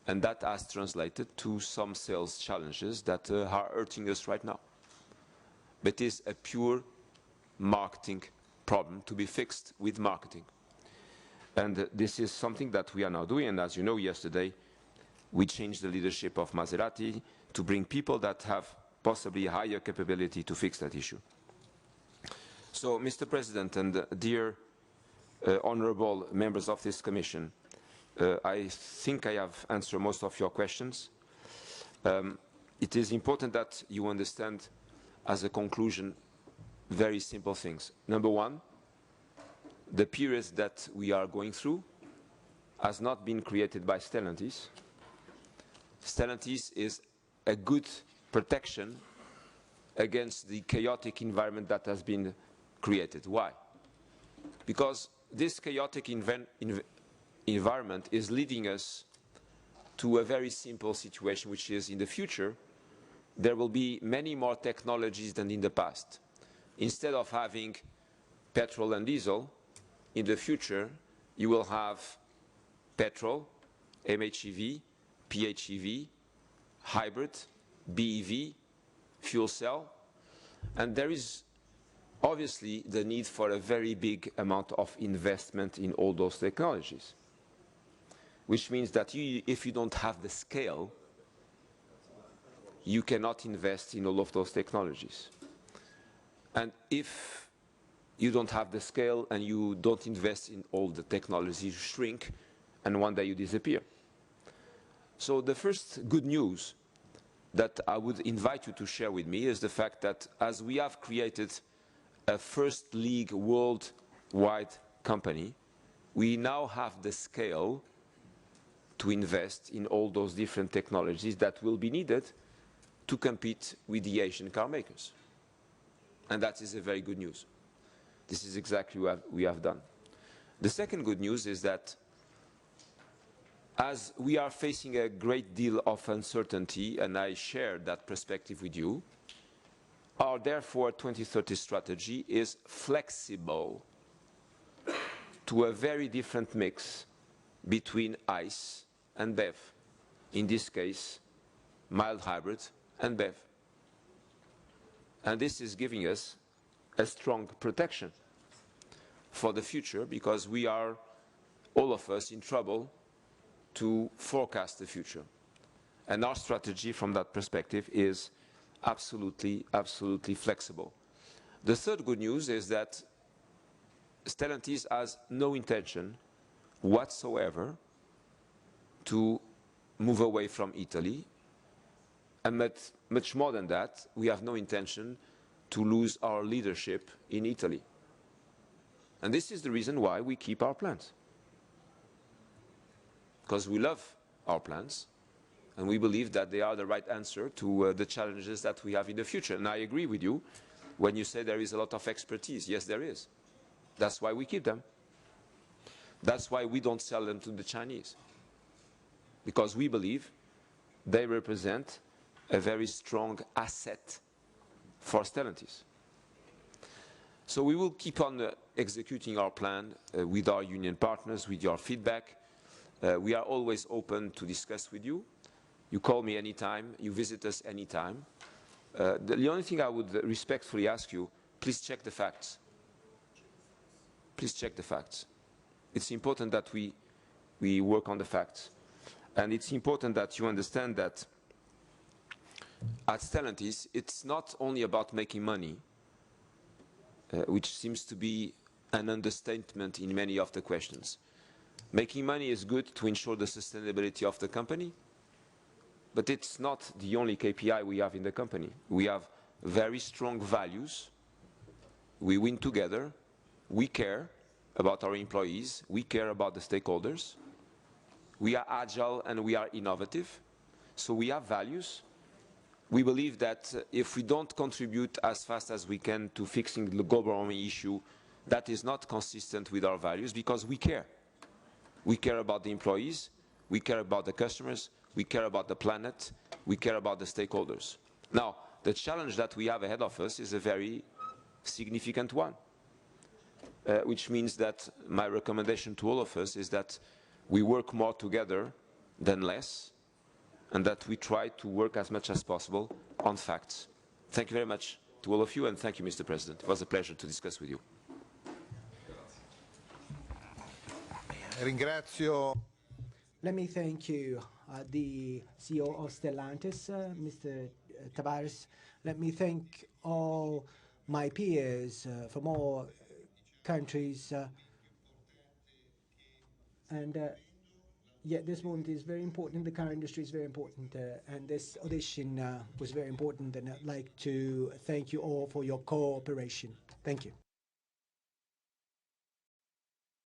And that has translated to some sales challenges that are hurting us right now. But it is a pure marketing problem to be fixed with marketing. And this is something that we are now doing, and as you know, yesterday we changed the leadership of Maserati to bring people that have possibly higher capability to fix that issue. So, Mr. President and dear honorable members of this Commission, I think I have answered most of your questions. It is important that you understand, as a conclusion, very simple things. Number one, the period that we are going through has not been created by Stellantis. Stellantis is a good protection against the chaotic environment that has been created. Why? Because this chaotic environment is leading us to a very simple situation, which is, in the future, there will be many more technologies than in the past. Instead of having petrol and diesel, in the future, you will have petrol, MHEV, PHEV, hybrid, BEV, fuel cell, and there is obviously the need for a very big amount of investment in all those technologies, which means that if you don't have the scale, you cannot invest in all of those technologies. And if you don't have the scale and you don't invest in all the technologies, you shrink, and one day you disappear. So the first good news that I would invite you to share with me is the fact that as we have created a first league worldwide company, we now have the scale to invest in all those different technologies that will be needed to compete with the Asian car makers. And that is a very good news. This is exactly what we have done. The second good news is that as we are facing a great deal of uncertainty, and I share that perspective with you, our therefore 2030 strategy is flexible to a very different mix between ICE and BEV. In this case, mild hybrid and BEV. And this is giving us a strong protection for the future, because we are, all of us, in trouble to forecast the future. And our strategy from that perspective is absolutely, absolutely flexible. The third good news is that Stellantis has no intention whatsoever to move away from Italy. And much more than that, we have no intention to lose our leadership in Italy. And this is the reason why we keep our plants. Because we love our plants, and we believe that they are the right answer to the challenges that we have in the future. And I agree with you when you say there is a lot of expertise. Yes, there is. That's why we keep them. That's why we don't sell them to the Chinese. Because we believe they represent a very strong asset for Stellantis. So we will keep on executing our plan with our union partners, with your feedback. We are always open to discuss with you. You call me anytime, you visit us anytime. The only thing I would respectfully ask you, please check the facts. Please check the facts. It's important that we work on the facts. And it's important that you understand that at Stellantis, it's not only about making money, which seems to be an understatement in many of the questions. Making money is good to ensure the sustainability of the company, but it's not the only KPI we have in the company. We have very strong values. We win together. We care about our employees. We care about the stakeholders. We are agile and we are innovative. So we have values. We believe that if we don't contribute as fast as we can to fixing the global warming issue, that is not consistent with our values, because we care. We care about the employees, we care about the customers, we care about the planet, we care about the stakeholders. Now, the challenge that we have ahead of us is a very significant one, which means that my recommendation to all of us is that we work more together than less, and that we try to work as much as possible on facts. Thank you very much to all of you, and thank you, Mr. President. It was a pleasure to discuss with you. Ringrazio. Let me thank you, the CEO of Stellantis, Mr. Tavares. Let me thank all my peers from all countries. Yet this moment is very important. The car industry is very important, and this audition was very important. And I'd like to thank you all for your cooperation. Thank you.